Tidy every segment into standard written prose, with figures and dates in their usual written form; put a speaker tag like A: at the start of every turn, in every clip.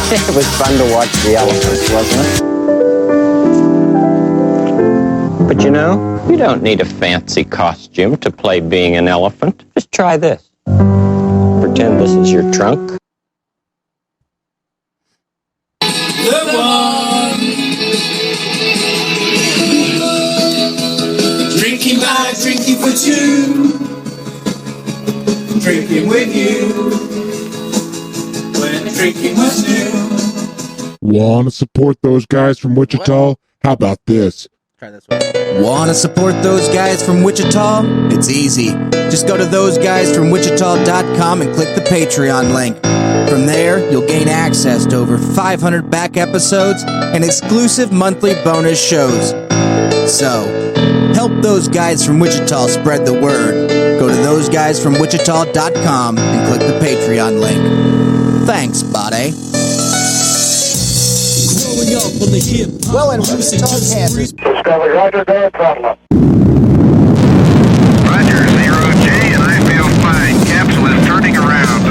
A: It was fun to watch the elephants, wasn't it? But you know, you don't need a fancy costume to play being an elephant. Just try this. Pretend this is your trunk.
B: The one. Drinking by drinking for two. Drinking with you. When drinking was new.
C: Want to support those guys from Wichita? How about this?
D: Try this one. Want to support those guys from Wichita? It's easy. Just go to thoseguysfromwichita.com and click the Patreon link. From there, you'll gain access to over 500 back episodes and exclusive monthly bonus shows. So, help those guys from Wichita spread the word. Go to thoseguysfromwichita.com and click the Patreon link. Thanks, buddy.
E: Well, in Wichita, Kansas.
F: Discovery, Roger, go problem.
G: Roger, 0J, and I feel fine. Capsule is turning around.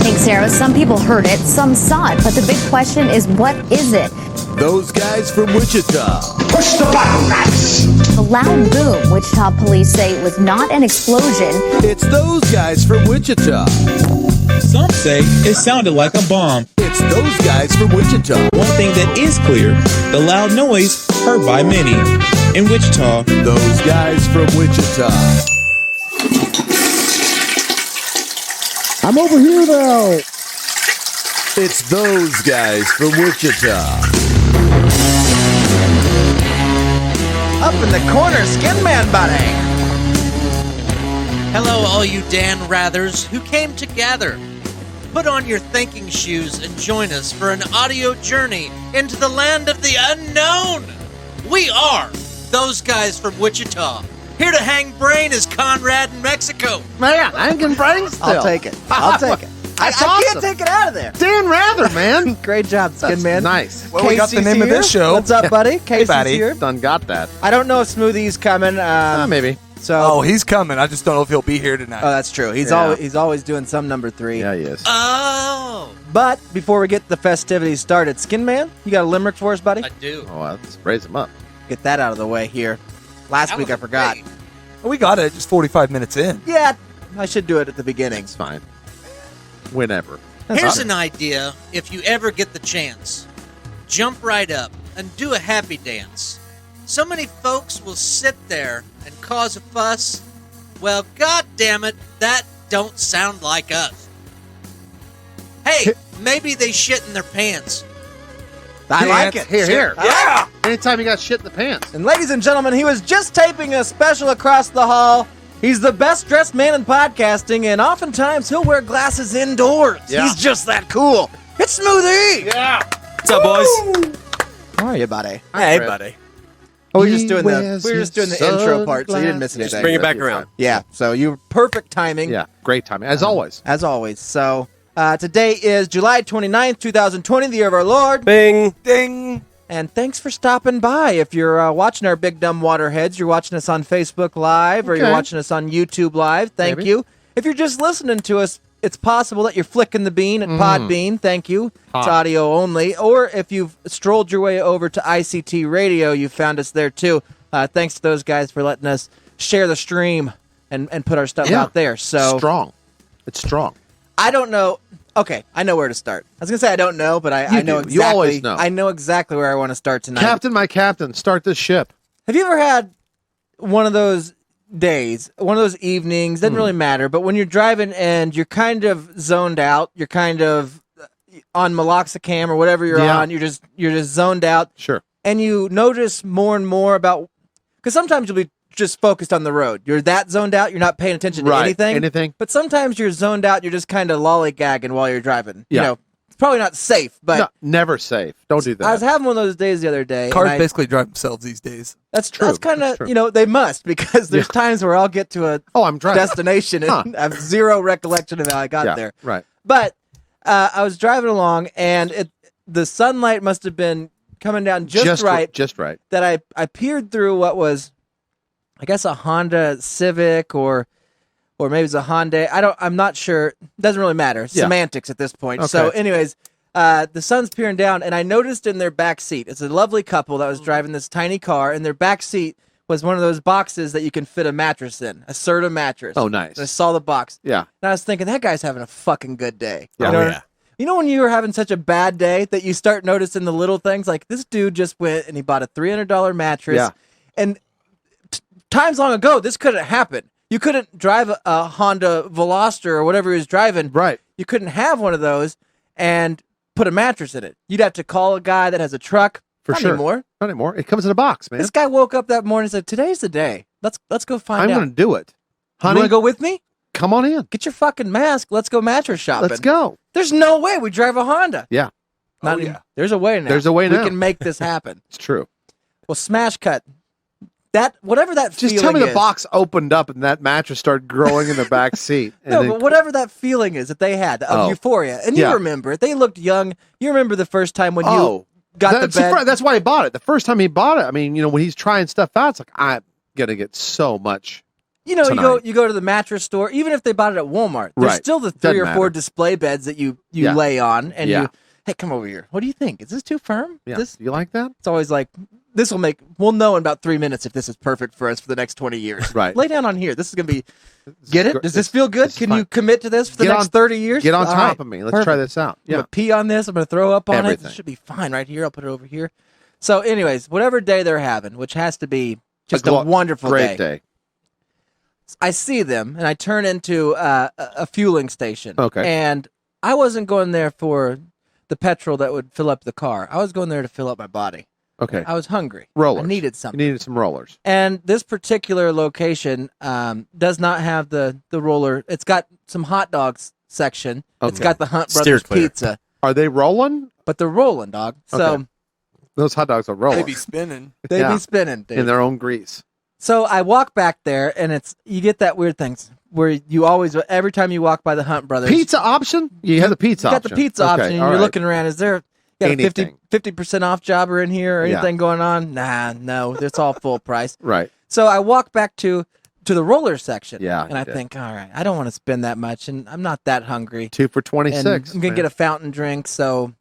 H: Thanks, Sarah. Some people heard it, some saw it, but the big question is, what is it?
I: Those guys from Wichita.
F: Push the button, Max.
H: The loud boom, Wichita police say, was not an explosion.
I: It's those guys from Wichita.
J: Some say it sounded like a bomb.
I: It's those guys from Wichita.
J: One thing that is clear, the loud noise heard by many. In Wichita,
I: those guys from Wichita.
C: I'm over here now.
I: It's those guys from Wichita.
D: Up in the corner, Skinman buddy.
K: Hello, all you Dan Rathers who came to gather. Put on your thinking shoes and join us for an audio journey into the land of the unknown. We are those guys from Wichita. Here to hang brain is Conrad and Mexico.
L: Man, hanging brain still.
D: I'll take it. I'll take it. I can't take it out of there.
L: Dan Rather, man.
D: Great job, Skinman.
L: Nice.
M: Well, we got the name of this show.
D: What's up, buddy? Casey's
M: buddy.
D: here.
L: Done got that.
D: I don't know if Smoothie's coming.
L: Maybe.
D: So.
M: Oh, he's coming. I just don't know if he'll be here tonight.
D: Oh, that's true. He's always doing some number 3.
L: Yeah, he is.
K: Oh.
D: But before we get the festivities started, Skinman, you got a limerick for us, buddy?
K: I do.
L: Oh, let's raise him up.
D: Get that out of the way here. Last week I forgot.
K: Great.
M: We got it just 45 minutes in.
D: Yeah, I should do it at the beginning.
L: It's fine. Whenever.
K: Here's an idea if you ever get the chance. Jump right up and do a happy dance. So many folks will sit there and cause a fuss. Well, god damn it, that don't sound like us. Hey, maybe they shit in their pants.
D: I like it.
L: Here.
M: Yeah.
L: Anytime you got shit in the pants.
D: And ladies and gentlemen, he was just taping a special across the hall. He's the best dressed man in podcasting, and oftentimes he'll wear glasses indoors.
L: Yeah.
D: He's just that cool. It's Smoothie.
L: Yeah.
M: What's up, boys?
D: How are you, buddy?
M: Hey, buddy.
D: Oh, we were just doing the intro part, so you didn't miss anything.
M: Just bring it back around.
D: Yeah, so you were perfect timing.
L: Yeah, great timing. As always.
D: As always. So today is July 29th, 2020, the year of our Lord.
M: Bing. Ding.
D: And thanks for stopping by. If you're watching our Big Dumb Waterheads, you're watching us on Facebook Live, or you're watching us on YouTube Live, thank you. If you're just listening to us, it's possible that you're flicking the bean at Podbean. Thank you. It's audio only. Or if you've strolled your way over to ICT Radio, you found us there too. Thanks to those guys for letting us share the stream and put our stuff out there. So
L: strong. It's strong.
D: I don't know. Okay, I know where to start. I was going to say I don't know, but I know exactly.
L: You always know.
D: I know exactly where I want to start tonight.
L: Captain, my captain, start this ship.
D: Have you ever had one of those days, one of those evenings, doesn't really matter, but when you're driving and you're kind of zoned out, you're kind of on meloxicam or whatever you're on, you're just zoned out.
L: Sure.
D: And you notice more and more about, because sometimes you'll be just focused on the road. You're that zoned out, you're not paying attention to anything. But sometimes you're zoned out, you're just kind of lollygagging while you're driving.
L: Yeah.
D: You know, it's probably not safe, but
L: No, never safe. Don't do that.
D: I was having one of those days the other day.
M: Cars basically drive themselves these days.
D: That's true. That's kind of, they must, because there's times where I'll get to a destination and I have zero recollection of how I got there.
L: Right.
D: But I was driving along, and the sunlight must have been coming down just right.
L: Just right.
D: That I peered through what was, I guess, a Honda Civic or maybe it's a Hyundai. I'm not sure. It doesn't really matter. Semantics at this point.
L: Okay.
D: So anyways, the sun's peering down, and I noticed in their back seat, it's a lovely couple that was driving this tiny car, and their back seat was one of those boxes that you can fit a mattress in, a Serta mattress.
L: Oh, nice.
D: And I saw the box.
L: Yeah.
D: And I was thinking, that guy's having a fucking good day.
L: Yeah.
D: You know when you were having such a bad day that you start noticing the little things? Like, this dude just went and he bought a $300 mattress.
L: Yeah.
D: And times long ago, this couldn't happen. You couldn't drive a Honda Veloster or whatever he was driving.
L: Right.
D: You couldn't have one of those and put a mattress in it. You'd have to call a guy that has a truck.
L: For
D: Not
L: sure.
D: anymore.
L: Not anymore. It comes in a box, man.
D: This guy woke up that morning and said, today's the day. Let's go find out.
L: I'm going to do it.
D: You
L: Honey,
D: want to go with me?
L: come on in.
D: Get your fucking mask. Let's go mattress shopping.
L: Let's go.
D: There's no way we drive a Honda.
L: Yeah.
D: Not even, There's a way now.
L: There's a way now.
D: We can make this happen.
L: It's true.
D: Well, smash cut. That whatever that
L: Just
D: feeling
L: tell me the
D: is-
L: box opened up and that mattress started growing in the back seat. And
D: No,
L: then-
D: but whatever that feeling is that they had of euphoria, and you
L: Yeah.
D: remember it. They looked young. You remember the first time when you got
L: that's
D: the bed.
L: that's why he bought it. The first time he bought it, I mean, when he's trying stuff out, it's like, I'm going to get so much.
D: You know,
L: tonight.
D: you go to the mattress store, even if they bought it at Walmart, there's
L: Right.
D: still the
L: Doesn't
D: 3 or 4
L: matter.
D: display beds that you
L: Yeah.
D: lay on, and
L: Yeah.
D: you, hey, come over here. What do you think? Is this too firm?
L: Yeah.
D: This,
L: You like that?
D: it's always like, we'll know in about 3 minutes if this is perfect for us for the next 20 years.
L: Right.
D: Lay down on here. This is going to be, get it? Does this feel good?
L: this is
D: Can you
L: fine.
D: commit to this for the
L: Get
D: next
L: on-
D: 30 years?
L: Get on
D: All
L: top
D: right.
L: of me. Let's try
D: Perfect.
L: this out.
D: I'm
L: Yeah.
D: going to pee on this. I'm going to throw up on it.
L: Everything.
D: It should be fine right here. I'll put it over here. So anyways, whatever day they're having, which has to be just a wonderful
L: Great day.
D: I see them, and I turn into a fueling station.
L: Okay.
D: And I wasn't going there for the petrol that would fill up the car. I was going there to fill up my body.
L: Okay.
D: I was hungry.
L: Rollers.
D: I needed something.
L: You needed some rollers.
D: And this particular location does not have the roller. It's got some hot dogs section. It's
L: Okay.
D: got the Hunt
L: Steer
D: Brothers
L: clear.
D: pizza.
L: Are they rolling?
D: But they're rolling, dog. So
L: Okay. Those hot dogs are rolling.
M: They be spinning.
D: they be spinning, dude.
L: in their own grease.
D: So I walk back there, and you get that weird thing where you always, every time you walk by the Hunt Brothers.
L: Pizza option? You have the pizza
D: You got
L: option.
D: the pizza
L: Okay,
D: option, and
L: all
D: you're
L: right.
D: looking around. Is there got a
L: Anything.
D: 50% off jobber in here or
L: Yeah.
D: anything going on? Nah, no, it's all full price.
L: Right.
D: So I walk back to the roller section.
L: Yeah,
D: And I
L: you did.
D: think, all right, I don't want to spend that much, and I'm not that hungry.
L: 2 for $26.
D: And I'm going to get a fountain drink, so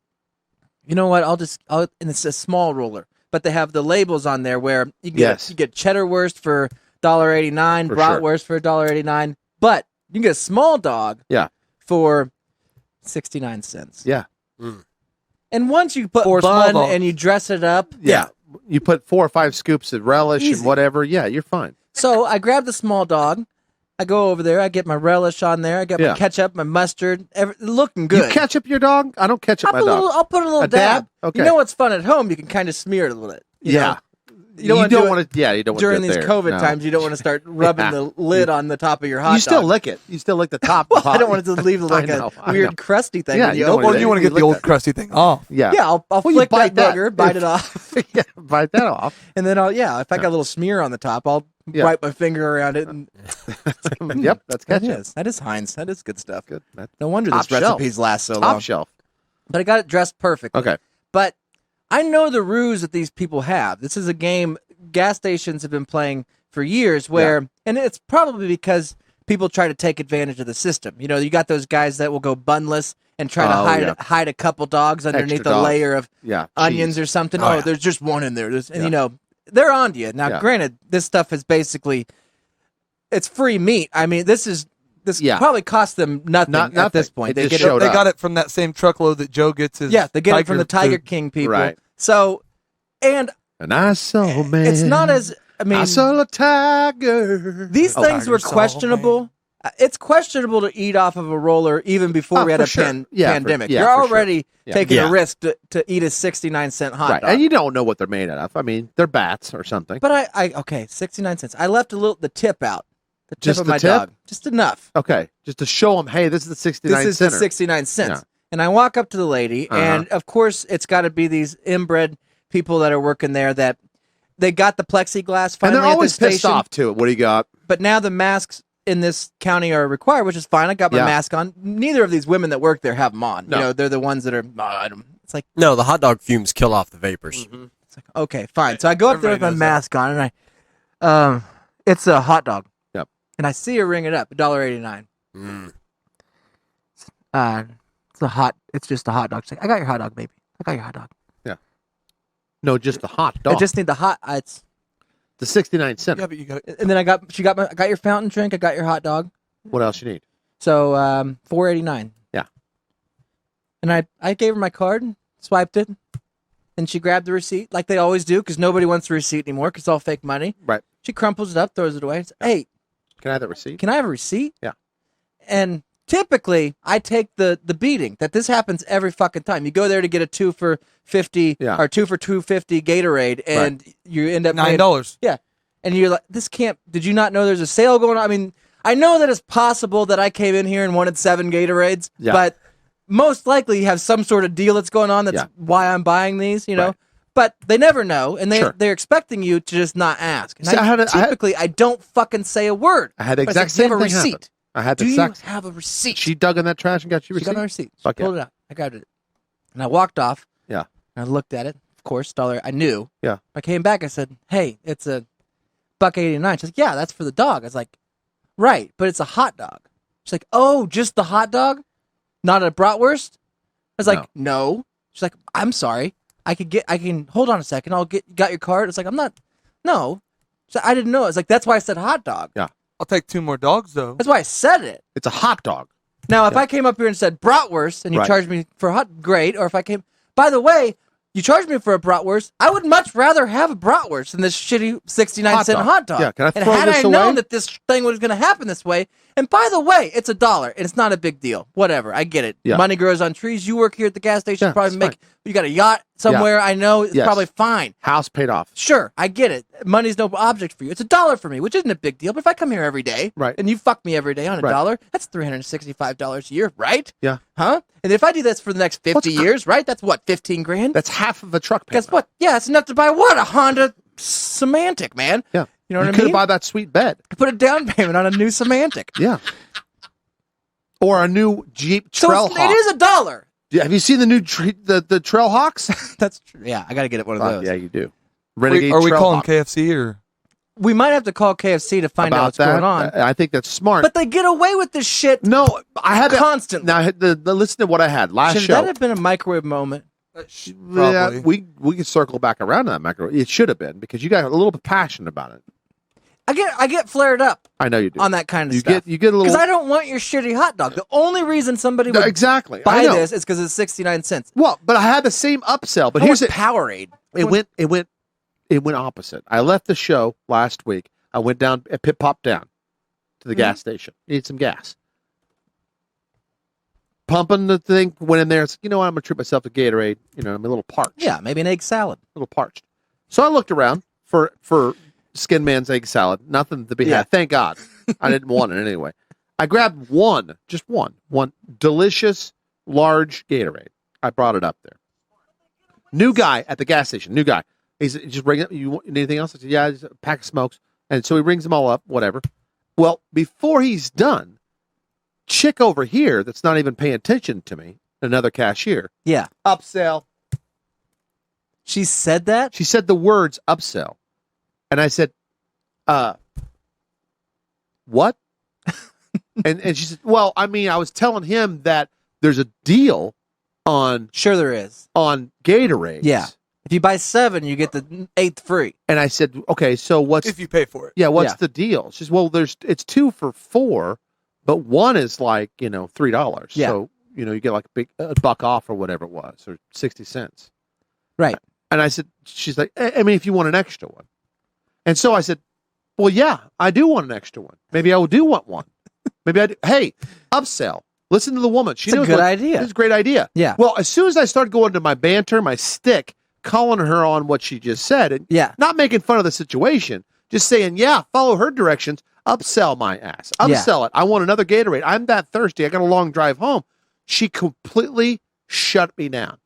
D: you know what? And it's a small roller, but they have the labels on there where you can
L: Yes.
D: you get cheddar wurst for $1.89,
L: For
D: bratwurst for $1.89, but you can get a small dog
L: Yeah.
D: for 69 cents.
L: Yeah.
D: And once you put
M: Four small
D: bun
M: dogs.
D: and you dress it up,
L: Yeah. You put 4 or 5 scoops of relish
D: Easy.
L: and whatever. Yeah, you're fine.
D: So I grab the small dog. I go over there. I get my relish on there. I got
L: Yeah.
D: my ketchup, my mustard, looking good.
L: You ketchup your dog? I don't ketchup my dog.
D: I'll put a little
L: A dab?
D: dab.
L: Okay.
D: You know what's fun at home? You can kind of smear it a little bit. You
L: Yeah.
D: know? You don't want
L: want to. Yeah, you don't want to
D: during
L: do it
D: these
L: there.
D: COVID
L: No.
D: times. You don't want to start rubbing
L: Yeah.
D: the lid on the top of your hot
L: You still
D: dog.
L: lick it. You still lick the top.
D: Well, I don't want it to leave like
L: I
D: a
L: know, I
D: weird
L: know.
D: crusty thing.
L: Yeah,
D: when
L: you
D: you
L: don't
D: open
L: want
D: it.
M: Or you want to get the
L: lick
M: old
L: that.
M: crusty thing off.
L: Yeah.
D: Yeah, I'll
L: Well, you
D: flick
L: bite
D: that
L: that.
D: booger, bite it off,
L: Yeah, bite that off.
D: and then if I got a little smear on the top, I'll
L: Yeah.
D: wipe my finger around it. And
L: Yep, that's
D: that
L: ketchup.
D: is Heinz. That is good stuff.
L: Good. That's
D: No wonder
L: top
D: this
L: shelf.
D: recipes last so
L: top
D: long.
L: shelf.
D: But I got it dressed perfectly.
L: Okay.
D: But I know the ruse that these people have. This is a game gas stations have been playing for years and it's probably because people try to take advantage of the system. You know, you got those guys that will go bunless and try to hide a couple dogs underneath
L: Extra
D: a
L: dogs.
D: layer of
L: Yeah.
D: onions
L: cheese.
D: or something.
M: Oh, yeah.
D: There's just one in there. And,
L: Yeah.
D: you know, they're on to you. Now,
L: Yeah.
D: granted, this stuff is basically, it's free meat. I mean, this
L: Yeah.
D: probably costs them nothing at this point.
L: It
D: They
L: just
D: get
L: showed
M: They
L: up.
M: got it from that same truckload that Joe gets his.
D: they get it from the Tiger
M: food.
D: King people.
L: Right.
D: So, and
L: And I saw man.
D: it's not as, I mean,
L: I saw a tiger.
D: these
M: Oh,
D: things were
M: Tiger Soul,
D: questionable. It's questionable to eat off of a roller even before we had
L: for
D: a
L: sure.
D: pandemic.
L: Yeah,
D: You're
L: for sure.
D: already
L: Yeah.
D: taking
M: Yeah.
D: a risk to eat a 69-cent hot
L: Right.
D: dog.
L: And you don't know what they're made out of. I mean, they're bats or something.
D: But okay, 69 cents. I left the tip out. The tip
L: Just
D: of
L: the
D: my
L: tip?
D: dog. Just enough.
L: Okay. Just to show them, hey, this is the 69
D: This is
L: center.
D: the 69 cents.
L: Yeah.
D: And I walk up to the lady, and of course, it's got to be these inbred people that are working there that they got the plexiglass
L: And
D: finally
L: they're
D: at
L: always
D: the
L: pissed
D: station.
L: off, too. What do you got?
D: But now the masks in this county are required, which is fine. I got my
L: Yeah.
D: mask on. Neither of these women that work there have them on.
L: No.
D: You know, they're the ones that are. It's like,
N: No, the hot dog fumes kill off the vapors.
D: it's like okay, fine. So I go up there with my
M: Everybody knows
D: mask on, and it's a hot dog.
L: Yep.
D: And I see her ring it up, $1.89. It's just a hot dog. She's like, I got your hot dog, baby. I got your hot dog.
L: Yeah. No, just the hot dog.
D: I just need the hot. It's
L: the 69 cent.
M: Yeah, but you got
D: and then I got your fountain drink. I got your hot dog.
L: What else you need?
D: So $4.89.
L: Yeah.
D: And I gave her my card, swiped it, and she grabbed the receipt like they always do because nobody wants the receipt anymore because it's all fake money.
L: Right.
D: She crumples it up, throws it away. Says, hey,
L: can I have that receipt?
D: Can I have a receipt?
L: Yeah.
D: And typically, I take the beating that this happens every fucking time. You go there to get a 2 for $50 or 2 for $2.50 Gatorade, and you end up
M: $9.
D: Yeah. And you're like, this can't. Did you not know there's a sale going on? I mean, I know that it's possible that I came in here and wanted 7 Gatorades, but most likely you have some sort of deal that's going on. That's why I'm buying these, you know.
L: Right.
D: But they never know, and they're expecting you to just not ask. And
L: See,
D: I don't fucking say a word.
L: I had the
D: But
L: exact
D: said,
L: same
D: "Do you
L: thing
D: have a
L: happen.
D: receipt?
L: I had the
D: Do
L: exact.
D: you have a receipt?"
L: She dug in that trash and got you a receipt.
D: She got my receipt. She
L: Fuck
D: pulled
L: yeah.
D: it out. I grabbed it, and I walked off.
L: Yeah.
D: And I looked at it. Of course, dollar. I knew.
L: Yeah.
D: I came back. I said, "Hey, it's a $1.89." She's like, "Yeah, that's for the dog." I was like, "Right, but it's a hot dog." She's like, "Oh, just the hot dog, not a bratwurst?" I was like, "No." She's like, "I'm sorry. I can hold on a second. Got your card?" It's like, "I'm not. No." So I didn't know. It's like that's why I said hot dog.
L: Yeah.
M: I'll take 2 more dogs though.
D: That's why I said it.
L: It's a hot dog.
D: Now, if I came up here and said bratwurst and you charged me for a hot, great. Or if I came, by the way, you charged me for a bratwurst, I would much rather have a bratwurst than this shitty 69-cent hot dog.
L: Yeah, can I
D: and
L: throw
D: had
L: this
D: I
L: away?
D: known that this thing was going to happen this way, and by the way, it's $1 and it's not a big deal. Whatever, I get it.
L: Yeah.
D: Money grows on trees. You work here at the gas station,
L: Yeah,
D: probably
L: it's
D: you got a yacht somewhere. I know it's probably fine.
L: House paid off.
D: Sure, I get it. Money's no object for you. It's $1 for me, which isn't a big deal. But if I come here every day, and you fuck me every day on $1, that's $365 a year, right?
L: Yeah.
D: Huh? And if I do this for the next 50 years, right? That's what, 15 grand?
L: That's half of a truck payment.
D: Guess what? Yeah, it's enough to buy what? A Honda Semantic, man.
L: Yeah.
D: You know what I
L: could
D: mean?
L: buy that sweet bed.
D: Put a down payment on a new Semantic.
L: Yeah. Or a new Jeep Trailhawk.
D: So it is $1.
L: Yeah, have you seen the new the Trailhawks?
D: That's true. Yeah, I got to get one of those.
L: Yeah, you do. Renegade
M: Are we calling
L: Trailhawk.
M: KFC or?
D: We might have to call KFC to find out
L: About
D: what's
L: that?
D: going on.
L: I think that's smart.
D: But they get away with this shit.
L: No, I had
D: constantly.
L: Now, listen to what I had last
D: Should
L: show.
D: that have been a microwave moment?
L: Yeah, we can circle back around to that microwave. It should have been because you got a little bit passionate about it.
D: I get flared up.
L: I know you do
D: on that kind of
L: you
D: stuff.
L: You get a little
D: because I don't want your shitty hot dog. The only reason somebody would
L: exactly
D: buy
L: I know.
D: this is because it's 69 cents.
L: Well, but I had the same upsell. But here's it.
D: Powerade.
L: It went opposite. I left the show last week. I went down, popped down to the gas station. Need some gas. Pumping the thing, went in there. It's, you know what? I'm going to treat myself to Gatorade. You know, I'm a little parched.
D: Yeah, maybe an egg salad.
L: A little parched. So I looked around for Skinman's egg salad. Nothing to be had. Thank God. I didn't want it anyway. I grabbed just one delicious, large Gatorade. I brought it up there. New guy at the gas station. New guy. He's just bring it. You need anything else? I said, yeah, just a pack of smokes. And so he rings them all up, whatever. Well, before he's done, chick over here that's not even paying attention to me, another cashier.
D: Yeah.
L: Upsell.
D: She said that?
L: She said the words upsell. And I said, what? and she said, well, I mean, I was telling him that there's a deal on...
D: Sure there is.
L: On Gatorade.
D: Yeah. If you buy 7, you get the 8th free.
L: And I said, okay, so what's...
M: If you pay for it.
L: Yeah, what's the deal? She says, well, it's 2 for $4, but 1 is like, $3.
D: Yeah.
L: So, you get like a buck off or whatever it was, or 60 cents.
D: Right.
L: And I said, she's like, I mean, if you want an extra one. And so I said, well, yeah, I do want an extra one. Maybe I do want one. Maybe I do. Hey, upsell. Listen to the woman. She knows
D: a good idea.
L: It's a great idea.
D: Yeah.
L: Well, as soon as I started going to my banter, my stick, calling her on what she just said, and not making fun of the situation, just saying, yeah, follow her directions, upsell my ass. Upsell it. I want another Gatorade. I'm that thirsty. I got a long drive home. She completely shut me down.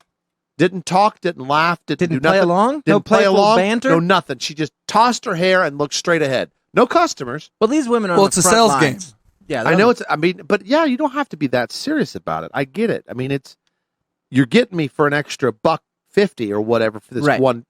L: Didn't talk, didn't laugh, didn't do
D: play
L: nothing.
D: along?
L: Didn't
D: No
L: play
D: playful
L: along.
D: banter?
L: No nothing. She just tossed her hair and looked straight ahead. No customers.
D: Well, these women are
M: Well,
D: on
M: it's
D: the
M: a
D: front
M: sales
D: lines.
M: game.
D: Yeah,
L: I know but yeah, you don't have to be that serious about it. I get it. I mean, you're getting me for an extra $1.50 or whatever for this one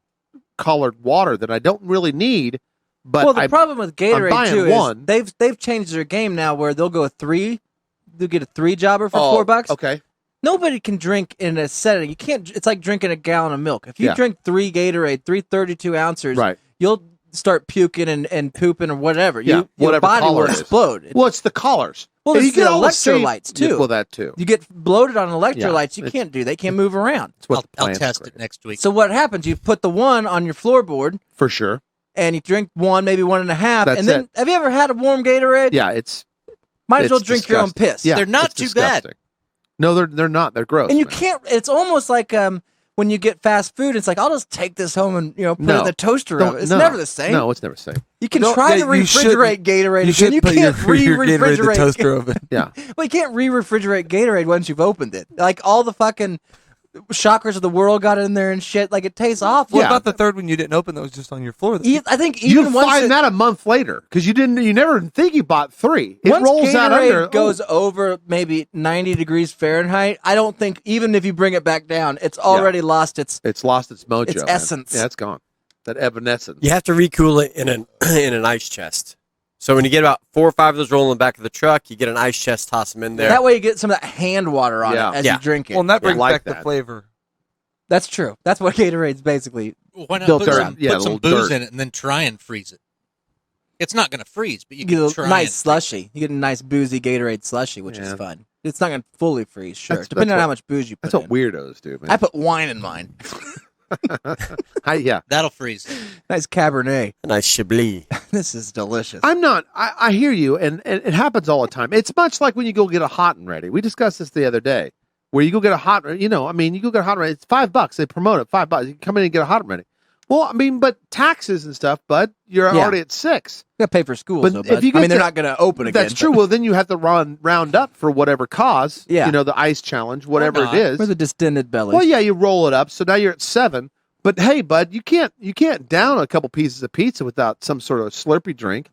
L: colored water that I don't really need. But
D: well, the problem with Gatorade too
L: one.
D: is they've changed their game now where they'll go they'll get a 3 jobber for $4.
L: Okay.
D: Nobody can drink in a setting. You can't. It's like drinking a gallon of milk. If you drink 3 Gatorade, 32 ounces, you'll start puking and pooping or whatever. Your body will explode.
L: Well, it's the collars.
D: Well, it's the electrolytes too.
L: Well, that too.
D: You get bloated on electrolytes. You can't do. They can't move around.
K: I'll test it next week.
D: So what happens? You put the one on your floorboard
L: for sure,
D: and you drink one, maybe 1.5,
L: That's
D: and then have you ever had a warm Gatorade?
L: Yeah, it's
D: might as well drink your own piss.
L: Yeah,
K: they're not too bad.
L: No, they're not. They're gross.
D: And you can't. It's almost like when you get fast food. It's like I'll just take this home and put it in the toaster oven. It's never the same.
L: No, it's never the same.
D: You can try to refrigerate Gatorade.
M: You
D: can't
M: put your Gatorade in the toaster oven.
L: Yeah,
D: but you can't re-refrigerate Gatorade once you've opened it. Like all the fucking shockers of the world got in there and shit. Like it tastes awful.
M: What about the third one you didn't open that was just on your floor?
D: I think even
L: you
D: once
L: find that a month later because you never think you bought 3. It
D: once
L: rolls
D: Gatorade
L: out under.
D: goes over maybe 90 degrees Fahrenheit. I don't think even if you bring it back down, it's already lost its.
L: It's lost its mojo.
D: Its essence.
L: Yeah, it's gone. That evanescence.
N: You have to recool it in an ice chest. So when you get about 4 or 5 of those rolling in the back of the truck, you get an ice chest, toss them in there.
D: That way you get some of that hand water on it as you drink it.
M: Well, and that brings back the flavor.
D: That's true. That's what Gatorade's basically
K: Why not
D: built
K: put
D: around.
K: some booze in it and then try and freeze it? It's not going to freeze, but you
D: get
K: can
D: a
K: try
D: nice slushy. You get a nice boozy Gatorade slushy, which is fun. It's not going to fully freeze, sure. Depending on how much booze you put
L: That's what weirdos do, man.
D: I put wine in mine.
K: That'll freeze.
D: Nice Cabernet.
N: A nice Chablis.
D: This is delicious.
L: I'm not. I hear you, and it happens all the time. It's much like when you go get a hot and ready. We discussed this the other day, where you go get a hot. You go get a hot and ready. It's $5. They promote it $5. You can come in and get a hot and ready. Well, but taxes and stuff, bud. You're already at $6.
D: You got to pay for schools,
L: But
D: though,
L: if
D: bud.
L: you get
D: they're
L: to-
D: not going to open again.
L: That's true. Well, then you have to round up for whatever cause.
D: Yeah.
L: The ice challenge, whatever it is.
D: For the distended belly.
L: Well, yeah, you roll it up. So now you're at 7. But hey, bud, you can't down a couple pieces of pizza without some sort of Slurpee drink.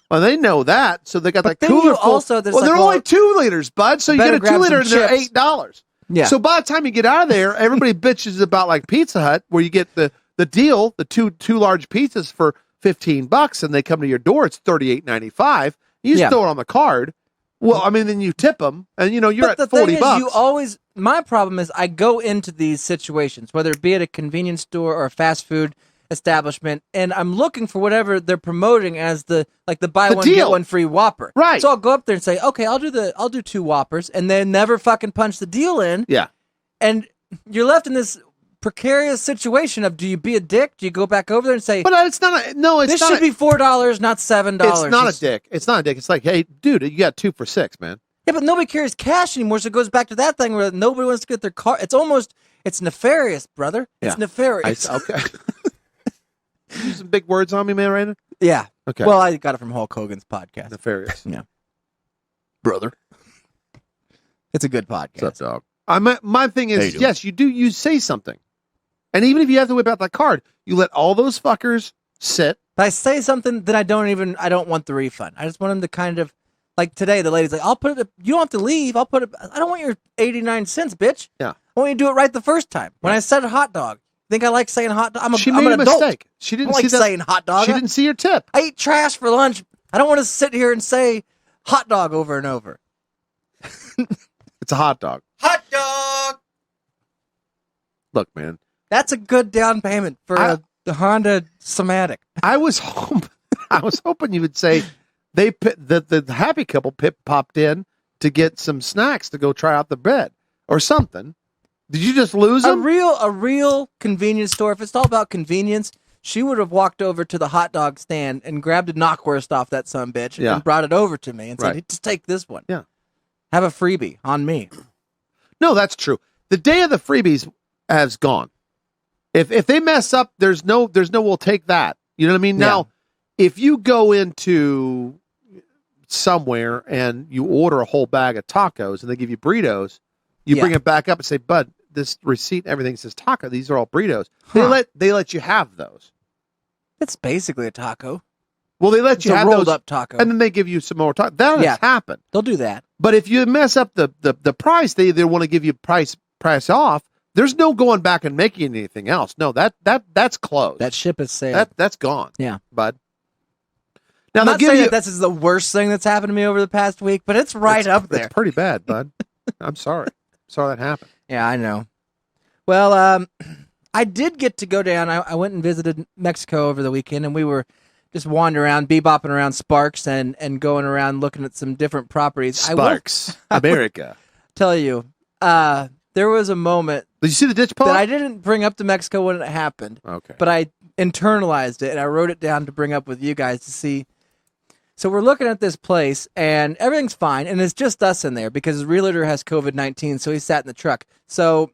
L: Well, they know that, so they got that
D: then
L: cooler
D: you
L: full.
D: also- there's
L: well,
D: like,
L: they're
D: well,
L: only 2 liters, bud. So you
D: better
L: get a 2
D: grab
L: liter, and
D: some
L: they're
D: chips.
L: $8.
D: Yeah.
L: So by the time you get out of there, everybody bitches about like Pizza Hut, where you get the deal, the two large pizzas for $15, and they come to your door. It's $38.95. You just throw it on the card. Well, then you tip them, and you're
D: But
L: at
D: the
L: $40.
D: thing is, you always. My problem is, I go into these situations, whether it be at a convenience store or a fast food establishment, and I'm looking for whatever they're promoting as the buy
L: The
D: one
L: deal.
D: get one free Whopper.
L: Right.
D: So I'll go up there and say, okay, I'll do 2 Whoppers, and then never fucking punch the deal in.
L: Yeah.
D: And you're left in this precarious situation of, do you be a dick? Do you go back over there and say,
L: But it's not.
D: this should be $4, not $7?
L: It's not a dick. It's not a dick. It's like, hey, dude, you got 2 for $6, man.
D: Yeah, but nobody carries cash anymore, so it goes back to that thing where nobody wants to get their car. It's nefarious, brother. It's nefarious.
L: Okay. Using big words on me, man, right now?
D: Yeah.
L: Okay.
D: Well, I got it from Hulk Hogan's podcast.
L: Nefarious.
D: Yeah. Brother. It's a good podcast.
L: What's up, dog? My thing
D: How you
L: is,
D: doing?
L: yes, you say something. And even if you have to whip out that card, you let all those fuckers sit.
D: If I say something, then I don't want the refund. I just want them to kind of, like today, the lady's like, you don't have to leave. I don't want your 89 cents, bitch.
L: Yeah.
D: I want you to do it right the first time. When I said hot dog, think I like saying hot dog?
L: She
D: I'm
L: made
D: an
L: a
D: adult.
L: mistake. She didn't
D: I don't
L: see
D: like
L: that-
D: saying hot dog.
L: She didn't see your tip.
D: I eat trash for lunch. I don't want to sit here and say hot dog over and over.
L: It's a hot dog.
K: Hot dog!
L: Look, man.
D: That's a good down payment for the Honda Somatic.
L: I was hoping you would say the happy couple popped in to get some snacks to go try out the bed or something. Did you just lose
D: A
L: them?
D: real convenience store. If it's all about convenience, she would have walked over to the hot dog stand and grabbed a knockwurst off that sumbitch and brought it over to me and said,
L: Right.
D: just take this one.
L: Yeah.
D: Have a freebie on me.
L: No, that's true. The day of the freebies has gone. If they mess up, there's no we'll take that. You know what I mean?
D: Yeah.
L: Now, if you go into somewhere and you order a whole bag of tacos and they give you burritos, you bring it back up and say, "Bud, this receipt, everything says taco. These are all burritos." They let you have those.
D: It's basically a taco.
L: Well, they let
D: It's
L: you
D: a
L: have
D: rolled
L: those,
D: up taco.
L: and then they give you some more taco. That has happened.
D: They'll do that.
L: But if you mess up the price, they either want to give you price off. There's no going back and making anything else. No, that's closed.
D: That ship is sailed.
L: That's gone.
D: Yeah,
L: bud. Now
D: I'm
L: they'll
D: not
L: give
D: saying
L: you.
D: that this is the worst thing that's happened to me over the past week, but it's right up there.
L: It's pretty bad, bud. I'm sorry. Saw that happen.
D: Yeah, I know. Well, I did get to go down. I went and visited Mexico over the weekend, and we were just wandering around, bebopping around Sparks and going around looking at some different properties.
L: Sparks, America.
D: Tell you, there was a moment.
L: Did you see the ditch pole?
D: That I didn't bring up to Mexico when it happened.
L: Okay.
D: But I internalized it, and I wrote it down to bring up with you guys to see. So we're looking at this place, and everything's fine, and it's just us in there because the realtor has COVID-19, so he sat in the truck. So,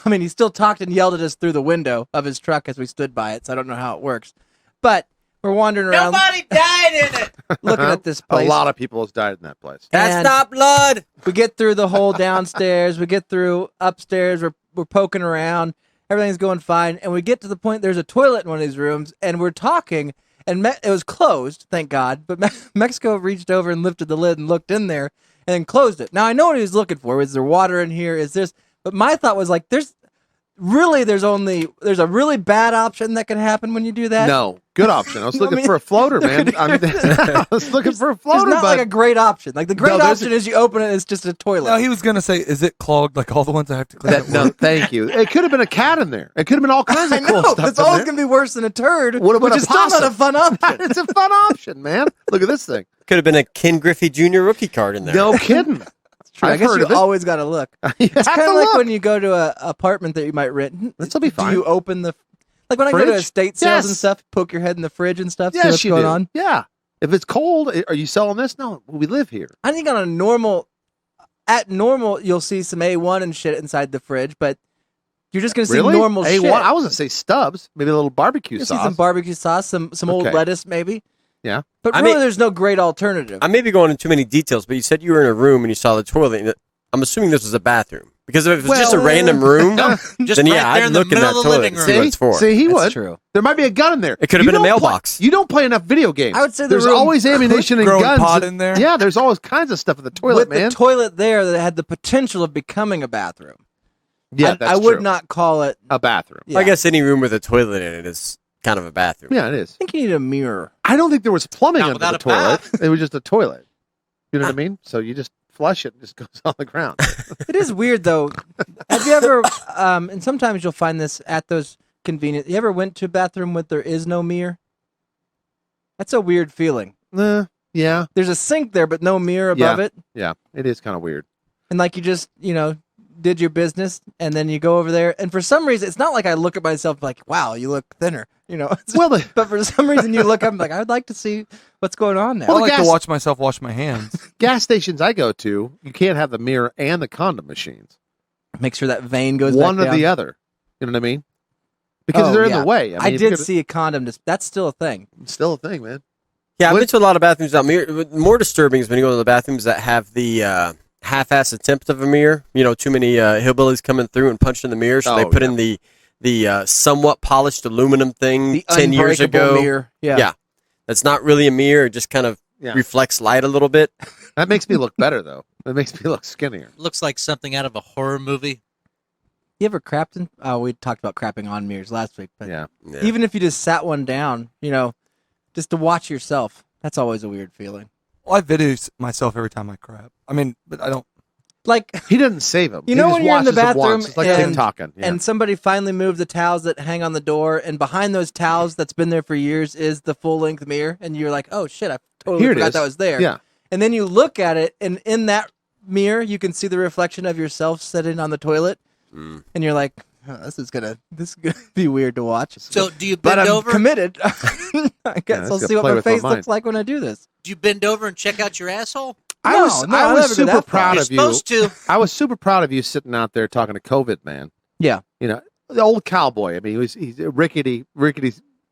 D: I mean, he still talked and yelled at us through the window of his truck as we stood by it, so I don't know how it works. But we're wandering around.
K: Nobody died in it.
D: Looking at this place.
L: A lot of people have died in that place.
K: That's not blood.
D: We get through the whole downstairs. We get through upstairs. We're poking around. Everything's going fine. And we get to the point there's a toilet in one of these rooms, and we're talking, and it was closed, thank God. But Mexico reached over and lifted the lid and looked in there and then closed it. Now, I know what he was looking for. Is there water in here? Is this? But my thought was like, there's a really bad option that can happen when you do that.
L: No, good option. I was looking for a floater, man. I was looking for a floater.
D: It's not like a great option. Like the great option is you open it, it's just a toilet.
M: No, he was gonna say, is it clogged like all the ones I have to clean up?
L: No, thank you. It could have been a cat in there. It could have been all kinds of cool stuff.
D: It's always gonna be worse than a turd,
L: What
D: which is still not a fun option.
L: It's a fun option, man. Look at this thing.
N: Could have been a Ken Griffey Jr. rookie card in there.
L: No kidding.
D: True. I guess you always got to look. It's kind of like
L: look.
D: when you go to an apartment that you might rent.
L: This'll be fine.
D: Do you open the... Like when I go to estate sales and stuff, poke your head in the fridge and stuff, see what's going on?
L: Yeah. If it's cold, are you selling this? No, we live here.
D: I think on a normal... At normal, you'll see some A1 and shit inside the fridge, but you're just going to see normal
L: A1?
D: shit.
L: I was going to say stubs. Maybe a little barbecue sauce.
D: See some barbecue sauce, some old lettuce maybe.
L: Yeah.
D: But really, there's no great alternative.
N: I may be going into too many details, but you said you were in a room and you saw the toilet. And I'm assuming this was a bathroom. Because if it was just a random room,
K: just
N: then
K: right
N: yeah,
K: there
N: I'd
K: in the
N: look in
K: middle
N: that
K: of the
N: toilet
K: living
N: and see what it's for.
L: See, he
D: That's
L: would.
D: true.
L: There might be a gun in there.
N: It could have been a mailbox.
L: You don't play enough video games.
D: I would say
L: there's
D: the room
L: always ammunition and
M: growing
L: guns.
M: pot in there.
L: Yeah, there's always kinds of stuff in the toilet,
D: With
L: man.
D: the toilet there that had the potential of becoming a bathroom.
L: Yeah, that's
D: I would
L: true.
D: not call it
L: a bathroom.
D: Yeah.
N: I guess any room with a toilet in it is kind of a bathroom.
L: Yeah, it is.
D: I think you need a mirror.
L: I don't think there was plumbing
K: Not
L: under the
K: without a
L: toilet.
K: bath.
L: It was just a toilet. You know what I mean? So you just flush it and it just goes on the ground.
D: It is weird though. Have you ever? And sometimes you'll find this at those convenient. You ever went to a bathroom where there is no mirror? That's a weird feeling.
L: Yeah.
D: There's a sink there, but no mirror above it,
L: Yeah, it is kind of weird.
D: and like you just did your business, and then you go over there, and for some reason, it's not like I look at myself like, wow, you look thinner,
L: Well,
D: but for some reason, you look up and like, I'd like to see what's going on now.
M: I like to watch myself wash my hands.
L: Gas stations I go to, you can't have the mirror and the condom machines.
D: Make sure that vein goes
L: one
D: back
L: or
D: down.
L: the other. You know what I mean? Because they're in the way.
D: I
L: if you're
D: did see a condom. That's still a thing.
L: It's still a thing, man.
N: Yeah, I've been to a lot of bathrooms without mirror. More disturbing is when you go to the bathrooms that have the half-ass attempt of a mirror. Too many hillbillies coming through and punching the mirror, so they put in the somewhat polished aluminum thing
D: The
N: 10 years
D: unbreakable
N: ago.
D: mirror. Yeah.
N: That's not really a mirror. It just kind of reflects light a little bit.
L: That makes me look better, though. It makes me look skinnier.
K: Looks like something out of a horror movie.
D: You ever crapped in? Oh, we talked about crapping on mirrors last week. But
L: Yeah.
D: even if you just sat one down, just to watch yourself, that's always a weird feeling.
M: Well, I video myself every time I crap. I mean, but I don't.
D: Like,
L: He doesn't save them.
D: when you're in the bathroom
L: It's like
D: and,
L: TikToking. Yeah.
D: and somebody finally moved the towels that hang on the door, and behind those towels that's been there for years is the full-length mirror, and you're like, oh, shit, I totally
L: Here it
D: forgot
L: is.
D: that was there.
L: Yeah.
D: And then you look at it, and in that mirror, you can see the reflection of yourself sitting on the toilet, and you're like, oh, this is gonna be weird to watch.
K: So do you
D: But
K: bend
D: I'm
K: over?
D: committed. I guess I'll
L: gonna
D: see what
L: play
D: my
L: with my
D: face
L: mind.
D: looks like when I do this.
K: Do you bend over and check out your asshole?
L: I was
D: I'll never go
L: super
D: that far.
L: proud
K: You're
L: of you.
K: supposed to.
L: I was super proud of you sitting out there talking to COVID, man.
D: Yeah.
L: The old cowboy. I mean, he's a rickety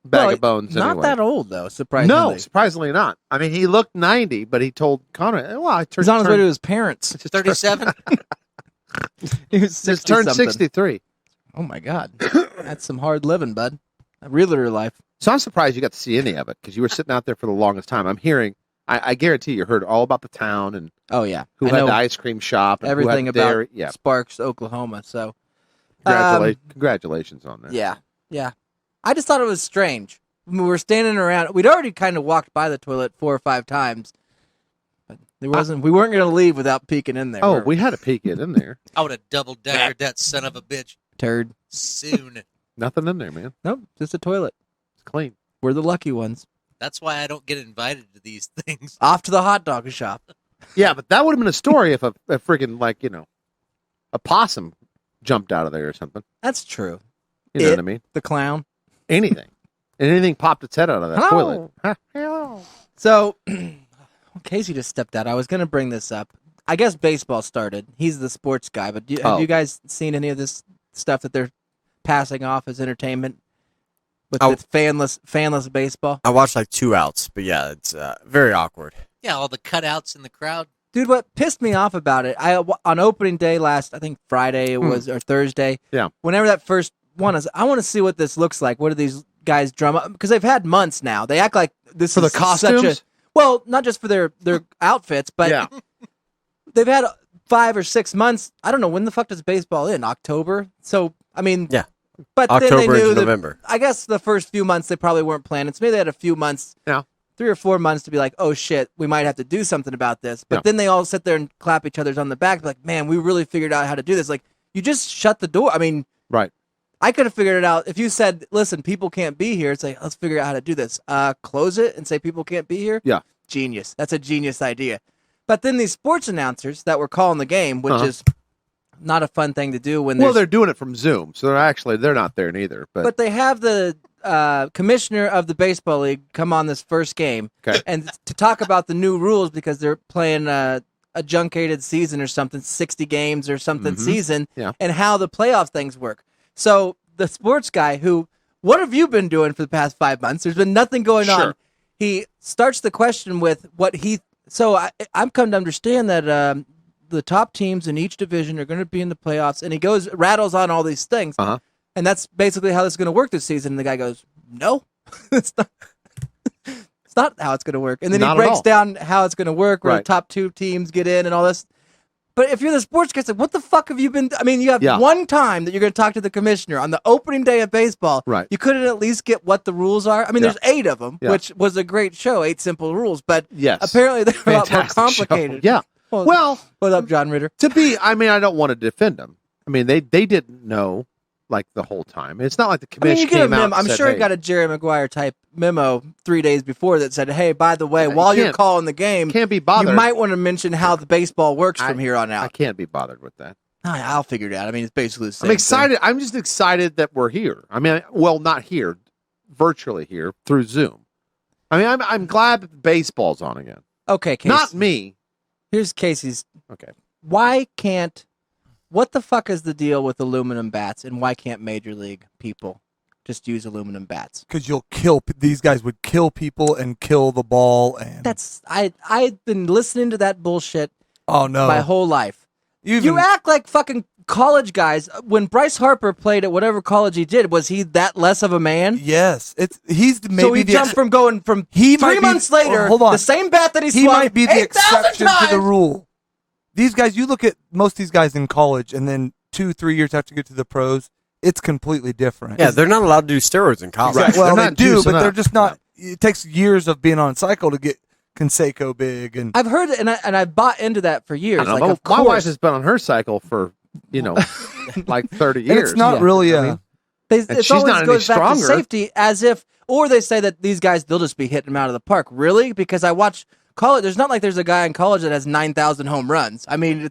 L: bag of bones.
D: Not
L: anyway.
D: that old though, surprisingly.
L: No, surprisingly not. I mean, he looked 90, but he told Conrad, "Well, I turned."
D: He's on his way to his parents.
K: 37.
D: He was
L: Just turned
D: 60-something.
L: 63.
D: Oh my God, that's some hard living, bud. A realtor life.
L: So I'm surprised you got to see any of it because you were sitting out there for the longest time. I'm hearing. I guarantee you heard all about the town and
D: Oh yeah,
L: who
D: I
L: had
D: know
L: the ice cream shop and
D: everything
L: who had
D: about
L: dairy. Yeah,
D: Sparks, Oklahoma. So
L: congratulations on that.
D: yeah. I just thought it was strange. When we were standing around. We'd already kind of walked by the toilet 4 or 5 times, But we weren't going to leave without peeking in there.
L: Oh, we had to peek it in there.
K: I would have double deckered that son of a bitch
D: Turd.
K: soon.
L: Nothing in there, man.
D: Nope, just a toilet.
L: It's clean.
D: We're the lucky ones.
K: That's why I don't get invited to these things.
D: Off to the hot dog shop.
L: Yeah, but that would have been a story if a freaking, like, a possum jumped out of there or something.
D: That's true.
L: You know what I mean?
D: The clown.
L: Anything. And anything popped its head out of that toilet.
D: So, Casey just stepped out. I was going to bring this up. I guess baseball started. He's the sports guy, but have you guys seen any of this stuff that they're passing off as entertainment with fanless baseball?
N: I watched like 2 outs, but yeah, it's very awkward.
K: Yeah, all the cutouts in the crowd.
D: Dude, what pissed me off about it, on opening day last, I think Friday it was, or Thursday.
L: Yeah.
D: Whenever that first one is, I want to see what this looks like. What do these guys drum up? Because they've had months now. They act like this
L: for
D: is
L: the costumes.
D: such a, well, not just for their outfits, but they've had 5 or 6 months. I don't know, when the fuck does baseball end? October? So, I mean,
N: yeah.
D: But
N: October
D: then they knew
N: into
D: that,
N: November.
D: I guess the first few months they probably weren't planning. So maybe they had a few months, 3 or 4 months to be like, oh shit, we might have to do something about this. But then they all sit there and clap each other's on the back, like, man, we really figured out how to do this. Like, you just shut the door. I mean,
L: right.
D: I could have figured it out. If you said, listen, people can't be here, it's like, let's figure out how to do this. Close it and say people can't be here?
L: Yeah.
D: Genius. That's a genius idea. But then these sports announcers that were calling the game, which is not a fun thing to do when
L: they're doing it from Zoom, so they're not there neither. But
D: they have the commissioner of the baseball league come on this first game and to talk about the new rules because they're playing a juncated season or something, 60 games or something season, and how the playoff things work. So the sports guy what have you been doing for the past 5 months? There's been nothing going on. He starts the question with I'm come to understand that the top teams in each division are going to be in the playoffs, and he rattles on all these things, and that's basically how this is going to work this season. And the guy goes, "No, it's not how it's going to work." And then he breaks down how it's going to work, where the top 2 teams get in and all this. But if you're the sports guy, it's like, what the fuck have you been? I mean, you have one time that you're going to talk to the commissioner on the opening day of baseball.
L: Right.
D: You couldn't at least get what the rules are. I mean, there's 8 of them, which was a great show, 8 simple rules. But apparently they're a lot more complicated.
L: Show. Yeah. Well,
D: what up, John Ritter?
L: I don't want to defend them. I mean, they didn't know like the whole time. It's not like the commission came out.
D: I'm sure he got a Jerry Maguire type memo 3 days before that said, "Hey, by the way, while you're calling the game,
L: can't be bothered.
D: You might want to mention how the baseball works from here on out."
L: I can't be bothered with that.
D: I'll figure it out. I mean, it's basically the same.
L: I'm excited. I'm just excited that we're here. I mean, well, not here, virtually here through Zoom. I mean, I'm glad that the baseball's on again.
D: Okay, Casey.
L: Not me.
D: Here's Casey's.
L: Okay.
D: What the fuck is the deal with aluminum bats, and why can't Major League people just use aluminum bats?
M: Because these guys would kill people and kill the ball. And
D: I've been listening to that bullshit my whole life.
M: You
D: act like fucking college guys. When Bryce Harper played at whatever college he did, was he that less of a man?
M: Yes. So
D: he jumped from going from 3 months later, the same bat that he swung
M: might be the
D: 8,000
M: exception
D: times.
M: to the rule. These guys, you look at most of these guys in college, and then 2-3 years after you get to the pros, it's completely different.
N: Yeah, they're not allowed to do steroids in college.
L: Right.
M: Well, they do, but they're just not. It takes years of being on cycle to get Conseco big. And
D: I've heard it, and I bought into that for years.
L: I don't know. My wife has been on her cycle for like 30 years.
M: And it's not really
D: it's
L: she's
D: always
L: not any
D: goes back
L: stronger.
D: to safety, or they say that these guys, they'll just be hitting them out of the park. Really? Because I watch college. There's not like there's a guy in college that has 9,000 home runs. I mean,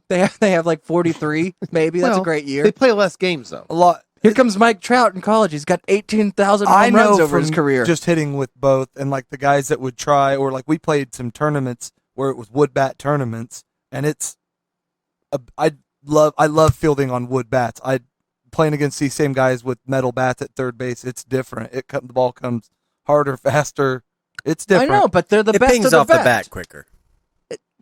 D: they have like 43, maybe. That's a great year.
L: They play less games, though.
M: A lot.
D: Here comes Mike Trout in college. He's got 18,000 home runs over his career.
M: Just hitting with both, and like the guys that would try, or like we played some tournaments where it was wood bat tournaments, and I love fielding on wood bats. Playing against these same guys with metal bats at third base. It's different. The ball comes harder, faster. It's different.
D: I know, but they're the best
N: pings
D: of the
N: off
D: best.
N: the bat quicker.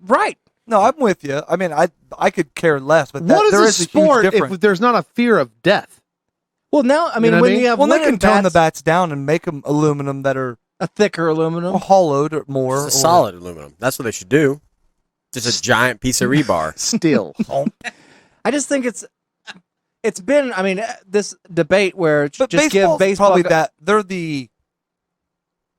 D: Right.
M: No, I'm with you. I mean, I could care less, but
L: what
M: there
L: is
M: is
L: a sport
M: huge difference.
L: if there's not a fear of death?
D: Well, now, I mean,
L: You know what
D: when
L: I mean?
D: you have
M: Well, they
D: wooden
M: can tone the
D: bats,
M: bats down and make them aluminum that are
D: a thicker aluminum.
M: hollowed or more.
N: It's a solid aluminum. That's what they should do. Just a giant piece of rebar.
L: Steel.
D: I just think it's been, I mean, this debate where
M: But
D: just give baseball
M: probably that they're the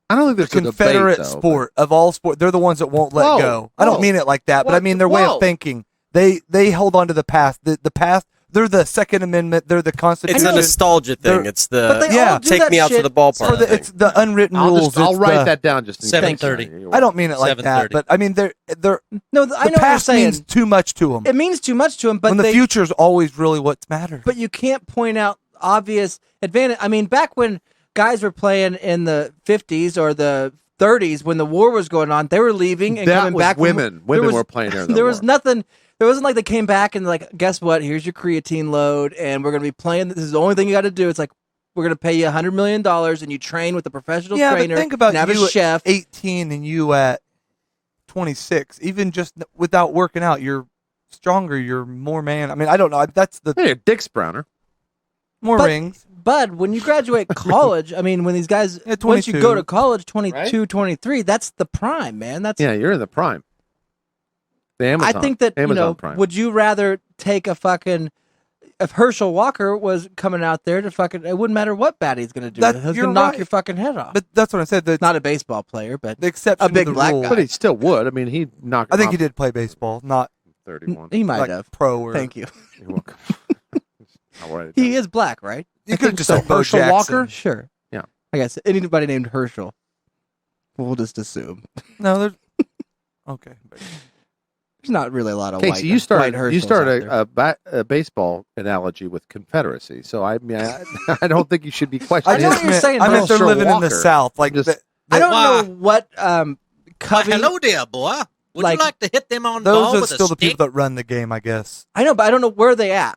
L: I don't think
M: the
L: there's a
M: Confederate
L: debate, though,
M: sport of all sport. They're the ones that won't let go. I don't mean it like that, but I mean their way of thinking. They hold on to the past. The past. They're the Second Amendment. They're the Constitution.
N: It's a nostalgia thing. It's the take me out to the ballpark.
M: It's the unwritten rules.
L: I'll write that down just in
K: 7:30.
M: I don't mean it like that, but I mean they're
D: no. I know
M: the
D: what you're
M: past
D: saying.
M: means too much to them.
D: It means too much to them, but
M: when the future's always really what's matter.
D: But you can't point out obvious advantage. I mean, back when guys were playing in the 50s or the 30s when the war was going on, they were leaving and
L: that
D: coming
L: was
D: back.
L: Women were playing there.
D: There was nothing. There wasn't like they came back and like, guess what? Here's your creatine load, and we're gonna be playing. This is the only thing you got to do. It's like we're gonna pay you $100 million, and you train with a professional trainer.
M: But think about
D: and have
M: you
D: a chef.
M: at 18 and you at 26. Even just without working out, you're stronger. You're more man. I mean, I don't know. That's the
L: Dick's Browner.
M: More rings.
D: But when you graduate college, I mean, when these guys, once you go to college, 22, 23, that's the prime, man. That's
L: you're in the prime. The Amazon.
D: I think that,
L: Amazon Prime.
D: would you rather take a fucking, if Herschel Walker was coming out there to fucking, it wouldn't matter what bat he's going to do. He's going to knock your fucking head off.
M: But that's what I said.
D: Not a baseball player, but
M: the exception
D: a big
M: to the
D: black
M: rule.
D: guy.
L: But he still would. I mean, he'd knock.
M: I think he did play baseball, not
L: 31.
D: He might
M: like
D: have.
M: pro or
D: Thank you.
L: You're welcome. I'll write it
D: He
L: down.
D: is black, right?
M: You could have just
L: so.
M: said Bo
L: Herschel
M: Jackson.
L: Walker?
D: Sure.
L: Yeah.
D: I guess anybody named Herschel. We'll just assume.
M: No, there's okay.
D: There's not really a lot of
L: Casey,
D: white.
L: you
D: white
L: started
D: Herschels out there.
L: a baseball analogy with Confederacy, so I mean, I don't think you should be questioning.
D: I know what you're saying.
M: I meant they're
L: Herschel
M: living in the
L: Walker.
M: South. Like
D: I don't know what Covey.
K: Hello there, boy. Would
D: Like,
K: you like to hit them on the ball
M: those are
K: with
M: still
K: a
M: the
K: stick?
M: people that run the game, I guess.
D: I know, but I don't know where they at.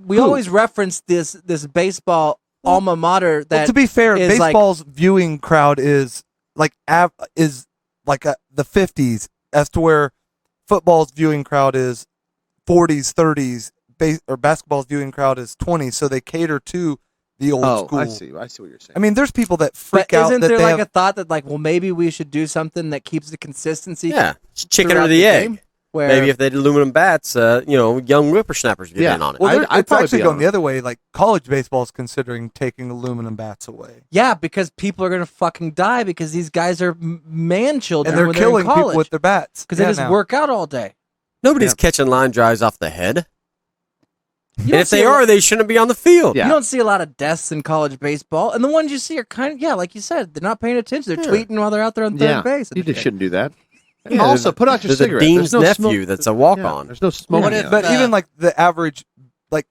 D: We always reference this baseball alma mater that
M: Well, to be fair,
D: is
M: baseball's viewing crowd is like the 50s, as to where football's viewing crowd is 40s, 30s, or basketball's viewing crowd is 20s. So they cater to the old school.
L: I see what you're saying.
M: I mean, there's people that
D: But
M: freak out.
D: isn't
M: that
D: there
M: they
D: like
M: have,
D: a thought that like, well, maybe we should do something that keeps the consistency?
N: Yeah, chicken
D: throughout
N: or the egg.
D: game? Where
N: Maybe if they did aluminum bats, young whippersnappers get in on it.
M: Well,
L: I'd
M: it's
L: probably
M: actually
L: be
M: going
L: on
M: the other way. Like college baseball is considering taking aluminum bats away,
D: yeah, because people are gonna fucking die because these guys are man children
M: and they're
D: when
M: killing
D: they're in
M: people
D: college
M: with their bats
D: because they just work out all day.
N: Nobody's catching line drives off the head.
D: You
N: And
D: don't
N: if
D: see
N: they
D: a
N: are,
D: lot-
N: they shouldn't be on the field.
D: You don't see a lot of deaths in college baseball, and the ones you see are kind of like you said, they're not paying attention. They're tweeting while they're out there on third base.
L: You just shouldn't do that.
N: Yeah,
L: Also, put out your
N: there's
L: cigarette.
N: a dean's
L: There's no
N: nephew
L: smoke.
N: that's a walk-on.
L: There's no smoke.
K: What if,
M: But even like the average, like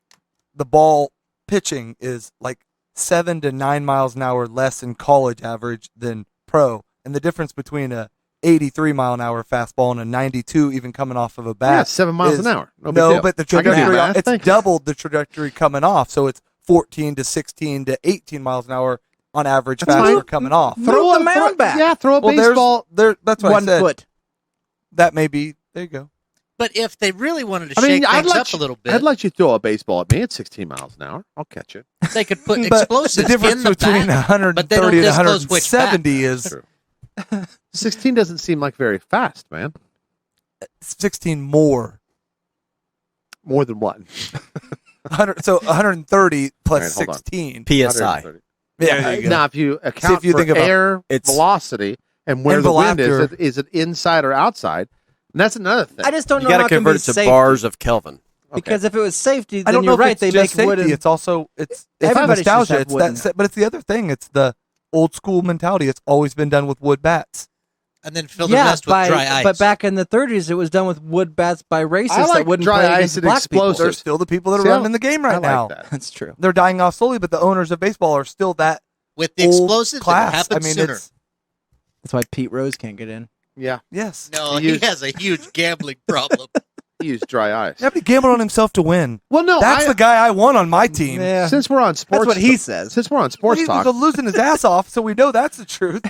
M: the ball pitching is like 7 to 9 miles an hour less in college average than pro, and the difference between a 83 mile an hour fastball and a 92, even coming off of a bat,
L: Yeah, 7 miles
M: is-
L: an hour. No big
M: No,
L: deal.
M: but the
L: I can do
M: trajectory
L: math.
M: it's
L: Thank you.
M: doubled the trajectory coming off, so it's 14 to 16 to 18 miles an hour on average
L: That's
M: faster
L: fine.
M: coming off.
D: Throw the mound back.
L: Yeah, throw a
M: Well,
L: baseball.
M: that's what
D: 1
M: I said.
D: foot.
M: That may be. There you go.
K: But if they really wanted to
L: I mean,
K: shake
L: I'd
K: things
L: let
K: up a
L: you,
K: little bit,
L: I'd let you throw a baseball at me at 16 miles an hour. I'll catch it.
K: they could put
M: But
K: explosives
M: the difference
K: in the
M: between
K: bat, but they don't
M: 130 and
K: disclose which bat.
M: 170 is
L: True. 16 doesn't seem like very fast, man.
M: 16 more.
L: More than what?
M: 100, so 130 plus
L: All right, hold on.
M: 16.
N: PSI.
L: 130.
M: Yeah, there you go.
L: Now, if you account
M: if you
L: for
M: think about
L: air
N: it's-
L: velocity and where
M: and
L: the wind
M: velocity.
L: is it inside or outside? And that's another thing.
D: I just don't
N: You
D: know
N: got
D: how
N: to
D: it can
N: convert
D: be
N: it to
D: safety.
N: bars of Kelvin.
D: Because if it was safety,
M: I
D: then
M: don't know
D: you're
M: if
D: right.
M: it's
D: They
M: just
D: make
M: safety.
D: wooden.
M: It's also it's not
D: Everybody should
M: nostalgia.
D: have
M: It's
D: wooden.
M: that, but it's the other thing. It's the old school mentality. It's always been done with wood bats.
K: and then fill the rest with dry ice.
D: But back in the 30s, it was done with wood bats by racists
L: I like
D: that wouldn't
L: dry
D: play
L: ice
D: against
L: and
D: black people.
L: explosives.
M: They're still the people that are
L: See,
M: running the game right
L: I like
M: now.
L: that.
D: That's true.
M: They're dying off slowly, but the owners of baseball are still that
K: with the
M: old
K: explosives,
M: class.
K: it happens
M: I mean,
K: sooner.
M: it's
D: That's why Pete Rose can't get in.
L: Yeah.
M: yes.
K: No,
L: He used-
K: he has a huge gambling problem.
L: He used dry ice.
M: Yeah, but he gambled on himself to win.
L: Well, no,
M: That's the guy I want on my team.
D: Yeah.
L: Since we're on sports,
D: That's what he says.
L: Since we're on
M: Well,
L: sports
M: he
L: talk,
M: was losing his ass off, so we know that's the truth.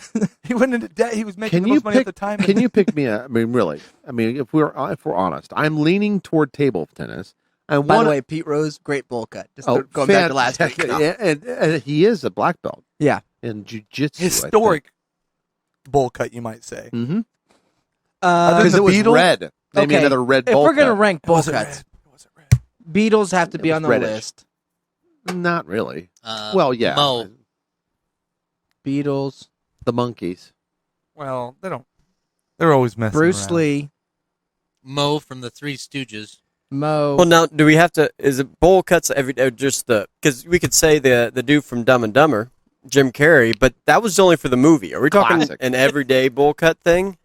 M: He went into debt. He was making
L: can
M: the
L: you
M: most money
L: pick?
M: at the time.
L: Can you pick me? I mean, really? I mean, if we're honest, I'm leaning toward table tennis. And
D: By the way, Pete Rose, great bowl cut. Just going back to last week.
L: and he is a black belt.
D: Yeah.
L: In jiu-jitsu.
M: Historic bowl cut, you might say.
L: Mm-hmm.
M: Other
L: Because
M: than
L: it was
M: Beetle?
L: red. Maybe
D: Okay,
L: another red
D: if
L: bowl
D: we're going to
L: cut.
D: rank bowl
M: wasn't
D: cuts,
M: red.
D: Beatles have to be
L: was
D: on the
L: reddish.
D: list.
L: Not really.
K: Uh,
L: Well, yeah.
K: Mo.
D: Beatles.
L: The monkeys.
M: Well, they don't. They're always messing
D: Bruce
M: around.
D: Lee,
K: Mo from the Three Stooges.
D: Mo.
N: Well, now, do we have to? Is it bowl cuts every? Just because we could say the dude from Dumb and Dumber, Jim Carrey, but that was only for the movie. Are we talking
L: Classic.
N: an everyday bowl cut thing,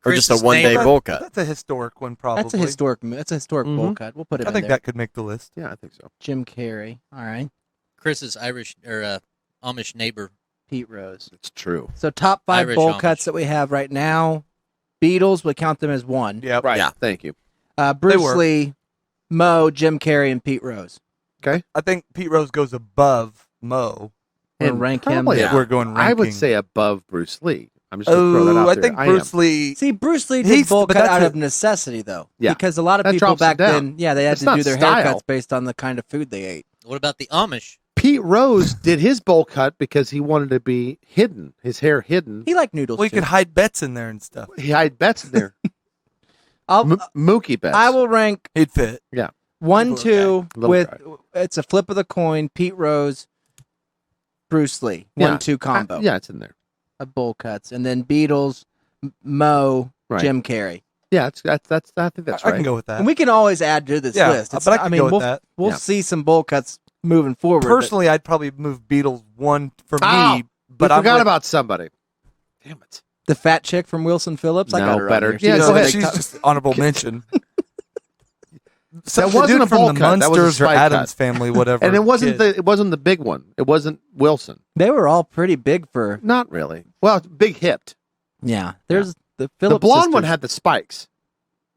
N: or just a
K: Chris's
N: 1 day
K: neighbor.
N: bowl cut?
M: That's a historic one, probably.
D: That's a historic. That's a historic bowl cut. We'll put it.
M: I think
D: in there.
M: that could make the list.
L: Yeah, I think so.
D: Jim Carrey. All right.
K: Chris's Irish or Amish neighbor.
D: Pete Rose.
L: It's true.
D: So top 5
K: Irish
D: bowl
K: Amish.
D: cuts that we have right now. Beatles would count them as one.
M: Yeah,
L: Right.
N: Yeah.
L: Thank you.
D: Bruce
M: were.
D: Lee, Mo, Jim Carrey, and Pete Rose.
L: Okay.
M: I think Pete Rose goes above Mo.
D: We'll
L: And
D: rank him.
L: probably
N: Yeah.
M: We're going ranking.
L: I would say above Bruce Lee. I'm just going to throw that out
M: I
L: there.
M: think Bruce Lee.
D: See, Bruce Lee did
M: He's-
D: bowl
M: but
D: cut
M: that's
D: out
M: a-
D: of necessity, though.
L: Yeah.
D: Because a lot of
L: That
D: people
L: drops it
D: back
L: down.
D: then, they had
L: It's
D: to
L: not
D: do their
L: style.
D: haircuts based on the kind of food they ate.
K: What about the Amish?
L: Pete Rose did his bowl cut because he wanted to be hidden, his hair hidden.
D: He liked noodles.
M: Well, you
D: too.
M: could hide bets in there and stuff.
L: He had bets in there.
D: I'll,
L: Mookie bets.
D: I will rank
M: He'd fit.
L: Yeah.
D: 1, 2
L: Little
D: with
L: guy.
D: it's a flip of the coin. Pete Rose, Bruce Lee, 1-2 combo.
L: Yeah, it's in there.
D: Of bowl cuts, and then Beatles, Mo,
L: Right.
D: Jim Carrey.
L: Yeah, that's. I think that's
M: I
L: right.
M: can go with that.
D: And we can always add to this
M: Yeah,
D: list.
M: but I can go with
D: we'll,
M: that.
D: We'll
L: Yeah.
D: see some bowl cuts moving forward. but
M: Personally, I'd probably move Beatles 1 for
L: Oh,
M: me. But
L: we
M: I'm
L: forgot
M: with-
L: about somebody. Damn it.
D: the fat chick from Wilson Phillips, I
L: No,
D: got her on
L: better.
D: here.
L: Yeah,
D: She's
L: go
D: a
L: ahead.
D: big
M: She's
D: top-
M: just honorable mention.
L: That wasn't a
M: from
L: bowl
M: the
L: cut. That was a
M: Munsters or
L: spike
M: Adams
L: cut.
M: family, whatever.
L: And it wasn't
M: kid.
L: the big one. It wasn't Wilson.
D: They were all pretty big for.
L: Not really. Well, big hipped.
D: Yeah, there's the
L: The
D: Phillips
L: blonde one
D: sisters.
L: had the spikes,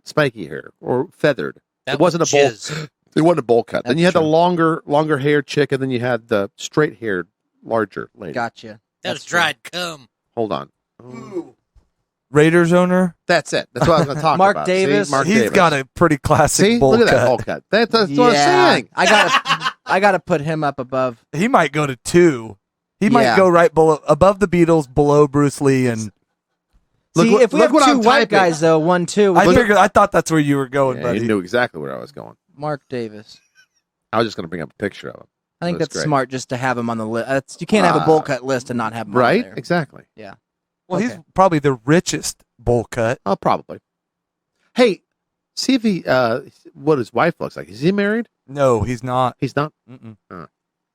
L: spiky hair or feathered.
K: That
L: it wasn't a bowl.
K: jizz.
L: It wasn't a bowl cut. Then
D: That's
L: you had
D: true.
L: the longer haired chick, and then you had the straight haired, larger lady.
D: Gotcha.
K: That was
D: That's true.
K: dried cum.
L: Hold on.
M: Raiders owner.
L: That's it. That's what I was going to talk
D: Mark
L: about.
D: Davis.
L: See? Mark
M: He's
L: Davis.
M: got a pretty classic
L: See,
M: bowl
L: look at
M: cut.
L: that bowl cut. That's what I'm saying.
D: I gotta put him up above.
M: He might go to 2. He might
D: Yeah.
M: go right below, above the Beatles, below Bruce Lee, and
D: See, if we have
L: what
D: 2
L: I'm
D: white
L: typing.
D: guys though, 1, 2.
M: I figured. I thought that's where you were going,
L: Yeah,
M: buddy.
L: you knew exactly where I was going.
D: Mark Davis.
L: I was just going to bring up a picture of him.
D: I think
L: That's
D: that's
L: great.
D: smart just to have him on the list. You can't have a bowl cut list and not have him on
L: Right?
D: there.
L: Exactly.
D: Yeah.
M: Well,
D: Okay.
M: he's probably the richest bowl cut.
L: Oh, probably. Hey, see if he, what his wife looks like. Is he married?
M: No, he's not.
L: He's not.
M: Mm-mm.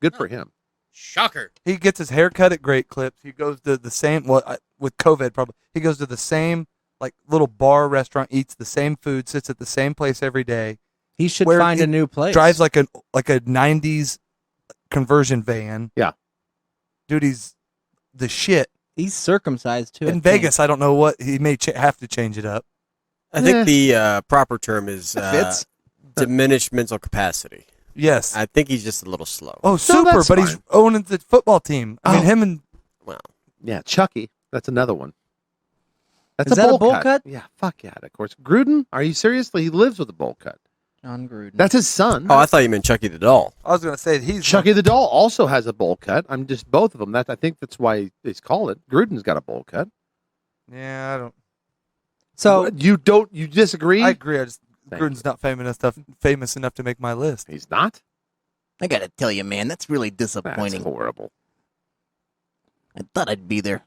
L: Good for him.
K: Shocker.
M: He gets his hair cut at Great Clips. He goes to the same. Well, with COVID, probably he goes to the same like little bar restaurant, eats the same food, sits at the same place every day.
D: He should
M: Where
D: find
M: he
D: a new place.
M: Drives like a '90s conversion van.
L: Yeah,
M: dude, he's the shit.
D: He's circumcised too.
M: In Vegas, I don't know what he may have to change it up.
N: I think the proper term is
D: fits.
N: diminished mental capacity.
M: Yes.
N: I think he's just a little slow.
M: Oh, super!
L: that's
M: But he's
L: fine.
M: owning the football team. I mean, him and
N: Well,
L: yeah. Chucky. That's another one. That's
D: Is that a bowl cut?
L: Yeah, fuck yeah, of course. Gruden? Are you seriously? He lives with a bowl cut.
D: John Gruden.
L: That's his son.
N: oh, I thought you meant Chucky the doll.
M: I was going to say he's
L: Chucky the Doll also has a bowl cut. I'm just both of them. That I think that's why he's called it. Gruden's got a bowl cut.
M: Yeah, I don't.
D: So
L: You disagree?
M: I agree. I just
L: Thank
M: Gruden's not famous enough to make my list.
L: He's not.
D: I gotta tell you, man, that's really
L: That's
D: disappointing.
L: horrible.
D: I thought I'd be there.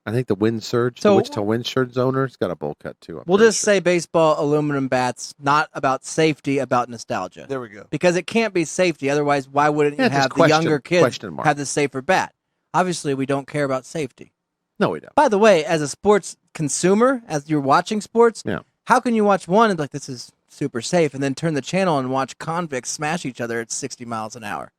L: I think the Wind Surge,
D: So-
L: the Wichita Wind Surge owner's got a bowl cut too. I'm
D: We'll
L: pretty
D: just
L: sure.
D: say baseball aluminum bats, not about safety, about nostalgia.
M: There we go.
D: Because it can't be safety. Otherwise, why wouldn't
L: Yeah,
D: you
L: just
D: have the
L: question-
D: younger kids
L: question mark.
D: have the safer bat? Obviously, we don't care about safety.
L: No, we don't.
D: By the way, as a sports consumer, as you're watching sports,
L: Yeah.
D: how can you watch one and be like, this is super safe, and then turn the channel and watch convicts smash each other at 60 miles an hour?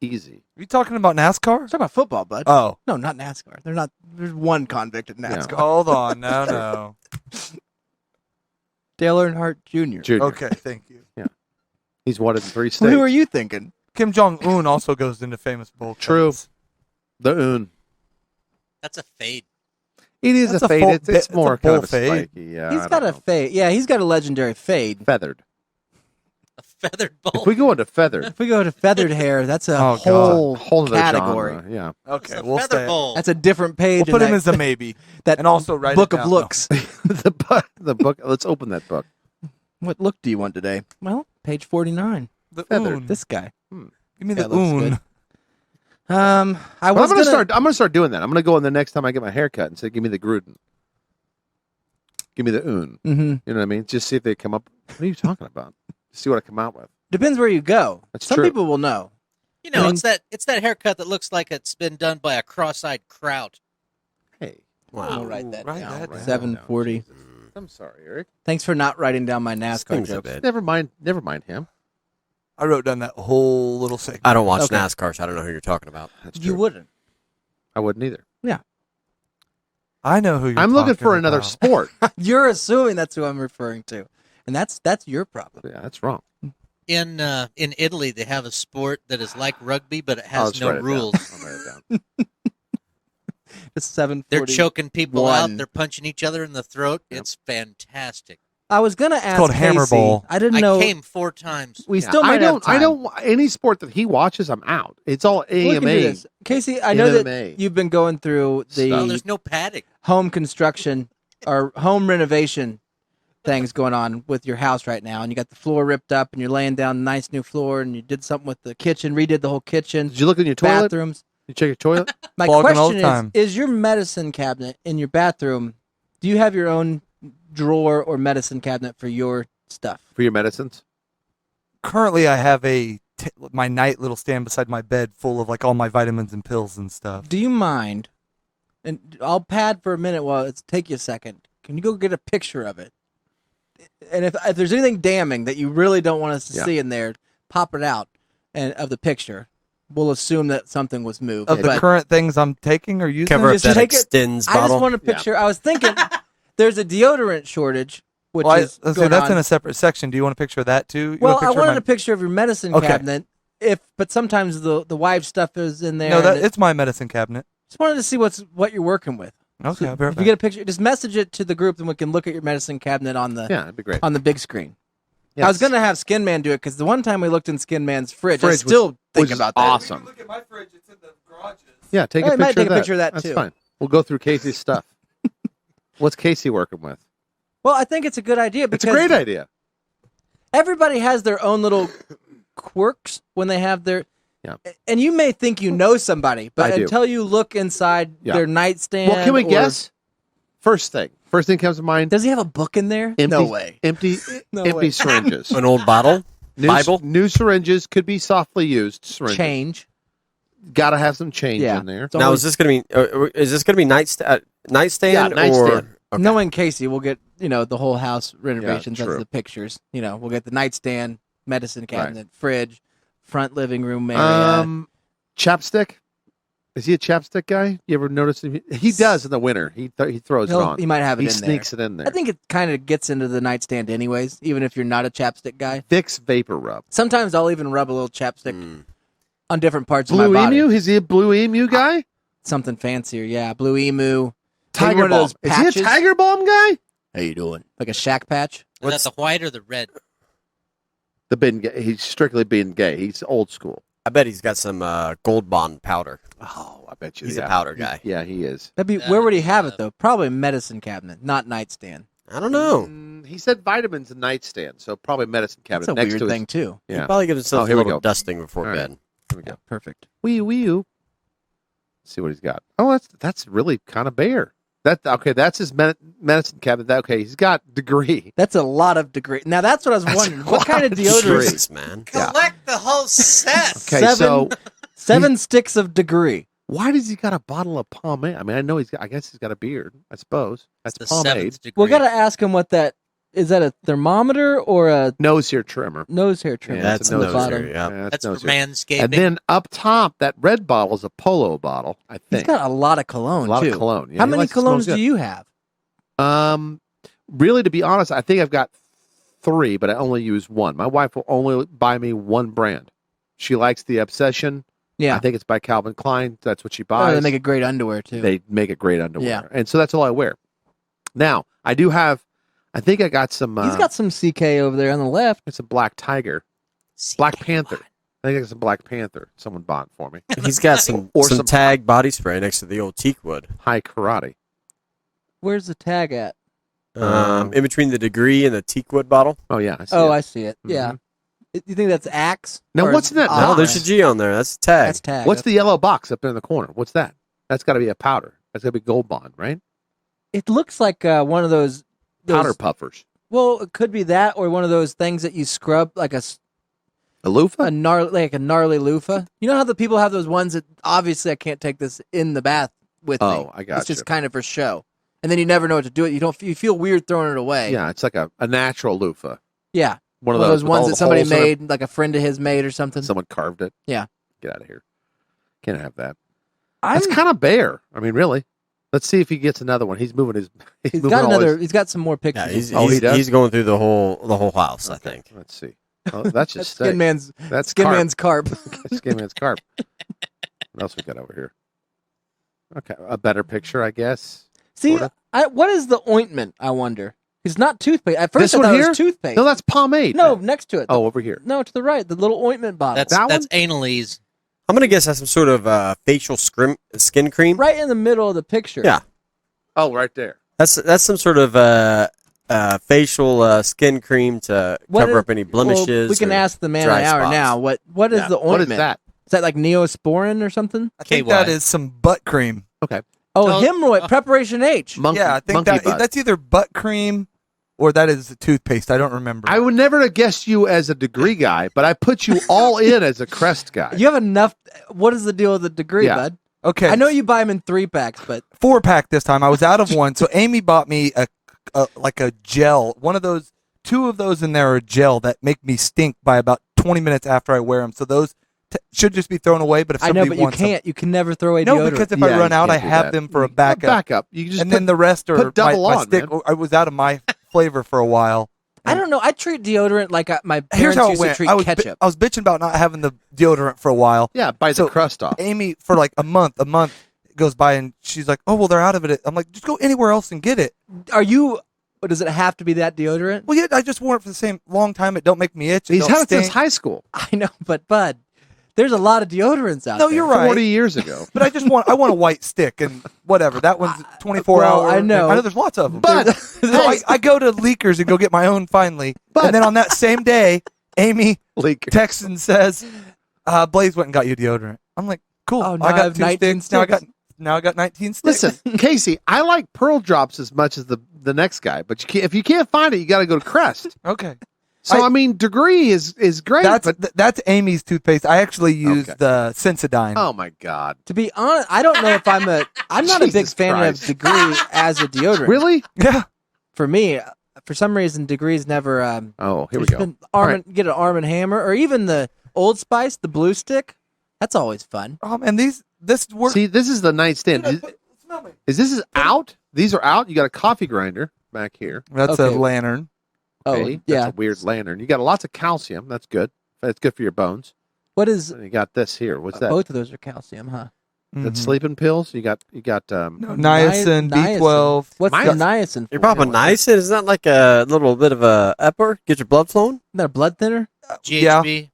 L: Easy.
M: Are you talking about NASCAR?
D: Talk about football, bud.
M: Oh,
D: No, not NASCAR. They're not. There's one convict at NASCAR.
M: hold on. No.
D: Dale Earnhardt Jr.
L: Junior.
M: Okay, thank you.
L: He's wanted in 3 states.
D: Who are you thinking?
M: Kim Jong Un also goes into famous bowl cuts.
L: True. The Un.
K: That's a fade.
L: It is
M: That's
L: a
M: a
L: fade.
M: full-
L: It's
M: it's a
L: more kind of a
M: bull fade.
L: spiky. Yeah,
D: He's
L: I
D: got
L: don't
D: a
L: know.
D: fade. Yeah, he's got a legendary fade.
L: feathered.
K: A feathered bowl.
L: If we go into feathered,
D: If we go to feathered hair, that's a
M: Oh, God.
D: whole,
L: whole other
D: category.
L: genre, yeah.
M: Okay,
K: It's a
M: we'll
K: feather
M: stay.
K: bowl.
D: That's a different page.
M: We'll put
D: in
M: him
D: that,
M: as a maybe.
D: that
M: and also write
D: book
M: it
D: of
M: down.
D: looks.
L: the book. Let's open that book.
D: What look do you want today? Well, page 49.
M: The
L: Feathered.
M: Un.
D: This guy.
M: Give me
D: That
M: the
D: looks
M: Un.
D: good. I
L: But
D: was
L: I'm gonna start doing that. I'm gonna go in the next time I get my hair cut and say, "Give me the Gruden, give me the Un."
D: Mm-hmm.
L: You know what I mean? Just see if they come up. What are you talking about? See what I come out with.
D: Depends where you go.
L: That's
D: Some
L: true.
D: people will know.
K: You know, it's that haircut that looks like it's been done by a cross-eyed kraut.
L: Hey,
D: I'll write that
M: Write
D: down.
M: that down.
D: 740.
L: I'm sorry, Eric.
D: Thanks for not writing down my NASCAR jokes.
L: Never mind him.
M: I wrote down that whole little segment.
N: I don't watch NASCAR, so I don't know who you're talking about.
L: That's
D: You wouldn't.
L: I wouldn't either.
D: Yeah.
M: I know who you're
L: I'm looking for
M: talking
L: another
M: about.
L: sport.
D: You're assuming that's who I'm referring to. And that's your problem.
L: Yeah, that's wrong.
K: In Italy, they have a sport that is like rugby, but it
L: I'll
K: has
L: just
K: no
L: write it down.
K: rules.
L: I'll write it down.
D: It's 740.
K: They're choking people out. They're punching each other in the throat. It's fantastic.
D: I was going to ask
M: called
D: Casey.
M: hammer ball.
D: I didn't know.
K: I came 4 times.
D: We still might have time.
L: I don't. Any sport that he watches, I'm out. It's all
D: We can do
L: AMA.
D: this. Casey, I know
L: MMA.
D: that you've been going through
K: Well,
D: the
K: there's no padding.
D: home construction or home renovation things going on with your house right now, and you got the floor ripped up, and you're laying down a nice new floor, and you did something with the kitchen, redid the whole kitchen.
L: Did you look in your toilet?
D: Bathrooms.
L: You check your toilet?
D: My
M: Clogging all the
D: question
M: time.
D: is your medicine cabinet in your bathroom, do you have your own drawer or medicine cabinet for your stuff?
L: For your medicines?
M: Currently, I have my night little stand beside my bed full of like all my vitamins and pills and stuff.
D: Do you mind? And I'll pad for a minute while it's take you a second. Can you go get a picture of it? And if there's anything damning that you really don't want us to see in there, pop it out and of the picture. We'll assume that something was moved.
M: Of the current things I'm taking or using?
N: Cover up
D: Just
N: that
D: take it-
N: extends
D: I
N: bottle.
D: just want a picture. I was thinking there's a deodorant shortage, which
M: Well,
D: is going
M: that's
D: on.
M: in a separate section. Do you want a picture of that too? You
D: Well,
M: want a
D: I
M: picture of
D: wanted a picture of your medicine
M: Okay.
D: cabinet. But sometimes the wife stuff is in there.
M: No,
D: and
M: it's my medicine cabinet.
D: just wanted to see what you're working with.
M: Okay,
D: So
M: I'll be right
D: if you
M: back.
D: get a picture, just message it to the group, and we can look at your medicine cabinet on the
L: Yeah, that'd be great.
D: on the big screen.
L: Yes.
D: I was gonna have Skinman do it because the one time we looked in Skinman's fridge, I
L: Fridge
D: still think
L: was
D: about that.
L: awesome.
M: Look at my fridge. It's in the garages.
L: Yeah, take
D: Well,
L: a
D: you might
L: picture
D: take
L: of
D: a
L: that.
D: picture of that,
L: That's
D: too.
L: fine. We'll go through Casey's stuff. What's Casey working with?
D: Well, I think it's a good idea
L: It's
D: because
L: a great idea.
D: everybody has their own little quirks when they have their.
L: Yeah.
D: And you may think you know somebody, but
L: I do.
D: until you look inside
L: Yeah.
D: their nightstand.
L: Well, can we
D: or-
L: guess? First thing comes to mind.
D: Does he have a book in there?
L: Empty,
D: No way.
L: Empty,
D: No
L: empty
D: way.
L: syringes.
N: An old bottle? Bible?
L: New syringes could be softly used. Syringes.
D: Change.
L: Got to have some change
D: Yeah.
L: in there.
D: It's
N: Now,
D: always-
N: is this gonna be nightstand?
L: Yeah, nightstand.
N: Or okay.
D: Knowing Casey, we'll get the whole house renovations. That's
L: true.
D: the pictures. We'll get the nightstand, medicine cabinet, fridge, front living room area.
L: Chapstick. Is he a chapstick guy? You ever notice him? He does in the winter. He throws it on.
D: He might have it
L: He
D: in
L: sneaks it in there.
D: I think it kind of gets into the nightstand anyways, even if you're not a chapstick guy.
L: Vicks Vapor Rub.
D: Sometimes I'll even rub a little chapstick on different parts
L: Blue
D: of my body.
L: Emu? Is he a Blue Emu guy?
D: Something fancier, yeah. Blue Emu.
L: Tiger
D: Maybe one of
L: Balm.
D: those
L: Is he a
D: patches.
L: Tiger Balm guy?
D: How you doing? Like a shack patch?
K: Is that the white or the red?
L: The being gay. He's strictly being gay. He's old school.
N: I bet he's got some Gold Bond powder.
L: Oh, I bet you.
N: He's a powder guy.
L: Yeah, he is.
D: That'd be where would he have it though? Probably medicine cabinet, not nightstand.
N: I don't know.
L: He said vitamins and nightstand, so probably medicine cabinet
D: That's a
L: next
D: weird
L: to his
D: thing too.
N: He
L: Yeah.
N: probably gives himself
L: here
N: a
L: we
N: little
L: go.
N: dusting before
L: All right.
N: bed.
L: Here we go.
D: Perfect.
L: Wee you. See what he's got. Oh, that's really kind of bare. That's his medicine cabinet. Okay, he's got degree.
D: That's a lot of degree. Now that's what I was wondering. What kind of deodorant?
N: Jesus, man.
K: Collect the whole set.
L: Okay, so
D: seven sticks of degree.
L: why does he got a bottle of pomade? I mean, I know I guess he's got a beard. I suppose that's
K: The
L: pomade.
K: seventh degree.
D: We got to ask him what that is. That a thermometer or a
L: Nose hair trimmer.
D: nose hair trimmer?
L: Yeah,
N: That's
L: it's a
N: nose
D: bottom.
N: hair, yeah.
L: Yeah,
K: That's
L: nose
K: for
L: hair.
K: manscaping.
L: And then up top, that red bottle is a Polo bottle. I
D: He's
L: think
D: got a lot of cologne
L: a lot
D: too.
L: of cologne. Yeah,
D: How
L: he
D: many
L: likes to smell
D: colognes do
L: good.
D: you have?
L: Really, to be honest, I think I've got 3, but I only use one. My wife will only buy me one brand. She likes the Obsession.
D: Yeah,
L: I think it's by Calvin Klein. That's what she
D: oh,
L: buys.
D: they make a great underwear too.
L: They make a great underwear.
D: Yeah.
L: And so that's all I wear. Now, I do have, I think I got some.
D: He's got some CK over there on the left.
L: It's a Black Tiger. Black Panther. I think it's a Black Panther. Someone bought it for me.
N: He's got some
L: Or
N: some
L: some-
N: tag body spray next to the old teak wood.
L: High Karate.
D: Where's the tag at?
N: In between the degree and the teak wood bottle.
L: Oh, yeah. I see
D: Oh,
L: it.
D: I see it. Yeah. You think that's Axe?
L: Now,
D: Or
L: what's in that
N: No,
L: box?
N: there's a G on there. That's a tag.
D: That's tag.
L: What's the yellow box up there in the corner? What's that? That's got to be a powder. That's got to be Gold Bond, right?
D: It looks like one of those
L: Powder puffers.
D: Well, it could be that, or one of those things that you scrub, like a
L: loofah,
D: like a gnarly loofah. You know how the people have those ones that obviously I can't take this in the bath with me.
L: Oh, I got
D: It's just kind of for show, and then you never know what to do it. You feel weird throwing it away.
L: Yeah, it's like a natural loofah.
D: Yeah,
L: one of those
D: ones
L: with all
D: that
L: the
D: somebody
L: holes in it.
D: made, like a friend of his made or something.
L: Someone carved it.
D: Yeah,
L: get out of here. Can't have that. That's kind of bare. I mean, really. Let's see if he gets another one. He's moving his.
D: He's got another. He's got some more pictures.
N: He does. He's going through the whole house. I think.
L: Let's see. Oh, that's just
D: Skin Man's.
L: That's
D: Skin Man's carp.
L: Skin Man's carp. What else we got over here? Okay, a better picture, I guess.
D: See,
L: Sorta.
D: what is the ointment? I wonder. It's not toothpaste. At first,
L: This
D: I
L: one
D: thought it
L: here?
D: was toothpaste.
L: No, that's pomade.
D: No, next to it.
L: Oh, over here.
D: No, to the right, the little ointment bottle.
K: That's Annalise.
N: I'm gonna guess that's some sort of facial skin cream.
D: Right in the middle of the picture.
N: Yeah.
L: Oh, right there.
N: That's some sort of facial skin cream to cover up any blemishes.
D: Well, we can
N: or
D: ask the man
N: dry
D: of the hour
N: spots.
D: now. What is the ointment?
L: What is that?
D: Is that like Neosporin or something?
M: I think that is some butt cream.
L: Okay.
D: Oh, hemorrhoid preparation H.
M: Yeah, I think that's either butt cream or that is the toothpaste. I don't remember.
L: I would never have guessed you as a degree guy, but I put you all in as a Crest guy.
D: You have enough. What is the deal with the degree,
L: Yeah.
D: bud?
M: Okay.
D: I know you buy them in 3-packs, but
M: 4-pack this time. I was out of one, so Amy bought me a gel. One of those, 2 of those in there are gel that make me stink by about 20 minutes after I wear them. So those should just be thrown away. But if
D: I
M: somebody
D: know, but you
M: wants them-
D: can't. You can never throw away
M: No,
D: deodorant.
M: because if I run out, I have them for a backup.
L: You can just
M: and then the rest are
L: put double
M: my
L: on,
M: stick.
L: man.
M: I was out of my flavor for a while.
D: I don't know. I treat deodorant like my
M: Here's
D: parents
M: how it
D: used to
M: went.
D: treat
M: I was
D: ketchup.
M: I was bitching about not having the deodorant for a while.
L: Yeah, bite the crust off.
M: Amy, for like a month goes by and she's like, "Oh, well, they're out of it." I'm like, "Just go anywhere else and get it."
D: Are you? Does it have to be that deodorant?
M: Well, yeah, I just wore it for the same long time. It don't make me itch.
L: He's
M: don't
L: had it since
M: stink.
L: high school.
D: I know, but bud, there's a lot of deodorants out
M: No,
D: there.
M: you're right.
L: 40 years ago.
M: But I want a white stick and whatever. That one's 24
D: well,
M: hour.
D: I know.
M: there's lots of them.
L: But
M: So I go to Leakers and go get my own finally. And then on that same day, Amy texts and says, Blaze went and got you deodorant. I'm like, cool.
D: Oh, now
M: I
D: I
M: got
D: have
M: 2
D: 19
M: sticks. Now I got 19 sticks.
L: Listen, Casey, I like Pearl Drops as much as the next guy, but if you can't find it, you got to go to Crest.
M: Okay.
L: So I mean, Degree is great.
M: That's Amy's toothpaste. I actually use the Sensodyne.
L: Oh my God!
D: To be honest, I don't know if I'm not a big
L: Jesus
D: fan
L: Christ.
D: of Degree as a deodorant.
L: Really?
M: Yeah.
D: For me, for some reason, Degree's never.
L: Oh, here we
D: there's
L: go.
D: been Get an Arm and Hammer, or even the Old Spice, the blue stick. That's always fun.
M: And this works.
L: See, this is the nightstand. This is out? These are out. You got a coffee grinder back here.
M: That's a lantern.
L: Okay,
D: Oh, yeah.
L: that's a weird lantern. You got lots of calcium. That's good. That's good for your bones.
D: What is?
L: And you got this here. What's that?
D: Both of those are calcium, huh?
L: That's sleeping pills. You got
M: niacin, B12.
D: What's the niacin?
N: You're popping niacin? Isn't that like a little bit of a epper? Get your blood flowing?
D: Isn't that a blood thinner?
K: GHB.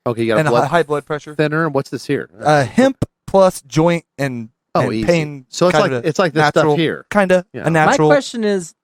L: Okay, you got
M: And
L: a blood
M: high blood pressure.
L: thinner. And what's this here?
M: Hemp plus joint and
L: easy.
M: pain.
L: So it's like this
M: natural,
L: stuff here.
M: Kind of
L: Yeah.
M: a natural.
D: My question is,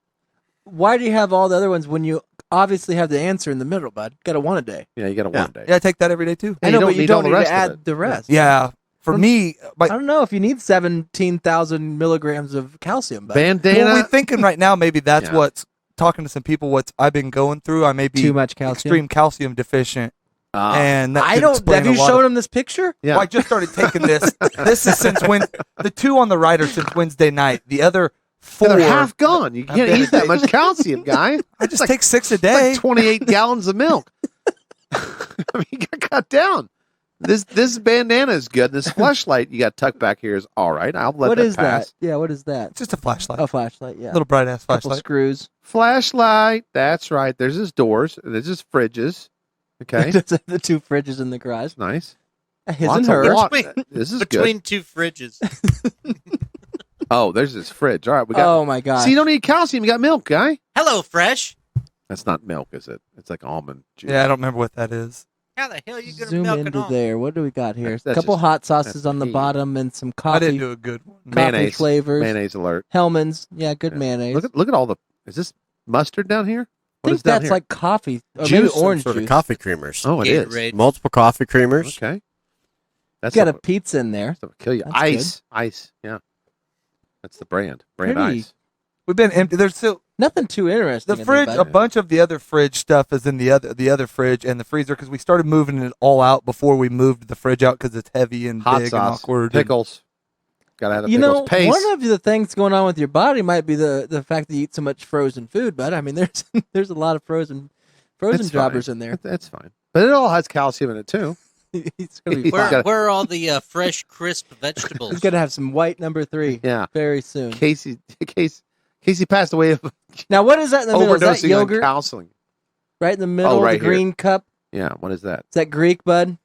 D: why do you have all the other ones when you obviously have the answer in the middle, bud? Got a one a day.
L: Yeah, you got a one day.
M: Yeah, I take that every day too.
D: I know,
L: you
D: but
L: don't
D: you
L: need
D: don't
L: all the
D: need
L: rest
D: to
L: of
D: add
L: it.
D: the rest.
M: Yeah, for me,
D: I don't know if you need 17,000 milligrams of calcium. Bud.
L: Bandana.
M: Well, we're thinking right now maybe that's
L: Yeah.
M: what's talking to some people. What I've been going through, I may be
D: Too much calcium?
M: extreme calcium deficient, and that
D: I
M: could
D: don't.
M: explain
D: Have you
M: a lot
D: shown
M: of-
D: him this picture?
L: Yeah.
M: Well, I just started taking this. This is since when the 2 on the right are since Wednesday night. The other 4
L: They're half gone. You can't eat that much calcium, guy.
M: I just take 6 a
L: It's
M: day.
L: like 28 gallons of milk. I mean, you got to cut down. This bandana is good. This flashlight you got tucked back here is all right. I'll let
D: What
L: that
D: is
L: pass.
D: that? Yeah, what is that?
M: It's just a flashlight.
D: A flashlight. Yeah,
M: Little bright ass
D: couple
M: flashlight.
D: screws.
L: Flashlight. That's right. There's his doors. There's his fridges. Okay.
D: The 2 fridges in the garage.
L: Nice.
D: His
L: Lots
D: and
L: of
D: hers.
L: water. This is
K: Between
L: good.
K: 2 fridges.
L: Oh, there's his fridge. All right, we got.
D: Oh my god!
L: So you don't need calcium. You got milk, guy.
K: Hello, Fresh.
L: That's not milk, is it? It's like almond juice.
M: Yeah, I don't remember what that is.
K: How the hell are you going to
D: Zoom
K: milk
D: into
K: it on?
D: there. What do we got here? A
L: That's
D: couple
L: just-
D: hot sauces
L: that's
D: on the
L: pea.
D: bottom and some
M: I
D: coffee.
M: didn't do a good one.
D: Coffee
L: Mayonnaise
D: flavors.
L: Mayonnaise alert.
D: Hellman's. Yeah, good
L: Yeah.
D: mayonnaise.
L: Look at all the. Is this mustard down here? What
D: think
L: is down
D: that's
L: here?
D: like coffee. Or maybe
N: Juice, some
D: orange
N: sort
D: juice.
N: of coffee creamers.
L: Oh, it is.
K: Gatorade.
N: Multiple coffee creamers.
L: Okay. That's
D: Got a
L: what-
D: pizza in there.
L: that's what will kill you.
D: That's
L: Ice. Ice. Yeah. That's the brand. Brand
D: Pretty-
L: Ice.
M: We've been empty. There's still
D: Nothing too interesting.
M: the
D: in
M: fridge.
D: there,
M: A
D: bud.
M: bunch of the other fridge stuff is in the other fridge and the freezer because we started moving it all out before we moved the fridge out because it's heavy and
L: Hot
M: big
L: sauce.
M: and awkward.
L: Pickles. Gotta have the
D: You
L: pickles.
D: know,
L: Paste.
D: one of the things going on with your body might be the fact that you eat so much frozen food. But I mean, there's a lot of frozen
L: It's
D: jobbers
L: fine.
D: in there.
L: That's fine. But it all has calcium in it too.
D: He's gonna be
K: Where,
D: fine.
K: where are all the fresh, crisp vegetables?
D: He's gonna have some white number 3.
L: Yeah.
D: Very soon.
L: Casey passed away of
D: Now, what is that in the middle? Is that
L: overdosing on
D: yogurt?
L: counseling.
D: Right in the middle,
L: right
D: the
L: here.
D: green cup.
L: Yeah. What is that?
D: Is that Greek, bud?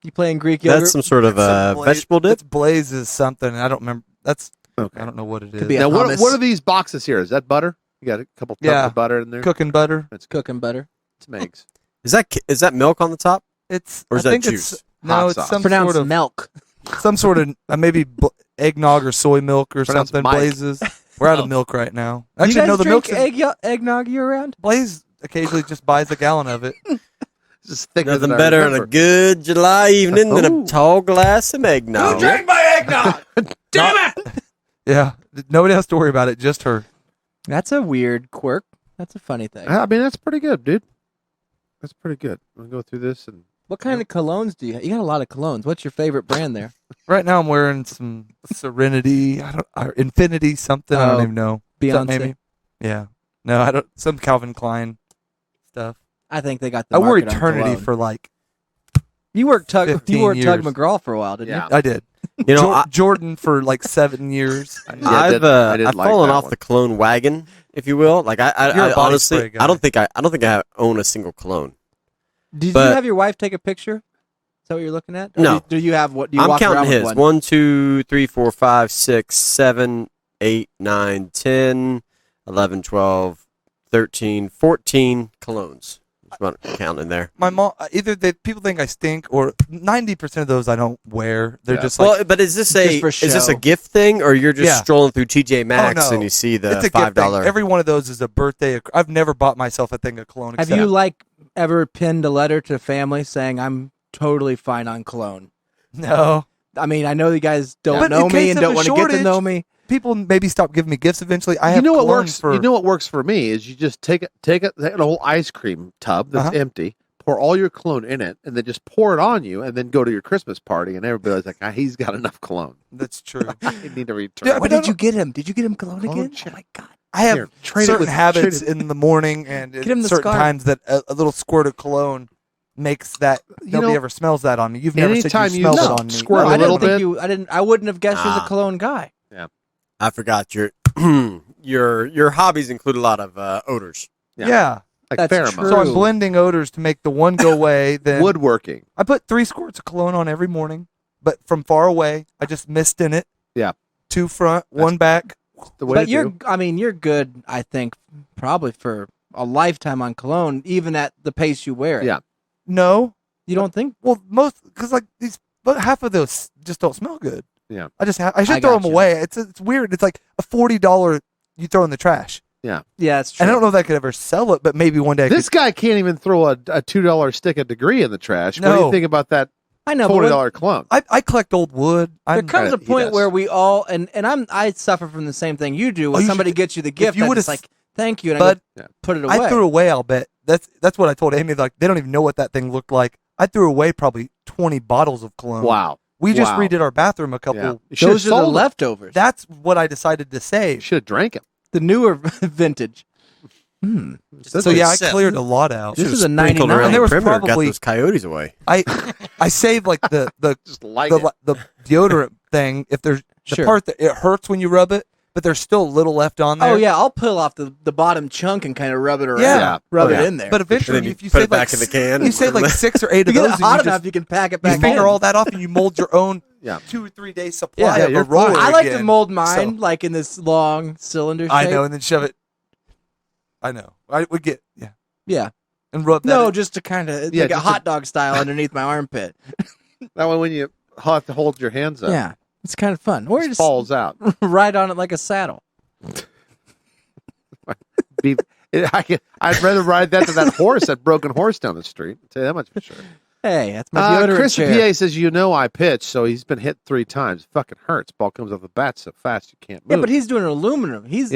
D: You playing Greek yogurt?
N: That's some sort of vegetable dip.
M: It's Blaze's something. I don't remember. That's
L: Okay.
M: I don't know what it is.
D: Could be a
L: Now,
D: hummus.
L: what are these boxes here? Is that butter? You got a couple tubs
M: Yeah.
L: of butter in there.
M: Cooking butter.
L: It's
D: cooking butter.
L: It's Megs.
N: Is that milk on the top?
M: It's
N: Or is
M: I
N: that
M: think
N: juice?
M: It's,
L: Hot
M: no, it's
L: sauce.
M: some
D: Pronounced
M: sort of
D: milk.
M: some sort of maybe eggnog or soy milk or
L: Pronounced
M: something.
L: Mike.
M: Blazes. We're out of milk right now.
D: Do you
M: Actually,
D: guys
M: no, the
D: drink
M: milk's
D: eggnog year round?
M: Blaze occasionally just buys a gallon of it.
L: Just thicker
N: Nothing
L: than I
N: better on a
L: remember.
N: good July evening than
L: Ooh.
N: a tall glass of eggnog.
K: my eggnog! Damn it!
M: Yeah, nobody has to worry about it. Just her.
D: That's a weird quirk. That's a funny thing.
L: I mean, that's pretty good, dude. That's pretty good. We'll go through this and
D: What kind of colognes do you have? You got a lot of colognes. What's your favorite brand there?
M: Right now, I'm wearing some Serenity, Infinity something. I don't
D: Oh,
M: even know.
D: Beyonce.
M: Something maybe. Yeah. No, I don't. Some Calvin Klein stuff.
D: I think they got the
M: I wore
D: market on
M: Eternity
D: cologne.
M: for like.
D: You worked Tug
M: 15
D: Tug
M: years.
D: McGraw for a while, didn't
L: Yeah.
D: you?
M: I did.
N: You know,
M: Jordan for like 7 years.
L: I did like
N: I've fallen
L: that
N: off
L: one.
N: the clone wagon, if you will. Like
M: You're
N: I
M: a body
N: honestly,
M: spray guy.
N: I don't think I own a single clone.
D: Did
N: But-
D: you have your wife take a picture? Is that what you're looking at? Or
N: No.
D: Do you have what? Do you
N: I'm
D: walk around
N: counting
D: with
N: his.
D: one?
N: 1, 2, 3, 4, 5, 6, 7, 8, 9, 10, 11, 12, 13, 14 colognes. That's what I'm counting there.
M: My mom. Either people think I stink, or 90% of those I don't wear. They're
L: Yeah.
M: just like.
N: Well, but is this
D: Just for
N: is this a
D: show.
N: gift thing, or you're just
M: Yeah.
N: strolling through TJ Maxx
M: no.
N: and you see the
M: it's a
N: $5?
M: gift thing. Every one of those is a birthday. I've never bought myself a thing of cologne.
D: Have
M: except-
D: you like ever pinned a letter to family saying I'm totally fine on cologne?
M: No.
D: I mean, I know you guys don't
M: But in
D: know me
M: case
D: and
M: of
D: don't
M: a
D: want to get to
M: shortage,
D: know me.
M: People maybe stop giving me gifts eventually. I
L: You
M: have
L: know what
M: cologne
L: works
M: for.
L: You know what works for me is you just take an old ice cream tub that's
M: Uh-huh.
L: empty, pour all your cologne in it, and then just pour it on you, and then go to your Christmas party, and everybody's like, he's got enough cologne.
M: That's true.
L: I need to return.
M: Yeah,
D: What
M: but I
D: did you get him? Did you get him cologne
L: Cologne
D: again?
L: check.
D: Oh my god!
M: I have
L: Here, trade it
M: certain
L: with-
M: habits
L: trade it-
M: in the morning and
D: him the
M: certain
D: scarf.
M: times that a little squirt of cologne makes that nobody
L: know,
M: ever smells that on me. You've never said
L: anytime
M: you
L: you
M: smelled it on me.
L: squirt
D: No,
L: a
D: I
L: little
D: didn't think
L: bit.
D: you. I didn't. I wouldn't have guessed you was
N: Ah.
D: a cologne guy.
N: I forgot your hobbies include a lot of odors.
M: Yeah.
L: Like
D: That's
L: pheromones.
D: true.
M: So I'm blending odors to make the one go away. Then
L: Woodworking.
M: I put 3 squirts of cologne on every morning, but from far away, I just mist in it.
L: Yeah.
M: 2 front, 1 back.
L: The way
D: But
L: to
D: you're.
L: do.
D: I mean, you're good. I think probably for a lifetime on cologne, even at the pace you wear it.
L: Yeah.
M: No.
D: You don't think?
M: Well, because like these, but half of those just don't smell good.
L: Yeah.
M: I should
D: I
M: throw
D: got
M: them
D: you.
M: away. It's weird. It's like a $40 you throw in the trash.
L: Yeah.
D: Yeah, it's true.
M: And I don't know if I could ever sell it, but maybe one day. I
L: This guy can't even throw a $2 stick of degree in the trash. What do you
M: No.
L: think about that
D: I know. But
L: $40 clone?
M: I collect old wood.
D: there comes a
L: He
D: point
L: does.
D: where we all and I suffer from the same thing you do. When
M: you
D: somebody
M: should-
D: gets you the gift,
M: you
D: I'm
M: would've
D: just like, thank you, and
M: Bud,
D: I go, put it away.
M: I threw away. I'll bet that's what I told Amy. Like they don't even know what that thing looked like. I threw away probably 20 bottles of cologne.
L: Wow.
M: We just
L: Wow.
M: redid our bathroom a couple.
L: Yeah. You should've
D: Those are the
L: sold 'em.
D: leftovers.
M: That's what I decided to say.
L: You should have drank him.
D: the newer vintage.
M: So yeah, I
K: sip.
M: cleared a lot out.
D: This is a
N: Sprinkled
D: 99.
N: around
M: And there
N: the
M: was
N: perimeter, got
M: probably-
N: those coyotes away.
M: I saved like the
L: Just light it.
M: the deodorant thing. If there's the
D: Sure.
M: part that it hurts when you rub it, but there's still a little left on there.
D: Oh yeah, I'll peel off the bottom chunk and kind of rub it around.
M: Yeah.
D: Rub
L: Oh, yeah.
D: it in there.
M: But eventually,
N: And then
M: if you
N: put
M: save
N: it back
M: like
N: in the can.
M: you save like 6 or 8
D: if
M: of
D: you
M: those.
D: get it
M: and
D: hot
M: you
D: enough,
M: just,
D: you can pack it
M: you
D: back
M: finger
D: in.
M: all that off, and you mold your own
L: Yeah.
M: 2 or 3 day supply
D: Yeah,
M: of
L: you're
M: a roller.
L: fine.
D: I like to
M: again.
D: mold mine
M: So-
D: like in this long cylinder shape.
M: I know, and then shove it. I know. I would get
D: Yeah.
M: and rub that.
D: No,
M: in.
D: just to kind of
L: Yeah,
D: like a
L: just
D: hot dog style underneath my armpit.
L: That way when you have to hold your hands up,
D: Yeah, it's kind of fun. Or
L: it
D: just
L: falls out.
D: ride on it like a saddle.
L: I'd rather ride that than that horse, that broken horse down the street. I'll tell you that much for sure.
D: Hey, that's my deodorant
L: Chris
D: chair.
L: PA says, I pitch, so he's been hit 3 times. It fucking hurts. Ball comes off the bat so fast you can't move.
D: Yeah, but he's doing aluminum. He's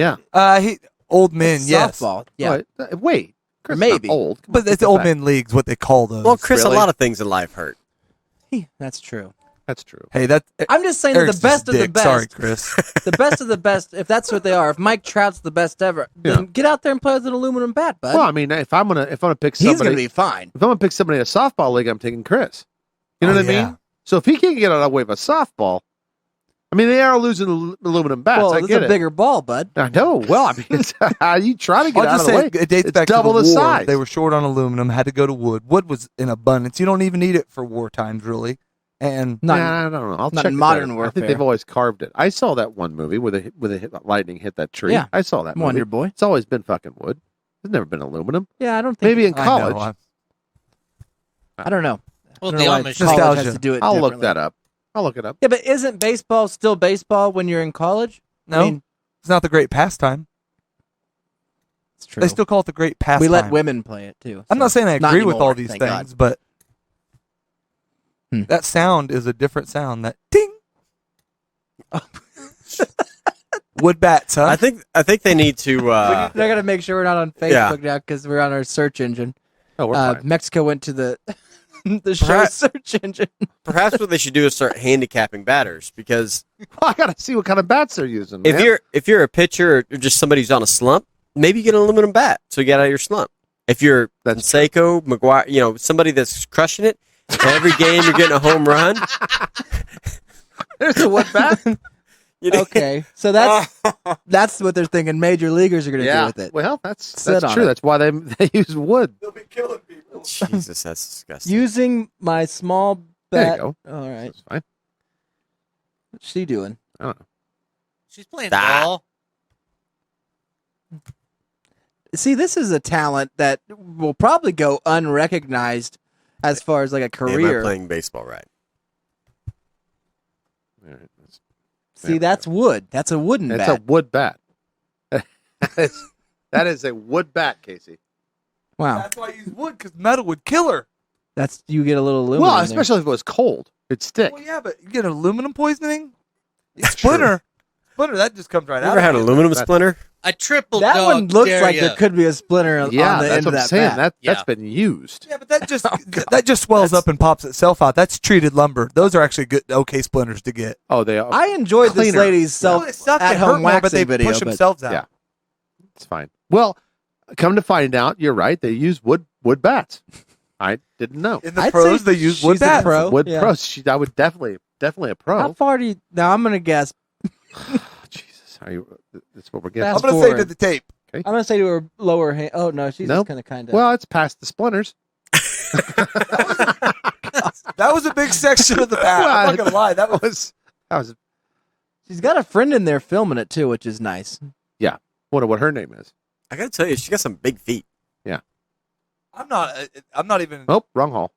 M: old men, yes.
D: softball. Yeah,
L: wait. Chris is
D: maybe
L: not old.
M: But it's the old men leagues, what they call those.
N: Well, Chris,
L: Really?
N: a lot of things in life hurt.
D: that's true.
L: That's true.
M: Hey, that
D: I'm just saying that
M: Eric's
D: the best
M: just
D: of the
M: dick.
D: best.
M: Sorry, Chris.
D: The best of the best. If that's what they are, if Mike Trout's the best ever, then get out there and play with an aluminum bat, bud.
L: Well, I mean, if I'm gonna pick somebody,
D: he's gonna be fine.
L: If I'm gonna pick somebody in a softball league, I'm taking Chris. You know what I mean? So if he can't get out of the way of a softball, I mean, they are losing aluminum bats.
D: Well,
L: I
D: it's
L: get
D: a
L: it.
D: bigger ball, bud.
L: I know. Well, I mean, it's, you try to get
M: I'll
L: out
M: just
L: of the
M: say
L: way.
M: it dates
L: It's
M: back
L: double
M: to
L: the
M: war.
L: size.
M: They were short on aluminum, had to go to wood. Wood was in abundance. You don't even need it for war times, really. And
L: I don't know. I'll
D: not
L: check
D: in
L: it
D: modern
L: out. I
D: warfare.
L: think they've always carved it. I saw that one movie where lightning hit that tree.
D: Yeah.
L: I saw that movie.
D: Wonder Boy.
L: It's always been fucking wood. It's never been aluminum.
D: Yeah, I don't think.
L: Maybe in
M: I
L: college.
M: know,
D: I don't know.
K: Well,
D: I don't
K: the
D: know why
K: Amish
D: college
M: nostalgia.
D: has to do it.
L: I'll look
D: differently.
L: that up. I'll look it up.
D: Yeah, but isn't baseball still baseball when you're in college?
M: No,
D: I mean,
M: it's not the great pastime.
D: it's true.
M: They still call it the great pastime.
D: we let women play it too.
M: I'm
D: so-
M: not saying I agree with
D: anymore,
M: all these
D: thank
M: things,
D: God.
M: but that sound is a different sound. That ding. Wood bats, huh?
N: I think they need to.
D: I gotta make sure we're not on Facebook now because we're on our search engine.
L: Oh, we're fine.
D: Mexico went to the the show
N: Perhaps-
D: search engine.
N: Perhaps what they should do is start handicapping batters because
L: I gotta see what kind of bats they're using.
N: if
L: man.
N: you're a pitcher or just somebody who's on a slump, maybe you get an aluminum bat so you get out of your slump. If you're Seiko, McGuire, somebody that's crushing it, every game you're getting a home run.
L: There's a wood bat.
D: Okay, so that's what they're thinking. Major leaguers are gonna do with it.
L: Well, that's
D: Sit on
L: true.
D: it.
L: That's why they use wood.
M: They'll be killing people.
N: Jesus, that's disgusting.
D: Using my small
L: There
D: bat.
L: you go.
D: All right,
L: That's fine.
D: what's she doing?
L: I don't know.
K: She's playing ball.
D: See, this is a talent that will probably go unrecognized as far as like a
N: Am I
D: career.
N: playing baseball right?
L: All right.
D: See, that's wood. That's a wooden
L: It's
D: bat.
L: a wood bat. That is a wood bat, Casey.
D: Wow,
M: That's why I use wood, because metal would kill her.
D: that's you get a little aluminum.
L: Well,
D: in there.
L: especially if it was cold, it'd stick.
M: Well, yeah, but you get aluminum poisoning? Splinter. Splinter, that just comes right
N: You
M: out.
N: ever had
M: of it.
N: aluminum splinter?
K: A triple
D: that
K: dog
D: one looks
K: dare
D: like
K: ya.
D: there could be a splinter on
L: Yeah,
D: the
L: that's
D: end
L: what
D: of
L: I'm
D: that
L: saying.
D: bat.
L: That's been used.
M: Yeah, but that just that just swells up and pops itself out. That's treated lumber. Those are actually good, okay splinters to get.
L: Oh, they are.
D: I enjoyed this
L: Cleaner.
D: lady's
M: Well, it sucked, it hurt
D: at-home
M: more, but
D: waxing
M: they
D: video.
M: push
D: but
M: themselves out.
L: Yeah. It's fine. Well, come to find out, you're right. They use wood bats. I didn't know.
M: In the
D: I'd
M: pros,
D: say
M: they use wood
D: she's a
M: bats.
D: pro.
L: Wood
D: yeah.
L: pros. I would definitely a pro.
D: How far do you? Now I'm gonna guess.
L: Jesus, that's what we're getting.
M: I'm
D: Fast
M: going to say to
D: forward.
M: the tape.
D: I'm gonna say to her lower hand. Oh no, she's
L: Nope.
D: just kind of.
L: Well, it's past the splinters.
M: That was a big section of the bat. I'm not going to lie. That was
D: she's got a friend in there filming it too, which is nice.
L: Yeah. Wonder what her name is.
N: I gotta tell you, she got some big feet.
L: Yeah.
M: I'm not even.
L: Oh, wrong hall.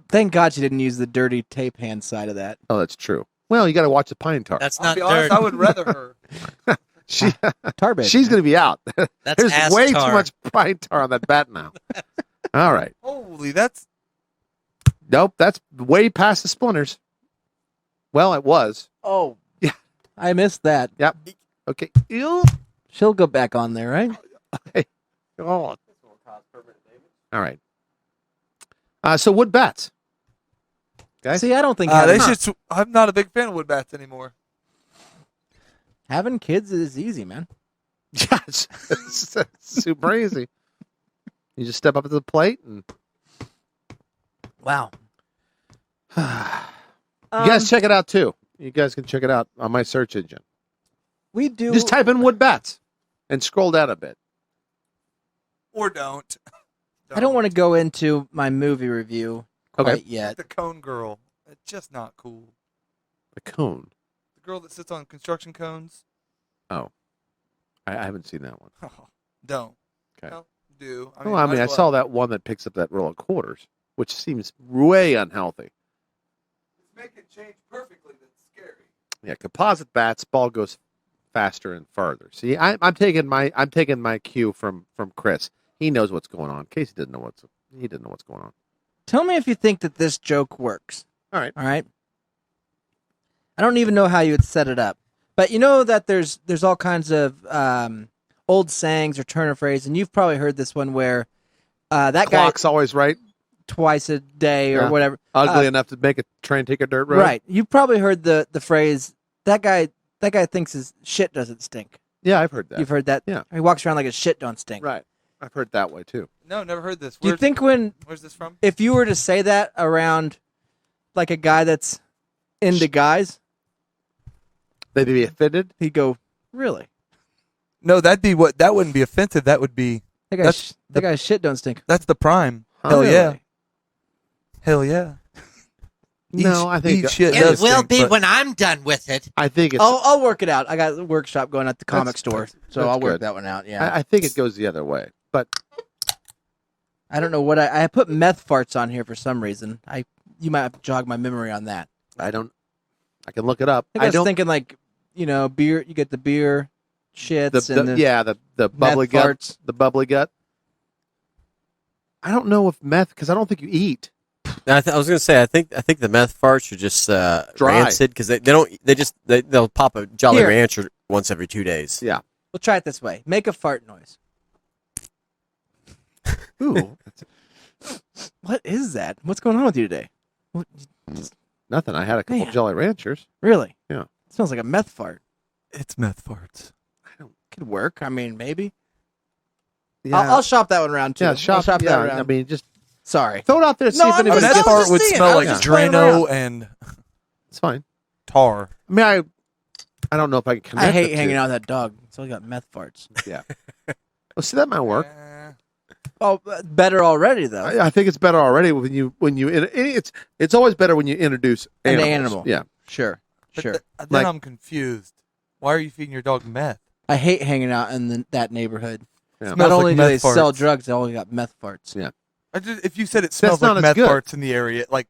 D: Thank God she didn't use the dirty tape hand side of that.
L: Oh, that's true. Well, you got to watch the pine tar.
K: That's
M: I'll
K: not
M: be honest,
K: dirt.
M: I would rather her.
D: Tar bait.
L: She's going to be out.
K: That's
L: There's
K: ass
L: way
K: tar.
L: too much pine tar on that bat now. All right.
M: Holy, that's.
L: Nope, that's way past the splinters. Well, it was.
D: Oh,
L: yeah.
D: I missed that.
L: Yep. Okay. Ew.
D: She'll go back on there, right?
L: Okay. Oh. All right. So wood bats. Guys?
D: See, I don't think
M: They
D: having,
M: should. I'm not a big fan of wood bats anymore.
D: having kids is easy, man.
L: Yes. It's super easy. You just step up to the plate and
D: Wow.
L: you guys check it out too. You guys can check it out on my search engine.
D: We do.
L: Just type in wood bats and scroll down a bit.
M: Or don't.
D: I don't want to go into my movie review quite yet.
M: The cone girl. It's just not cool.
L: The cone.
M: The girl that sits on construction cones.
L: Oh. I haven't seen that one.
M: Don't.
L: Okay.
M: No, do.
L: I
M: might
L: mean, I
M: as well.
L: saw that one that picks up that roll of quarters, which seems way unhealthy.
M: Make it change perfectly. That's scary.
L: Yeah, composite bats, ball goes faster and farther. See, I'm taking my cue from Chris. He knows what's going on. Casey didn't know what's going on.
D: Tell me if you think that this joke works.
L: All right.
D: All right. I don't even know how you would set it up, but you know that there's all kinds of old sayings or turn of phrase, and you've probably heard this one where that
L: Clock's always right.
D: Twice a day or whatever.
L: Ugly enough to make a train take a dirt road.
D: Right. You've probably heard the phrase that guy thinks his shit doesn't stink.
L: Yeah, I've heard that.
D: You've heard that?
L: Yeah.
D: He walks around like his shit don't stink.
L: Right. I've heard that way too.
M: No, never heard this.
D: Do you think
M: where's this from?
D: If you were to say that around like a guy that's into guys,
L: they'd be offended?
D: He'd go, really?
M: No, that wouldn't be offensive. That would be
D: that guy's shit don't stink.
M: That's the prime.
L: Huh?
M: Hell
L: Really?
M: yeah. Hell yeah.
L: No, I think
M: shit
K: it
M: does
K: will
M: stink,
K: be
M: but-
K: when I'm done with it.
L: I think it's.
D: I'll work it out. I got a workshop going at the comic store, so
L: that's
D: I'll work
L: good.
D: that one out. Yeah.
L: I think it goes the other way, but
D: I don't know what I put meth farts on here for some reason. You might have to jog my memory on that.
L: I don't. I can look it up.
D: I was thinking like, beer. You get the beer shits and
L: the bubbly
D: meth
L: gut.
D: farts.
L: The bubbly gut. I don't know if meth because I don't think you eat.
N: I was going to say I think the meth farts are just rancid because they'll pop a Jolly
D: Here.
N: Rancher once every 2 days.
L: Yeah.
D: We'll try it this way. Make a fart noise.
L: Ooh.
D: What is that? What's going on with you today?
L: Nothing. I had a couple
D: Man.
L: Jolly Ranchers.
D: Really?
L: Yeah.
D: It smells like a meth fart.
M: It's meth farts.
D: Could work. I mean, maybe.
L: Yeah.
D: I'll shop that one around too.
L: Yeah.
D: I'll
L: shop
D: that
L: yeah.
D: around.
L: I mean, just
D: Sorry.
L: throw it out there. See
D: No,
L: if
D: I'm
M: A
L: anybody.
D: just-
M: meth
D: I was
M: fart
D: just
M: would
D: saying,
M: smell
D: I
M: like
D: was just playing
M: Drano
D: around.
M: and
L: It's fine.
M: tar.
L: I mean, I don't know if I can connect.
D: I hate
L: the
D: hanging
L: two.
D: out with that dog. It's only got meth farts.
L: Yeah. Well, see, that might work.
D: Oh, better already though.
L: I think it's better already when you it's always better when you introduce
D: An
L: animals.
D: animal.
L: Yeah.
D: Sure. Sure.
M: Then
L: Like-
M: I'm confused. Why are you feeding your dog meth?
D: I hate hanging out in that neighborhood.
L: Yeah.
D: Not
M: Smells like
D: only do they
M: meth
D: sell
M: farts.
D: drugs, they only got meth farts.
L: Yeah.
M: If you said it smells
L: not
M: like
L: as
M: meth
L: good.
M: farts in the area, like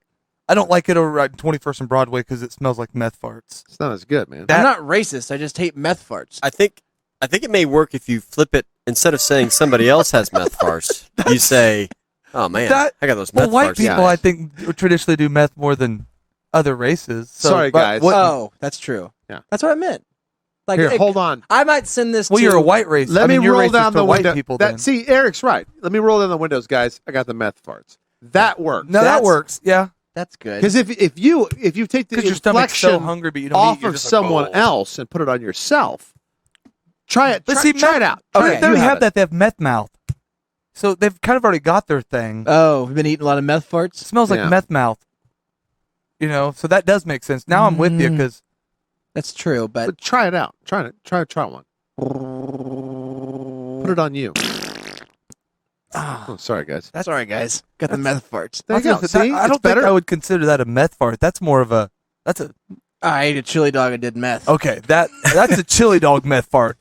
M: I don't like it over at 21st and Broadway because it smells like meth farts.
L: It's not as good, man.
D: I'm not racist. I just hate meth farts.
N: I think it may work if you flip it instead of saying somebody else has meth farts. You say, "Oh man, I got those meth
M: white
N: farts."
M: people, I think, traditionally do meth more than other races. So,
L: Sorry,
M: but
L: guys.
D: Oh, that's true.
L: Yeah.
D: That's what I meant. Like,
L: Here, hold on.
D: I might send this
M: Well,
D: to...
M: you're a white race.
L: Let
M: I mean,
L: me
M: you're
L: roll
M: racist
L: down
M: for
L: the
M: white
L: window.
M: people. Then.
L: See, Eric's right. Let me roll down the windows, guys. I got the meth farts. That works.
M: No, that works. Yeah.
D: That's good.
L: Because if you take the
M: 'Cause your stomach's so
L: inflection
M: hungry, but you don't
L: off
M: eat, you're
L: of
M: just like,
L: someone
M: "Oh."
L: else and put it on yourself, try it.
M: But
L: Try,
M: see,
L: try it out.
M: They
L: Try it.
M: already
L: You
M: have
L: it.
M: that. They have meth mouth. So they've kind of already got their thing.
D: Oh, we've been eating a lot of meth farts?
M: It smells like
L: Yeah.
M: meth mouth. So that does make sense. Now I'm with you because
D: That's true,
L: But try it out. Try one. Put it on you. Oh, sorry, guys.
D: Sorry, guys. Got the meth farts.
L: There you go. See,
M: I don't
L: it's better.
M: think I would consider that a meth fart. That's more of a
D: I ate a chili dog and did meth.
M: okay. That's a chili dog meth fart.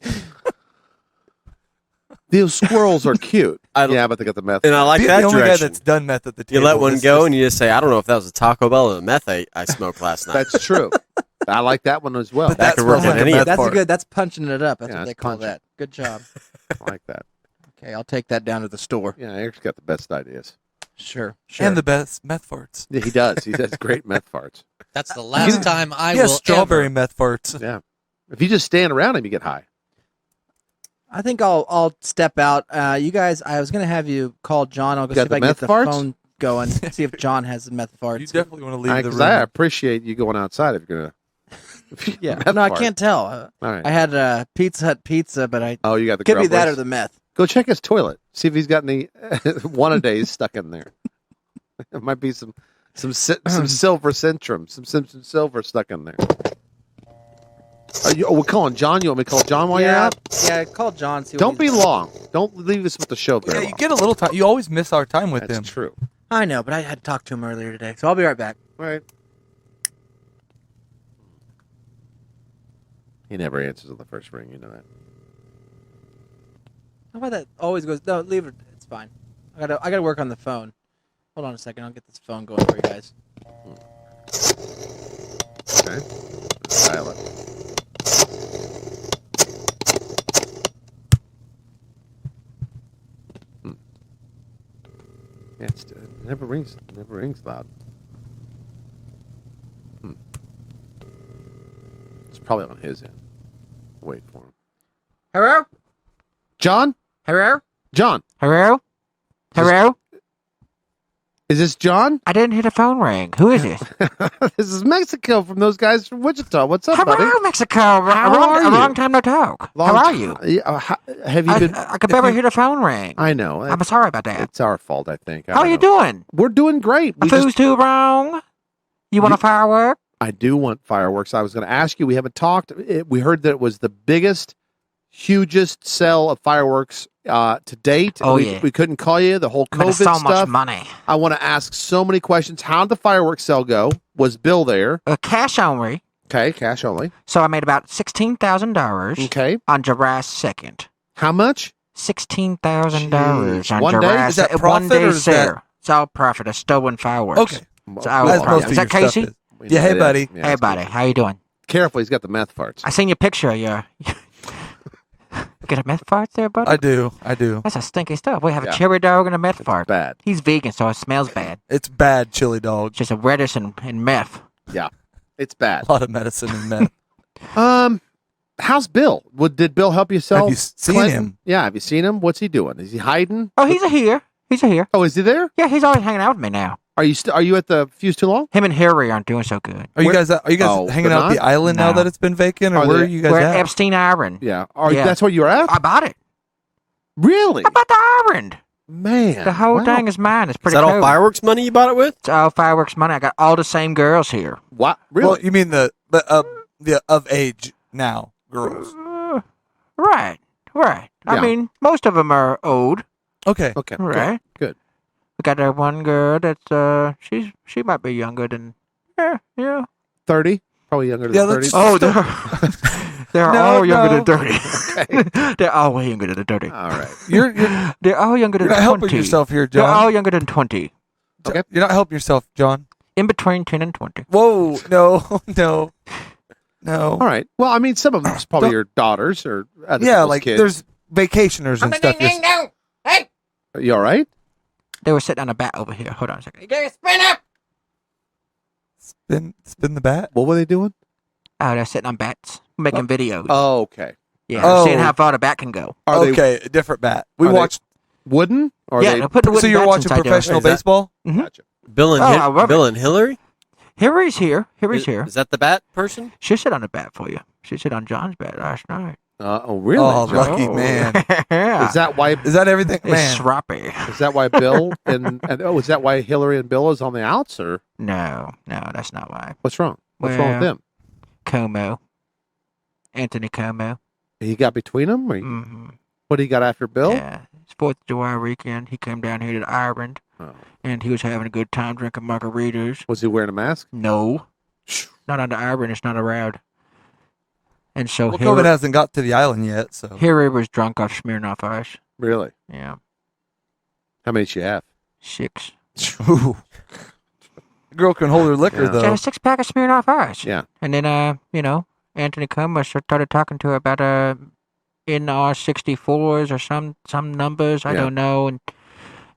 L: Those squirrels are cute. Yeah, but they got the meth.
N: And I like
M: the
N: that
M: only guy
N: direction.
M: that's done meth at the
N: You
M: table.
N: let one
M: This
N: go
M: is-
N: and you just say, "I don't know if that was a Taco Bell or the meth I smoked last night."
L: That's true. I like that one as well.
M: But
N: That
M: that
N: could work
M: smells
N: in
M: like a
N: any
M: meth
N: of
D: That's
M: fart.
D: good. That's punching it up. That's
L: Yeah,
D: what they
L: it's
D: call
L: punching.
D: that. Good job.
L: I like that.
D: Okay, I'll take that down to the store.
L: Yeah, Eric's got the best ideas.
D: Sure.
M: And the best meth farts.
L: Yeah, he does. He does great meth farts.
K: That's the last time I
M: Yeah,
K: will
M: strawberry
K: ever.
M: meth farts.
L: Yeah. If you just stand around him, you get high.
D: I think I'll step out. You guys, I was gonna have you call John. I'll go
L: You
D: see
L: got
D: if
L: the
D: I can get
L: meth
D: the
L: farts?
D: phone going. See if John has the meth farts.
M: You definitely want to leave the
L: Because
M: room.
L: I appreciate you going outside if you're gonna.
D: Yeah.
L: Meth
D: No, I
L: fart.
D: can't tell.
L: All right.
D: I had Pizza Hut pizza, but I
L: Oh, you got the.
D: could be that or
L: grumblers.
D: the meth.
L: Go check his toilet. See if he's got any one-a-days stuck in there. There might be some silver centrum, some Simpson silver stuck in there. We're calling John. You want me to call John while you're out?
D: Yeah, call John. See what
L: Don't be
D: he's-
L: long. Don't leave us with the show very
M: Yeah,
L: long.
M: you get a little time. You always miss our time with
L: That's
M: him.
L: true.
D: I know, but I had to talk to him earlier today, so I'll be right back.
L: All right. He never answers on the first ring. You know that.
D: How about that? Always goes. No, leave it. It's fine. I gotta work on the phone. Hold on a second. I'll get this phone going for you guys.
L: Okay. Dial it. it never rings loud. It's probably on his end. Wait for him.
D: Hello?
L: John?
D: Hello?
L: John?
D: Hello? Hello?
L: Is this John?
D: I didn't hear the phone ring. Who is this?
L: This is Mexico from Those Guys from Wichita. What's up, buddy?
D: Hello, Mexico. A long time no talk. How are you?
L: Have you been?
D: I could barely hear the phone ring.
L: I know.
D: I'm sorry about that.
L: It's our fault, I think.
D: How are you doing?
L: We're doing great.
D: Who's too wrong? You want a firework?
L: I do want fireworks. I was going to ask you. We haven't talked. We heard that it was the biggest, hugest sale of fireworks to date.
D: Oh,
L: yeah. We couldn't call you. The whole COVID
D: so
L: stuff.
D: much money.
L: I want to ask so many questions. How did the fireworks sale go? Was Bill there?
D: Cash only.
L: Okay, cash only.
D: So I made about $16,000.
L: Okay.
D: On July 2nd.
L: How much?
D: $16,000 on
L: one
D: July
L: day?
M: Is that
D: 2nd.
M: profit
D: 1 day
M: or is
D: sale.
M: that-
D: It's all profit. It's stolen fireworks.
M: Okay.
D: It's all
M: As
D: profit.
M: most of
D: Is that
M: your stuff
D: Casey?
M: is. Yeah, hey, buddy.
L: Yeah,
D: Hey, buddy. How you doing?
L: Careful, he's got the meth farts.
D: I seen your picture of your... You got a meth fart there, buddy?
M: I do.
D: That's a stinky stuff. We have
L: Yeah.
D: a cherry dog and a meth fart.
L: Bad.
D: He's vegan, so it smells bad.
M: It's bad, chili dog.
D: Just a reddish and meth.
L: Yeah, it's bad.
M: A lot of medicine and meth.
L: How's Bill? Did Bill help you sell?
M: Have you seen
L: Clinton?
M: him?
L: Yeah, have you seen him? What's he doing? Is he hiding?
D: Oh, he's a here. He's a here.
L: Oh, is he there?
D: Yeah, he's always hanging out with me now.
L: Are you at the Fuse Too Long?
D: Him and Harry aren't doing so good.
M: Are you guys
L: Oh,
M: hanging
L: they're
M: out at the
L: not?
M: island now
D: No.
M: that it's been vacant, or
L: Are
M: where
L: they-
M: are you guys
D: We're
M: at?
D: at Epstein Island.
L: Yeah.
D: Yeah.
L: That's where you're at?
D: I bought it.
L: Really?
D: I bought the island.
L: Man.
D: The whole
L: wow.
D: thing is mine. It's
N: Is
D: pretty
N: that
D: cool.
N: all fireworks money you bought it with?
D: It's all fireworks money. I got all the same girls here.
L: What? Really?
M: Well, you mean the of age now girls?
D: Right. I
L: Yeah.
D: mean, most of them are old.
M: Okay.
L: Okay.
D: Right.
L: Good.
D: We got that one girl that's she might be younger than
L: 30? Probably younger than
M: Yeah,
L: 30.
D: Oh, they're
M: No,
D: all younger
M: no.
D: than 30. They're all way younger than 30.
L: All right.
M: You're
D: They're all younger than
M: not
D: 20.
M: helping yourself here,
D: They're all
M: John.
D: younger than 20.
L: Okay.
M: You're not helping yourself, John.
D: In between 10 and 20.
M: Whoa, no.
L: All right. Well, I mean, some of them's probably your daughters or other
M: Yeah,
L: people's
M: like
L: kids.
M: there's vacationers and stuff.
D: Hey!
L: Are you all right?
D: They were sitting on a bat over here. Hold on a second.
M: Spin the bat.
L: What were they doing?
D: Oh, they're sitting on bats, making videos.
L: Oh, okay.
D: Yeah,
M: Oh.
D: seeing how far the bat can go.
L: Are they
M: Okay, a different bat. We
L: Are they-
M: watched.
L: wooden? Or
D: Yeah,
L: they
D: they put the wooden
M: So you're
D: bats
M: watching
D: inside there.
M: professional
N: Is that-
M: baseball?
L: Gotcha.
N: Bill and
D: Oh, I love
N: Bill and Hillary?
D: Harry's here. Harry's here.
N: Is that the bat person?
D: She sit on the bat for you. She sit on John's bat last night.
L: Oh, really?
M: Oh,
L: John?
M: lucky man.
D: Yeah.
L: Is that why?
M: Is that everything,
D: It's
M: man?
D: sloppy.
L: Is that why Bill and is that why Hillary and Bill is on the outs, or
D: No, that's not why.
L: what's wrong? What's wrong with
D: Well,
L: them?
D: Como. Anthony Como.
L: He got between them, or what he got after Bill?
D: Yeah. It's 4th of July weekend. He came down here to the island, and he was having a good time drinking margaritas.
L: Was he wearing a mask?
D: No. Not on the island. It's not allowed. And so
M: Well, COVID hasn't got to the island yet, so.
D: Harry was drunk off Smirnoff Ice.
L: Really?
D: Yeah.
L: How many did you have?
D: 6.
M: Ooh. The girl can hold her liquor,
L: Yeah.
D: She had
M: though.
D: a 6-pack of Smirnoff Ice.
L: Yeah.
D: And then, Anthony Como started talking to her about NR64s or some numbers. I
L: Yeah.
D: don't know. And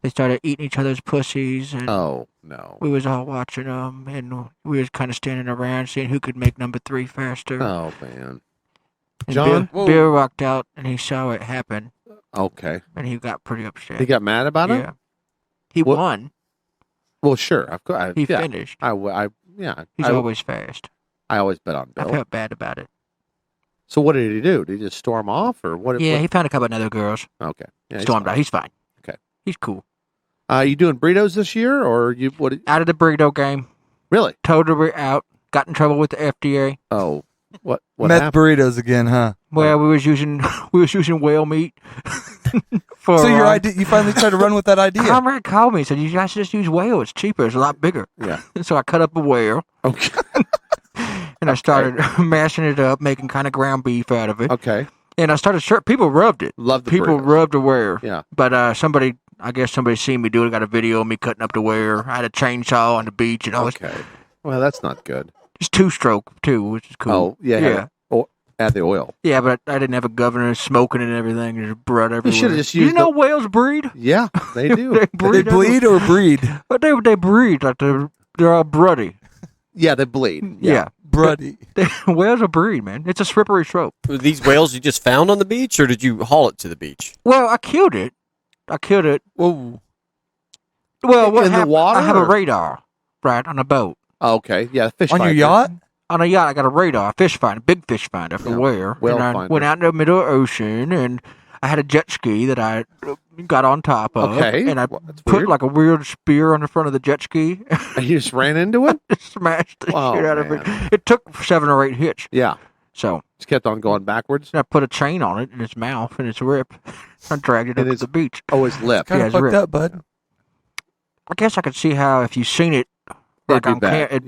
D: they started eating each other's pussies. And
L: Oh no.
D: we was all watching them. And we was kind of standing around seeing who could make number 3 faster.
L: Oh man.
D: And
L: John?
D: Bill walked out and he saw it happen.
L: Okay.
D: And he got pretty upset.
L: He got mad about it.
D: Yeah. He won.
L: Well, sure. Of course.
D: He
L: yeah.
D: finished.
L: Yeah.
D: He's always fast.
L: I always bet on
D: I
L: Bill.
D: felt bad about it.
L: So what did he do? Did he just storm off, or what?
D: Yeah,
L: what?
D: he found a couple of other girls.
L: Okay. Yeah,
D: Stormed out. He's fine.
L: Okay.
D: He's cool.
L: You doing burritos this year, or you what?
D: Out of the burrito game.
L: Really?
D: Totally out. Got in trouble with the FDA.
L: Oh, what
M: Meth
L: happened?
M: burritos again, huh?
D: Well, we was using whale meat. for,
M: So your idea, you finally tried to run with that idea.
D: Conrad called me and said, "You guys should just use whale. It's cheaper. It's a lot bigger."
L: Yeah.
D: So I cut up a whale.
L: Okay.
D: And I started mashing it up, making kind of ground beef out of it.
L: Okay.
D: And I started people rubbed it.
L: Love the
D: people
L: burritos.
D: rubbed the ware.
L: Yeah.
D: But I guess somebody seen me do it. Got a video of me cutting up the ware. I had a chainsaw on the beach and all.
L: Okay. Well, that's not good.
D: It's 2-stroke too, which is cool.
L: Oh, yeah.
D: Yeah.
L: Oh, Add the oil.
D: Yeah, but I didn't have a governor smoking and everything. There's blood everywhere.
L: You should have just
D: Do you
L: used
D: know whales breed?
L: Yeah, they do.
M: They bleed or breed?
D: But they breed. Like they're all bloody.
L: Yeah, they bleed.
D: Yeah.
M: Bloody.
D: Whales are breed, man. It's a slippery slope.
N: Were these whales you just found on the beach, or did you haul it to the beach?
D: Well, I killed it.
M: Whoa.
D: Well, what
L: in the
D: happened?
L: water?
D: I have a
L: or-
D: radar, right, on a boat.
L: Oh, okay, yeah, fish
M: On your
L: finder.
M: yacht?
D: On a yacht, I got a radar, fish finder, big fish finder for whale.
L: whale
D: and I
L: finder.
D: went out in the middle of the ocean, and I had a jet ski that I got on top of.
L: Okay,
D: And I
L: that's
D: put
L: weird.
D: like a weird spear on the front of the jet ski.
L: And you just ran into it?
D: Smashed the
L: Oh,
D: shit out of
L: man.
D: it. It took 7 or 8 hits.
L: Yeah.
D: So
L: Just kept on going backwards.
D: I put a chain on it in its mouth and its rip. I dragged it up to the beach.
L: Oh, his lip.
M: Kind of
D: it's
M: fucked
D: ripped.
M: up, bud.
D: I guess I could see how if you've seen it, like
L: It'd be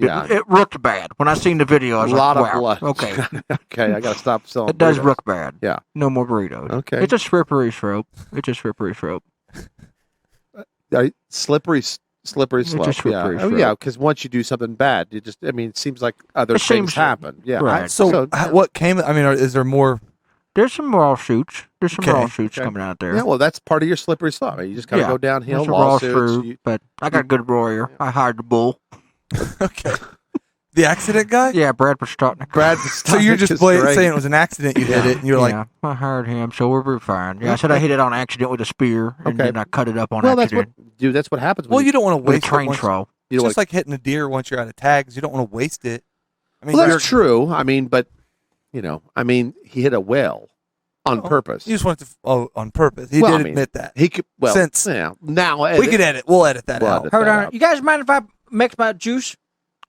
D: on
L: bad.
D: it looked bad. When I seen the video, I was
L: A lot
D: like,
L: of
D: wow,
L: blood.
D: okay.
L: Okay, I gotta stop selling.
D: It does
L: burritos.
D: look bad.
L: Yeah.
D: No more burritos.
L: Okay.
D: It's a slippery slope.
L: Slippery slope.
D: It's a slippery
L: Yeah. Oh,
D: slope.
L: yeah. Because once you do something bad, you just. I mean, it seems like other
D: It
L: things
D: seems-
L: happen. Yeah.
D: right.
M: So, what came? I mean, is there more?
D: There's some raw shoots. There's some
M: Okay.
D: raw shoots
L: Okay.
D: coming out there.
L: Yeah. Well, that's part of your slippery slope. You just kind of go downhill.
D: There's a raw
L: Lawsuits.
D: fruit, but I got a good lawyer. I hired the bull.
M: Okay. The accident guy?
D: Yeah, Brad Postotnik.
L: Brad.
M: So you're just saying it was an accident. You hit it, and you're
D: yeah,
M: like,
D: I hired him, so we're fine. Yeah, I said I hit it on accident with a spear, and
L: Okay.
D: then I cut it up on
L: Well, that's
D: accident
L: what, dude. That's what happens. When
M: well, you don't want to
D: with a
M: waste
D: train
M: it once-
D: troll.
L: You
M: It's
L: know,
M: just like hitting a deer once you're out of tags. You don't want to waste it. I mean,
L: well,
M: you're-
L: that's true. I mean, but he hit a whale on purpose.
M: You just want to. On purpose. He
L: Well,
M: did
L: I mean,
M: admit that.
L: He could. Well,
M: Since
L: yeah. Now
M: we could edit. We'll edit that out.
D: Hold on. You guys mind if I mix my juice?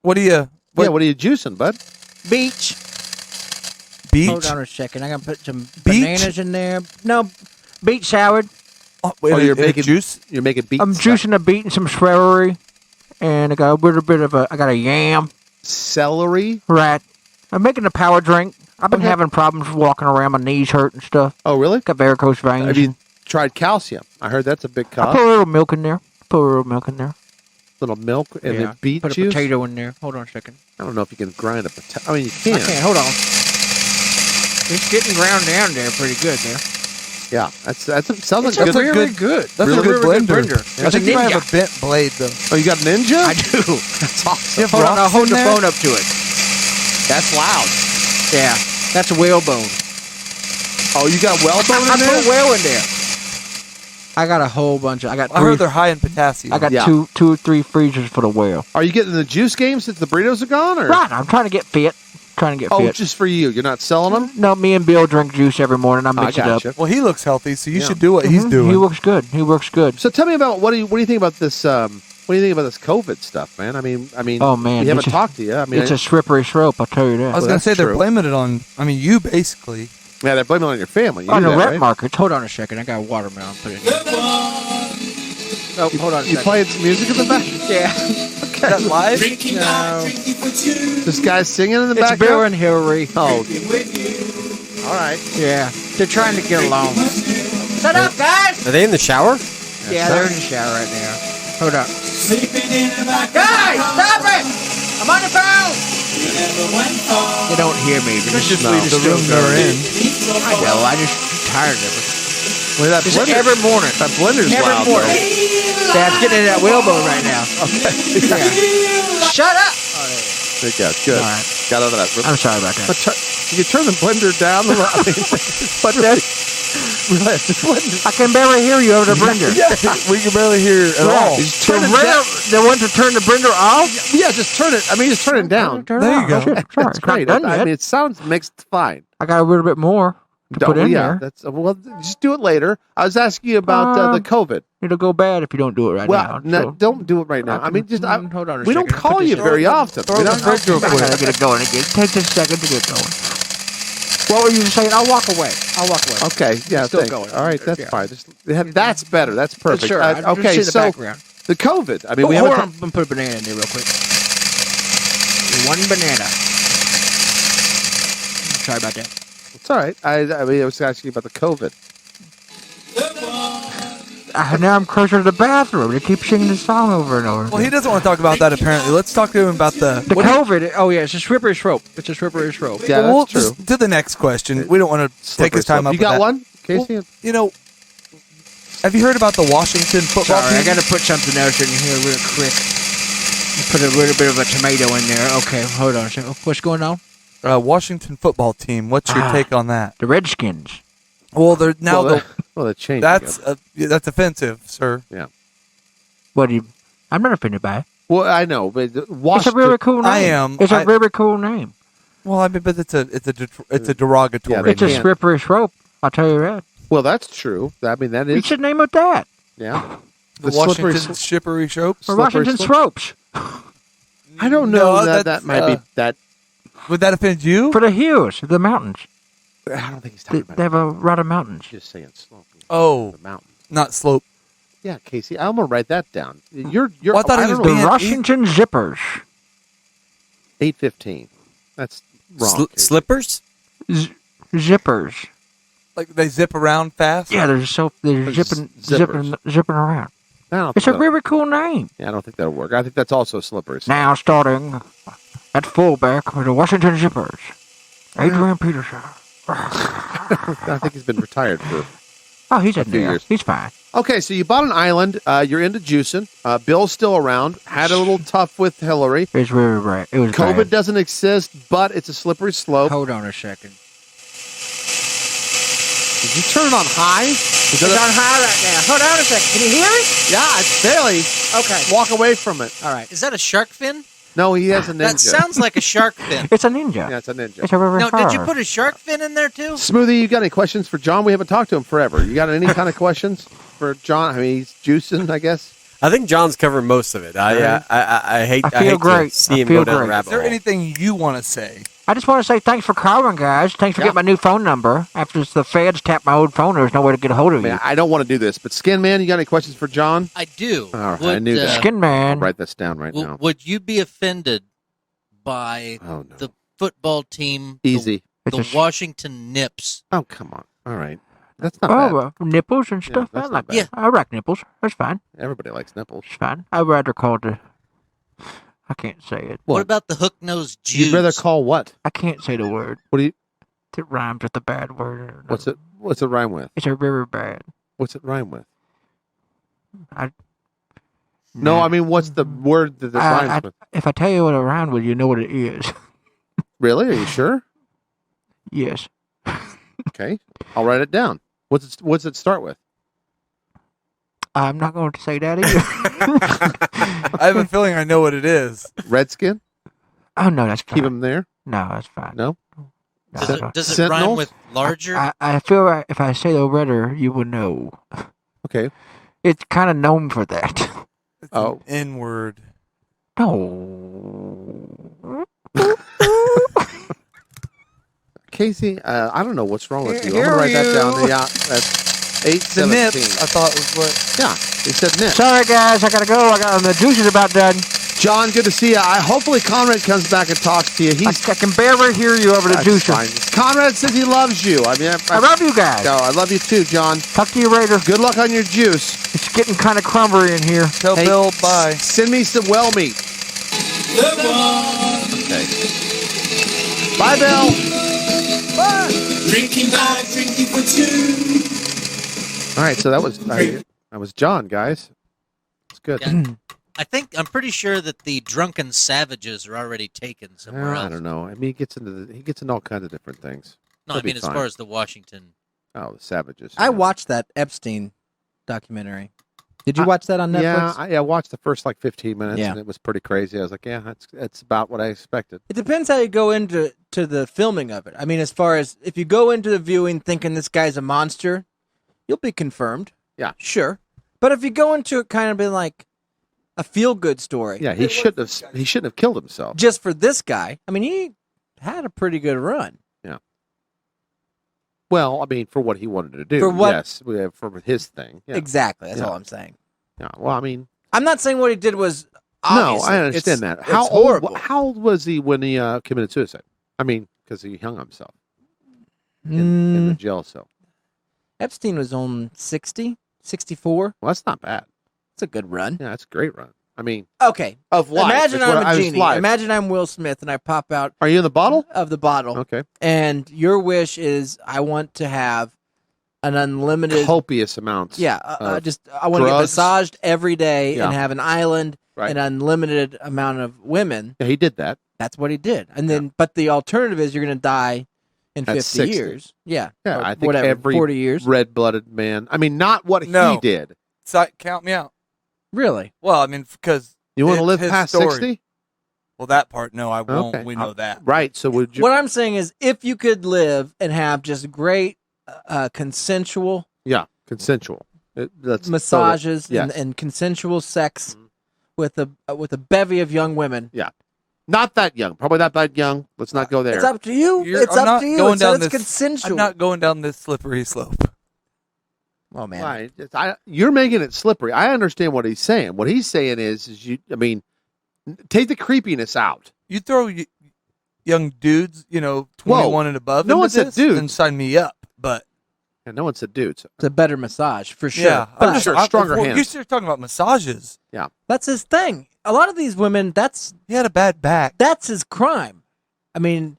M: What do you?
L: What are you juicing, bud?
D: Beach.
M: Beach.
D: Hold on a second. I gotta put some
M: Beach?
D: bananas in there. No, beet salad.
M: Oh,
L: you're making
M: juice.
L: You're making beet.
D: I'm juicing a beet and some celery, and I got a little bit of I got a yam.
L: Celery.
D: Right. I'm making a power drink. I've been having problems walking around. My knees hurt and stuff.
L: Oh, really?
D: Got varicose veins.
L: Have you tried calcium? I heard that's a big
D: I
L: cost.
D: put a little milk in there. Little milk
L: and then beet
D: put
L: juice.
D: a potato in there. Hold on a second.
L: I don't know if you can grind a potato. I mean, you can.
D: I can't. Hold on. It's getting ground down there pretty good there.
L: Yeah, sounds like
D: It's
L: good.
D: very good.
M: That's
L: Really?
M: a good
D: Really
M: blender.
D: good blender.
M: I
D: That's
M: think
D: a
M: you might
D: ninja.
M: have a bent blade though.
L: Oh, you got ninja?
D: I do.
L: That's awesome.
M: You have
D: Hold on. I'll
M: rocks
D: hold
M: in
D: the
M: there?
D: phone up to it.
L: That's loud.
D: Yeah. That's a whalebone.
L: Oh, you got whalebone
D: I
L: in there?
D: put a whale in there. I got a whole bunch of. I got
M: I
D: three.
M: heard they're high in potassium.
D: I got
L: Yeah.
D: two or three freezers for the whale.
L: Are you getting the juice game since the burritos are gone? Or?
D: Right. I'm trying to get fit.
L: Oh, just for you. You're not selling them?
D: No, me and Bill drink juice every morning. I mix it up.
L: gotcha.
M: Well, he looks healthy, so you
L: Yeah.
M: should do what he's doing.
D: He looks good. He works good.
L: So tell me about what do you think about this? What do you think about this COVID stuff, man? I mean,
D: Oh, man,
L: we haven't
D: it's a-
L: talked to you. I mean,
D: It's a slippery slope. I'll tell you that.
M: I was going to
L: that's
M: say they're
L: true.
M: blaming it on. I mean, you basically.
L: yeah, they're blaming it on your family. You
D: On
L: knew
D: the
L: that,
D: wet
L: right?
D: markets. Hold on a second. I got a watermelon. Put it in. Oh, hold on a
L: You
D: second.
L: playing some music in the back?
D: Yeah.
M: Is that live?
D: No.
L: This guy's singing in the
D: It's
L: background.
D: Bill and Hillary.
L: Oh, all right.
D: Yeah. They're trying to get along. Shut up, guys!
N: Are they in the shower?
D: Yeah, they're in the shower right now. Hold up. Guys, stop it! I'm on the phone! You don't hear me, but it's just
L: No.
M: The room they're in.
D: I know, I just tired of it.
L: Well, that
D: Just
L: blender,
D: every morning.
L: that blender's
D: Every
L: loud.
D: morning.
L: Though.
D: Dad's getting in that whalebone right now. Yeah. Shut up!
L: There you go. Good.
D: All right.
L: Got out of that.
D: I'm sorry about that.
L: But you turn the blender down a lot.
D: But that's, I can barely hear you over the blender.
M: Yeah, we can barely hear at all.
L: Just turn it
D: blender,
L: down.
D: the one to turn the blender off?
L: Yeah, just turn it. I mean, just turn it down.
D: Turn it
M: There you
D: off.
M: go.
D: Oh, shit. Sorry,
L: That's
D: it's not
L: great.
D: done
L: I
D: yet.
L: mean, it sounds mixed fine.
D: I got a little bit more to put in there.
L: That's well. Just do it later. I was asking you about the COVID.
D: It'll go bad if you don't do it right
L: Well,
D: now.
L: no, don't do it right now. I mean, just
D: hold on a
L: we don't
D: second.
L: call
D: Put
L: you
D: this-
L: very often.
D: Throw
L: We
D: the
L: don't-
D: fridge real quick. I gotta get it going again. Take just a second to get going. What were you saying? I'll walk away.
L: Okay, yeah,
D: Still
L: thanks.
D: going.
L: All right, that's
D: Yeah.
L: fine. That's better. That's perfect.
D: Sure. I just
L: Okay,
D: see the
L: so
D: background.
L: the COVID. I mean, we
D: hold
L: haven't.
D: on. I'm gonna put a banana in there real quick. One banana. Sorry about that.
L: It's all right. I mean, I was asking you about the COVID.
O: now I'm closer to the bathroom. They keep singing the song over and over.
M: Well, he doesn't want to talk about that, apparently. Let's talk to him about the
O: COVID. Oh, yeah, it's a slippery slope. It's a slippery slope.
L: Yeah,
M: well,
L: that's true.
M: just to the next question. We don't want to take his time up.
L: You got
M: with that.
L: one, Casey?
M: Well, you know, have you heard about the Washington football
O: Sorry, I
M: team?
O: got to put something else in here real quick. Put a little bit of a tomato in there. Okay, hold on a second. What's going on?
M: Washington football team. What's your take on that?
O: The Redskins.
M: Well, they're now.
L: They changed.
M: That's offensive, sir.
L: Yeah.
O: What do you? I'm not offended by it.
L: Well, I know, but
O: It's a very cool name.
M: I am.
O: It's a very cool name.
M: Well, I mean, but it's a derogatory.
O: It's a slippery slope. I'll tell you that.
L: Well, that's true. I mean, that is.
O: You should name it that.
L: Yeah.
M: The Washington Slippery Slope.
O: Or Washington Slopes.
L: I don't know that might be that.
M: Would that offend you?
O: For the hills, the mountains.
L: I don't think he's talking about.
O: They have a lot of mountains.
L: Just saying slope.
M: Oh,
L: the mountain,
M: not slope.
L: Yeah, Casey, I'm gonna write that down. You're.
M: Well, I thought it was
O: the Washington Zippers.
L: 8:15. That's wrong.
N: Slippers.
O: Zippers.
M: Like they zip around fast.
O: Yeah, they're zipping around. It's a very cool name.
L: Yeah, I don't think that'll work. I think that's also slippery.
O: Now starting at fullback with the Washington Zippers, Adrian Peterson.
L: I think he's been retired for.
O: Oh, he's
L: a
O: in
L: few
O: there.
L: years.
O: He's fine.
L: Okay, so you bought an island. You're into juicing. Bill's still around. Had a little tough with Hillary.
O: It was very right. It was
L: COVID
O: bad.
L: doesn't exist, but it's a slippery slope.
O: Hold on a second.
L: Did you turn it on high?
O: It's on high right now. Hold on a second. Can you hear it?
L: Yeah, it's barely.
O: Okay.
L: Walk away from it.
O: All right.
K: Is that a shark fin?
L: No, he has a ninja.
K: That sounds like a shark fin.
O: It's a ninja.
L: Yeah, it's a ninja.
O: It's a very
K: Now, did you
O: hard.
K: put a shark fin in there too?
L: Smoothie, you got any questions for John? We haven't talked to him forever. You got any kind of questions for John? I mean, he's juicing, I guess.
N: I think John's covering most of it. I hate
O: great.
N: to see him
O: I feel
N: go down the
O: great.
N: rabbit
M: Is there
N: hole.
M: anything you want to say?
O: I just want to say thanks for calling, guys. Thanks for getting my new phone number. After the feds tapped my old phone, there's no way to get a hold of you.
L: I don't want to do this, but Skinman, you got any questions for John?
K: I do.
L: All right, I knew that.
O: Skinman.
L: I'll write this down right now.
K: Would you be offended by the football team?
L: Easy.
K: The Washington Nips.
L: Oh, come on. All right. That's not bad.
O: Nipples and stuff.
L: that's
O: I
L: not
O: like
L: bad.
O: that. I like nipples. That's fine.
L: Everybody likes nipples.
O: It's fine. I'd rather call it the... I can't say it.
K: What about the hook-nosed Jews?
L: You'd rather call what?
O: I can't say the word.
L: What do you...
O: It rhymes with a bad word.
L: What's it rhyme with?
O: It's a very bad.
L: What's it rhyme with?
O: I
L: mean, what's the word that it rhymes with?
O: If I tell you what it rhymes with, you know what it is.
L: Really? Are you sure?
O: Yes.
L: Okay. I'll write it down. What's it start with?
O: I'm not going to say that either.
M: I have a feeling I know what it is.
L: Redskin?
O: Oh, no, that's fine.
L: Keep him there?
O: No, that's fine.
L: No?
K: Does it rhyme with larger?
O: I feel like if I say the letter, you will know.
L: Okay.
O: It's kind of known for that.
M: It's an N-word.
O: No.
L: Casey, I don't know what's wrong with you. I'm going to write that down. Yeah, that's 8:17.
M: The nips, I thought was what.
L: Yeah, he said nips.
O: Sorry, guys. I got to go. The juice is about done.
L: John, good to see you. Hopefully Conrad comes back and talks to you.
O: I can barely hear you over the juicer.
L: Fine. Conrad says he loves you. I mean,
O: I love you guys.
L: No, I love you too, John.
O: Talk to you later.
L: Good luck on your juice.
O: It's getting kind of crumbly in here.
M: Tell Bill bye.
L: Send me some well meat. Okay. Bye, Bill.
B: Bye. Drinking for two.
L: All right, so that was John, guys. It's good.
K: Yeah. I'm pretty sure that the drunken savages are already taken somewhere else.
L: I don't know. I mean, he gets into all kinds of different things.
K: No, I mean as far as the Washington.
L: Oh, the savages.
D: I watched that Epstein documentary. Did you watch that on Netflix?
L: Yeah, I watched the first 15 minutes,
D: Yeah.
L: and it was pretty crazy. I was like, yeah, it's about what I expected.
D: It depends how you go into the filming of it. I mean, as far as if you go into the viewing thinking this guy's a monster, you'll be confirmed.
L: Yeah.
D: Sure. But if you go into it kind of being like a feel-good story.
L: Yeah, he shouldn't have killed himself.
D: Just for this guy. I mean, he had a pretty good run.
L: Yeah. Well, I mean, for what he wanted to do.
D: For what?
L: Yes, for his thing. Yeah.
D: Exactly. That's all I'm saying.
L: Yeah. Well, I mean,
D: I'm not saying what he did was
L: no, I understand that.
D: How horrible.
L: How old was he when he committed suicide? I mean, because he hung himself in the jail cell.
D: Epstein was on 60, 64.
L: Well, that's not bad.
D: It's a good run.
L: Yeah, that's a great run. I mean,
D: okay.
L: Of life.
D: Imagine
L: It's what
D: I'm
L: I
D: a
L: was
D: genie.
L: live.
D: Imagine I'm Will Smith and I pop out.
L: Are you in the bottle?
D: Of the bottle.
L: Okay.
D: And your wish is I want to have an unlimited
L: copious amounts.
D: Yeah, I want to get massaged every day
L: Yeah.
D: and have an island,
L: Right.
D: an unlimited amount of women.
L: Yeah, he did that.
D: That's what he did. And then, but the alternative is you're going to die in
L: At
D: 50
L: 60.
D: years. Yeah.
L: Yeah,
D: or
L: I think
D: whatever,
L: every
D: 40 years.
L: red-blooded man. I mean, not what he did.
M: Count me out.
D: Really?
M: Well, I mean, because
L: You want to live past 60?
M: Well, that part, no, I won't.
L: Okay.
M: We know that.
L: Right. So would you?
D: What I'm saying is if you could live and have just great consensual
L: Yeah, consensual. That's
D: massages
L: totally- yes.
D: and consensual sex with a bevy of young women.
L: Yeah. Not that young. Probably not that young. Let's not go there.
D: It's up to you. It's
M: I'm
D: up
M: not
D: to you.
M: going
D: It said
M: down
D: it's
M: this-
D: consensual.
M: I'm not going down this slippery slope.
D: Oh man.
L: Right. You're making it slippery. I understand what he's saying. What he's saying is you. I mean, take the creepiness out.
M: You throw young dudes, 21 and above.
L: No
M: into
L: one said
M: this,
L: dudes.
M: then sign me up. But
L: Yeah, no one said dudes.
D: It's a better massage for sure.
M: yeah,
D: But
M: I'm
L: sure, stronger
M: You're
L: hands.
M: still talking about massages.
L: Yeah.
D: that's his thing. A lot of these women,
M: He had a bad back.
D: that's his crime. I mean,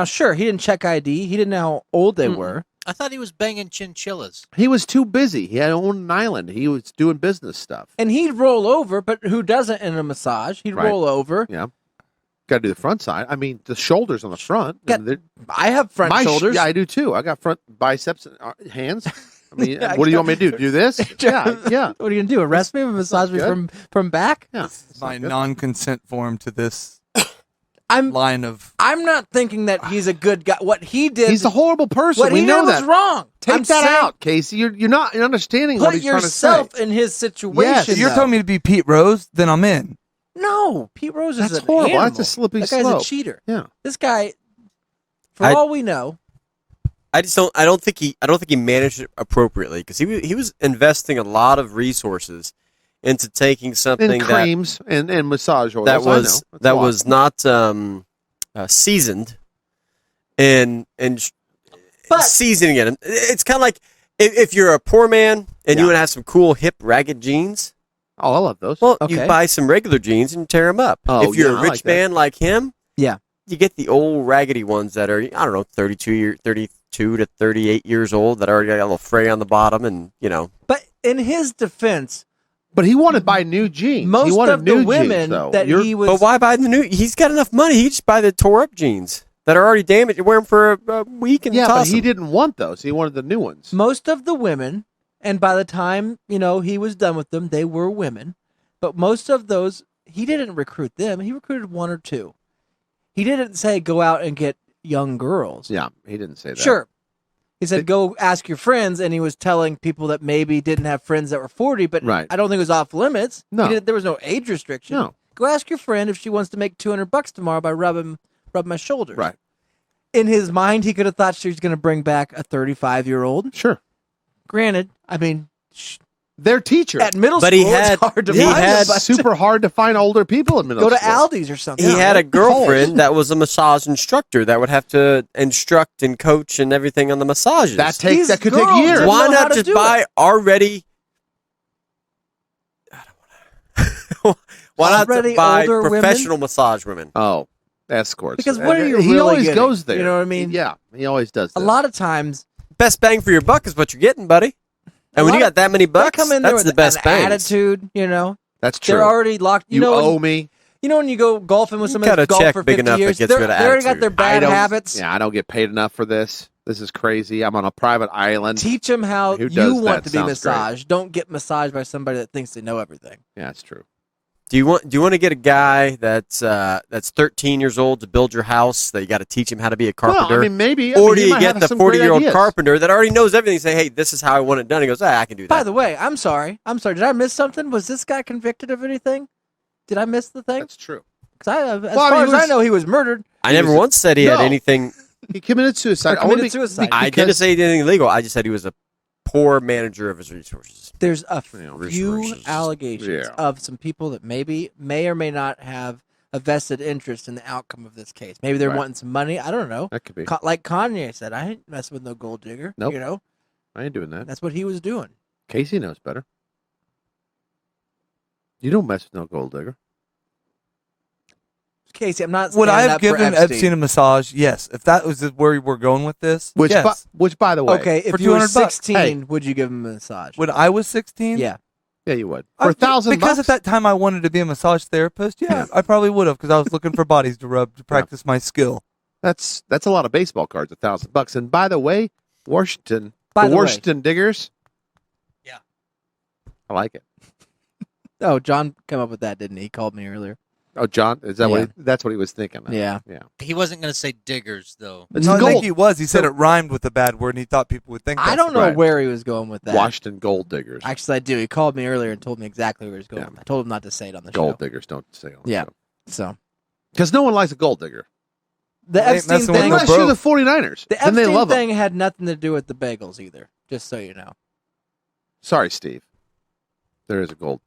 D: sure, he didn't check ID. He didn't know how old they were.
K: I thought he was banging chinchillas.
L: He was too busy. He had owned an island. He was doing business stuff.
D: And he'd roll over, but who doesn't in a massage? He'd
L: Right.
D: roll over.
L: Yeah. Got to do the front side. I mean, the shoulders on the front.
D: Yeah,
L: I mean,
D: I have front shoulders.
L: Yeah, I do too. I got front biceps and hands. I mean,
D: Yeah,
L: what do you want me to do? Do this? Yeah.
D: What are you gonna do? Arrest me? Massage me
L: good.
D: from back?
L: Yeah.
M: My non-consent form to this
D: I'm
M: line of.
D: I'm not thinking that he's a good guy. What he did,
L: He's a horrible person.
D: what
L: we
D: he
L: know
D: did
L: that.
D: was wrong.
L: Take
D: I'm
L: that
D: saying,
L: out, Casey. You're not understanding what
D: Put
L: he's trying to
D: yourself
L: say.
D: in his situation.
L: Yes.
M: If you're
D: though.
M: telling me to be Pete Rose, then I'm in.
D: No, Pete Rose is
L: That's
D: an
L: horrible.
D: animal.
L: That's a slippery
D: That guy's
L: slope.
D: a cheater.
L: Yeah.
D: This guy, for
N: I-
D: all we know,
N: I don't think he managed it appropriately because he was investing a lot of resources into taking something
L: And creams and massage oils.
N: that
L: I know.
N: was
L: That's
N: that
L: a lot.
N: was not seasoned and
D: But-
N: seasoning it. It's kind of like if you're a poor man and you want to have some cool hip ragged jeans.
L: Oh, I love those.
N: Well,
D: Okay.
N: you buy some regular jeans and tear them up.
L: Oh,
N: if you're
L: yeah,
N: a
L: I
N: rich
L: like that.
N: man like him,
D: yeah.
N: you get the old raggedy ones that are, I don't know, 32 to 38 years old that already got a little fray on the bottom and,
D: But in his defense,
L: But he wanted to buy new jeans.
D: most
L: he wanted
D: of
L: new
D: the women
L: jeans, though.
D: that he was,
N: But why buy the new? He's got enough money. He just buy the tore up jeans that are already damaged. You wear them for a week and
L: Yeah, but
N: toss
L: he
N: 'em.
L: didn't want those. He wanted the new ones.
D: most of the women, and by the time he was done with them, they were women. But most of those, he didn't recruit them. He recruited one or two. He didn't say go out and get young girls.
L: Yeah, he didn't say that.
D: Sure. He said, go ask your friends, and he was telling people that maybe didn't have friends that were 40, but
L: Right.
D: I don't think it was off limits.
L: No.
D: There was no age restriction.
L: No.
D: Go ask your friend if she wants to make $200 tomorrow by rubbing my shoulders.
L: Right.
D: In his mind, he could have thought she was going to bring back a 35-year-old.
L: Sure.
D: Granted, I mean,
L: They're teachers.
D: at middle
N: But
D: school,
N: he had-
D: it's hard to
N: he
D: find
N: had
D: a bunch.
L: super hard to find older people in middle
D: Go to
L: school.
D: Aldi's or something.
N: He had a
L: Cold.
N: girlfriend that was a massage instructor that would have to instruct and coach and everything on the massages.
L: That
D: These
L: could
D: girls
L: take years.
D: didn't
N: Why
D: know how
N: not
D: to
N: just
D: do
N: buy
D: it.
N: already? I don't want to. Why not
D: Already
N: to buy
D: older women?
N: professional massage women?
L: Oh, escorts.
D: Because what are you
L: He
D: really
L: always
D: getting?
L: goes there.
D: You know what I mean?
L: Yeah, he always does
D: A
L: that.
D: lot of times,
N: Best bang for your buck is what you're getting, buddy. And when
D: lot
N: you
D: of-
N: got that many
D: they
N: bucks,
D: come in there
N: that's
D: with
N: the best
D: an
N: bangs.
D: attitude,
L: That's true.
D: They're already locked.
L: you
D: know,
L: owe
D: when,
L: me.
D: you know when you go golfing with
N: You
D: somebody
N: got a
D: that's golfed
N: check
D: for
N: big
D: 50
N: enough that
D: years,
N: gets
D: they're-
N: rid of
D: they already got
N: attitude.
D: their bad
L: don't-
D: habits.
L: Yeah, I don't get paid enough for this. This is crazy. I'm on a private island.
D: Teach them how
L: Who does
D: you
L: that?
D: want to be
L: Sounds great.
D: massaged. Don't get massaged by somebody that thinks they know everything.
L: Yeah, that's true.
N: Do you want to get a guy that's 13 years old to build your house that you got to teach him how to be a carpenter?
L: Well, I mean, maybe.
N: Or
L: he
N: do you
L: might
N: get
L: have
N: the
L: some great
N: 40-year-old
L: ideas.
N: carpenter that already knows everything? Say, hey, this is how I want it done. He goes, I can do that.
D: By the way, I'm sorry. Did I miss something? Was this guy convicted of anything? Did I miss the thing?
L: That's true.
D: Because as
L: Well, I
D: far
L: mean,
D: as I know, he was murdered.
N: I never once said he had
L: No.
N: anything.
L: He committed suicide.
D: Or committed
L: Only
D: suicide.
N: I didn't say anything illegal. I just said he was a poor manager of his resources.
D: There's a
L: Yeah,
D: few
N: resources.
D: allegations
L: Yeah.
D: of some people that may or may not have a vested interest in the outcome of this case. Maybe they're
L: Right.
D: wanting some money. I don't know.
L: That could be.
D: Like Kanye said, I ain't messing with no gold digger.
L: Nope.
D: You know,
L: I ain't doing that.
D: that's what he was doing.
L: Casey knows better. You don't mess with no gold digger.
D: Casey, I'm not.
M: Would I
D: standing
M: have
D: up for
M: given Epstein a massage? Yes. If that was where we were going with this.
L: Which,
M: yes.
L: by the way.
D: Okay, if
M: for
D: you were
M: $200,
D: 16,
L: hey.
D: would you give him a massage?
M: When I was 16?
D: Yeah.
L: Yeah, you would. For $1,000
M: Because at that time I wanted to be a massage therapist. Yeah, I probably would have because I was looking for bodies to rub to practice my skill.
L: That's a lot of baseball cards, $1,000. And by the way, Washington, diggers.
K: Yeah.
L: I like it.
D: Oh, John came up with that, didn't he? He called me earlier.
L: Oh, John, is that that's what he was thinking of.
D: Yeah.
K: He wasn't going to say diggers, though.
L: It's
M: No, I
L: gold.
M: think he was. He said it rhymed with a bad word, and he thought people would think.
D: I don't know where he was going with that.
L: Washington gold diggers.
D: Actually, I do. He called me earlier and told me exactly where he was going. I told him not to say it on the
L: Gold
D: show.
L: diggers don't say on the
D: Yeah.
L: show.
D: So.
L: Because no one likes a gold digger.
D: The Epstein thing.
L: Unless you're the 49ers.
D: The
L: then they
D: Epstein
L: love
D: thing
L: them.
D: had nothing to do with the bagels either. Just so you know.
L: Sorry, Steve. There is a gold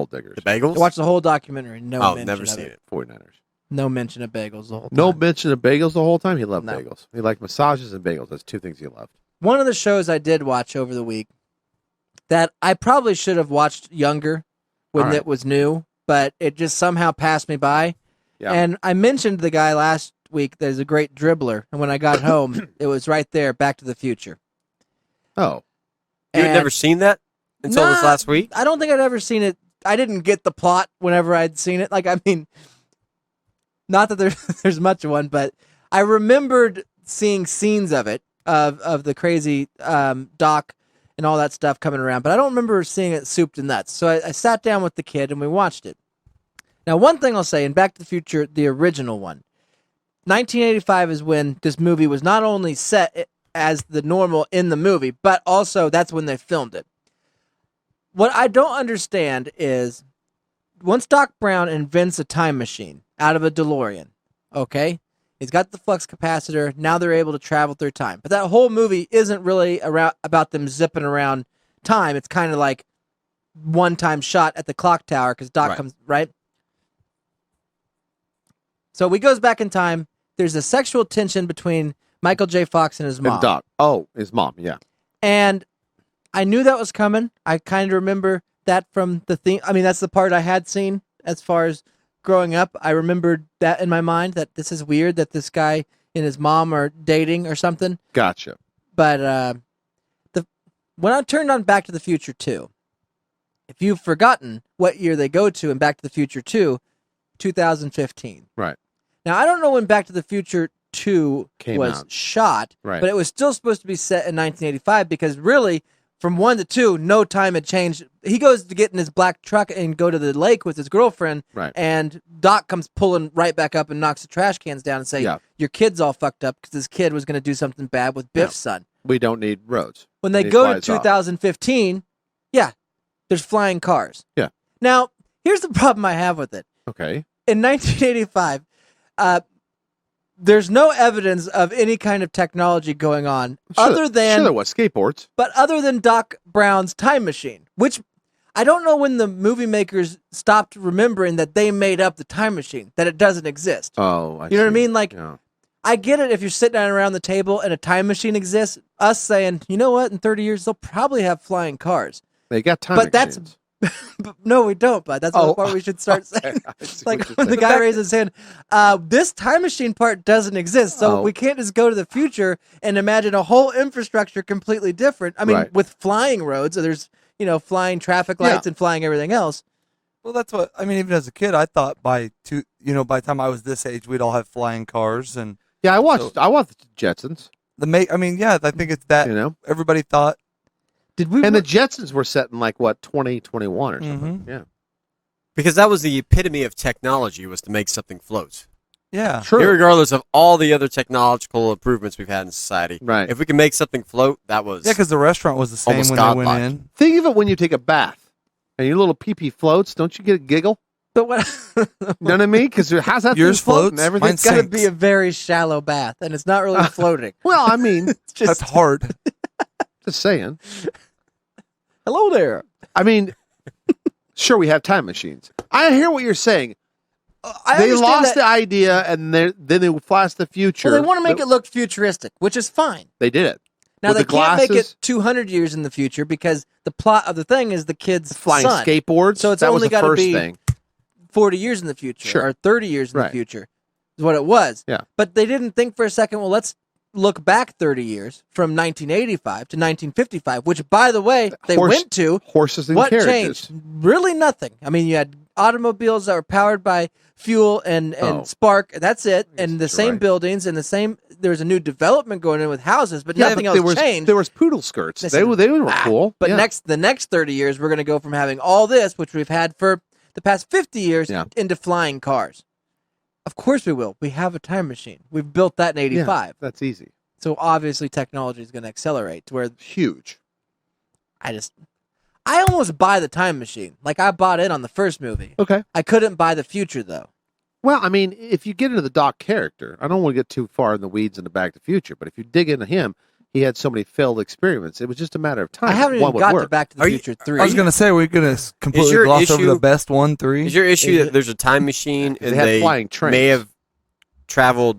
L: diggers.
N: The bagels?
D: I watched the whole documentary. No mention
N: never
D: of
N: seen
D: it.
L: 49ers.
D: No mention of bagels the whole time.
L: No mention of bagels the whole time. He loved
D: No.
L: bagels. He liked massages and bagels. That's two things he loved.
D: One of the shows I did watch over the week that I probably should have watched younger when
L: All right.
D: it was new, but it just somehow passed me by.
L: Yeah.
D: And I mentioned the guy last week that is a great dribbler, and when I got home, it was right there, Back to the Future.
L: Oh.
N: You had
D: And-
N: never seen that until this
D: Nah,
N: last week?
D: I don't think I'd ever seen it. I didn't get the plot whenever I'd seen it. Like, I mean, not that there's much of one, but I remembered seeing scenes of it, of the crazy doc and all that stuff coming around, but I don't remember seeing it souped and nuts. So I sat down with the kid and we watched it. Now, one thing I'll say, in Back to the Future, the original one, 1985 is when this movie was not only set as the normal in the movie, but also that's when they filmed it. What I don't understand is once Doc Brown invents a time machine out of a DeLorean, okay, he's got the flux capacitor, now they're able to travel through time. But that whole movie isn't really about them zipping around time. It's kind of like one-time shot at the clock tower because Doc comes, right? So he goes back in time. There's a sexual tension between Michael J. Fox and his mom.
L: And Doc. Oh, his mom, yeah.
D: And I knew that was coming. I kind of remember that from the theme. I mean, that's the part I had seen as far as growing up. I remembered that in my mind, that this is weird that this guy and his mom are dating or something.
L: Gotcha.
D: But when I turned on Back to the Future 2, if you've forgotten what year they go to in Back to the Future 2, 2015.
L: Right.
D: Now, I don't know when Back to the Future 2
L: Came
D: was
L: out.
D: shot,
L: Right.
D: but it was still supposed to be set in 1985 because really, from 1 to 2, no time had changed. He goes to get in his black truck and go to the lake with his girlfriend,
L: Right.
D: and Doc comes pulling right back up and knocks the trash cans down and say,
L: Yeah.
D: your kid's all fucked up because this kid was going to do something bad with Biff's son.
L: We don't need roads.
D: When they
L: He
D: go to
L: flies off.
D: 2015, yeah, there's flying cars.
L: Yeah.
D: Now, here's the problem I have with it.
L: Okay.
D: In 1985, there's no evidence of any kind of technology going on other than
L: Sure there was. Skateboards.
D: but other than Doc Brown's time machine, which I don't know when the movie makers stopped remembering that they made up the time machine, that it doesn't exist.
L: Oh,
D: You know what I mean? Like,
L: Yeah.
D: I get it if you're sitting down around the table and a time machine exists, us saying, you know what, in 30 years, they'll probably have flying cars.
L: They got time
D: But
L: machines.
D: but no, we don't, bud. That's the part we should start saying. Like, when the guy raises his hand, this time machine part doesn't exist, so we can't just go to the future and imagine a whole infrastructure completely different. I mean,
M: Right.
D: with flying roads, there's, flying traffic lights
M: Yeah.
D: and flying everything else.
M: Well, that's what I mean. Even as a kid, I thought by the time I was this age, we'd all have flying cars and.
L: Yeah, I watched the Jetsons.
M: I think it's that everybody thought.
D: Did we?
L: And the Jetsons were set in 2021 or something.
M: Mm-hmm.
L: Yeah.
N: Because that was the epitome of technology, was to make something float.
M: Yeah.
L: True.
N: Irregardless of all the other technological improvements we've had in society.
L: Right.
N: If we can make something float, that was
M: Yeah, because the restaurant was the same
N: almost
M: when they
N: godlike.
M: went in.
L: Think of it when you take a bath and your little pee-pee floats. Don't you get a giggle?
D: But what?
L: You know what I mean? Because how's that
M: Yours
L: thing floating?
M: floats,
L: Everything's
D: It's got to be a very shallow bath, and it's not really floating.
L: Well, I mean,
D: It's just,
M: That's hard.
L: just saying.
D: hello there.
L: I mean, sure, we have time machines. I hear what you're saying.
D: I
L: They
D: understand
L: lost
D: that-
L: the idea, and then they flashed the future.
D: Well, they want to make it look futuristic, which is fine.
L: They did it.
D: Now
L: with
D: they
L: the
D: can't make
L: glasses.
D: it 200 years in the future because the plot of the thing is the kid's
L: Flying
D: son.
L: skateboards.
D: So it's
L: that was
D: only
L: the
D: got to
L: first
D: be
L: thing.
D: 40 years in the future
L: Sure.
D: or 30 years in the
L: Right.
D: future is what it was.
L: Yeah.
D: But they didn't think for a second, well, let's look back 30 years from 1985 to 1955, which, by the way, they went to.
L: Horses and
D: What
L: carriages.
D: changed? Really nothing. I mean, you had automobiles that were powered by fuel and spark. That's it. And the same buildings and the same. There was a new development going in with houses, but nothing else changed.
L: There was poodle skirts. They were cool.
D: But
L: Yeah.
D: the next 30 years, we're going to go from having all this, which we've had for the past 50 years, into flying cars. Of course we will. We have a time machine. We've built that in 85.
L: Yeah, that's easy.
D: So obviously technology is going to accelerate to where
L: huge.
D: I almost buy the time machine. Like I bought it on the first movie.
L: Okay.
D: I couldn't buy the future though.
L: Well, I mean, if you get into the Doc character, I don't want to get too far in the weeds into Back to the Future, but if you dig into him, he had so many failed experiments. It was just a matter of time.
D: I haven't even got to Back to the Future 3.
M: I was going to say, we're going to completely gloss over the best 1, 3.
N: Is your issue that there's a time machine and
L: had
N: they
L: flying trains.
N: may have traveled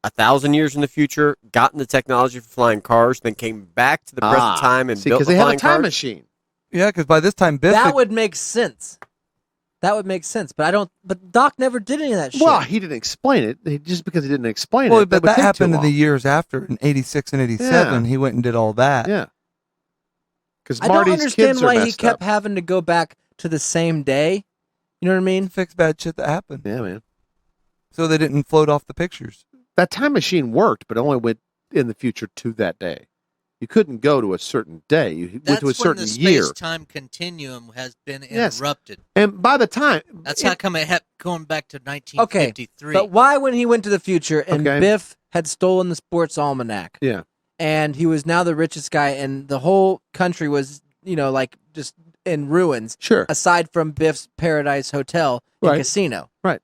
N: 1,000 years in the future, gotten the technology for flying cars, then came back to the present time and built
L: because
N: the
L: they had a
N: flying
L: time
N: cars?
L: machine.
M: Yeah, because by this time, Biff.
D: That would make sense. That would make sense, but I don't. But Doc never did any of that shit.
L: Well, he didn't explain it. Just because he didn't explain
M: well,
L: it,
M: but
L: would
M: that
L: take
M: happened
L: too
M: in the
L: long.
M: years after, in 86 and 87.
L: Yeah.
M: He went and did all that.
L: Yeah. Because
D: I don't
L: Marty's
D: understand
L: kids are
D: why he
L: messed
D: kept
L: up.
D: having to go back to the same day. You know what I mean?
M: Fix bad shit that happened.
L: Yeah, man.
M: So they didn't float off the pictures.
L: That time machine worked, but only went in the future to that day. You couldn't go to a certain day. You went to a certain
K: when the
L: year.
K: space-time continuum has been
L: Yes.
K: interrupted.
L: And by the time...
K: That's how come it kept going back to 1953.
D: But why, when he went to the future and
L: Okay.
D: Biff had stolen the sports almanac,
L: Yeah.
D: and he was now the richest guy, and the whole country was, like just in ruins.
L: Sure.
D: Aside from Biff's Paradise Hotel and
L: Right.
D: casino.
L: Right.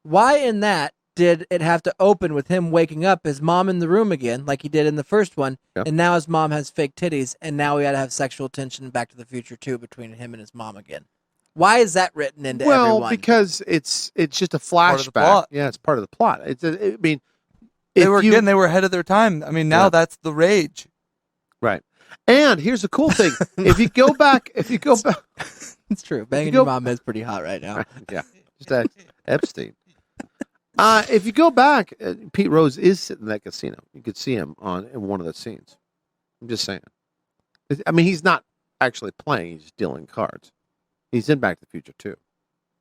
D: Why in that did it have to open with him waking up, his mom in the room again, like he did in the first one,
L: Yep.
D: and now his mom has fake titties, and now we got to have sexual tension in Back to the Future 2 between him and his mom again? Why is that written into
L: Well,
D: everyone?
L: because it's just a
M: part of the
L: flashback.
M: plot.
L: Yeah, it's part of the plot. I mean,
M: They
L: if
M: were
L: you-
M: they were ahead of their time. I mean, now
L: Yeah.
M: that's the rage.
L: right. And here's the cool thing: if you go back,
D: It's true. Banging
L: go-
D: your mom is pretty hot right now.
L: yeah, just Epstein. If you go back, Pete Rose is sitting in that casino. You could see him in one of the scenes. I'm just saying. I mean, he's not actually playing; he's just dealing cards. He's in Back to the Future too.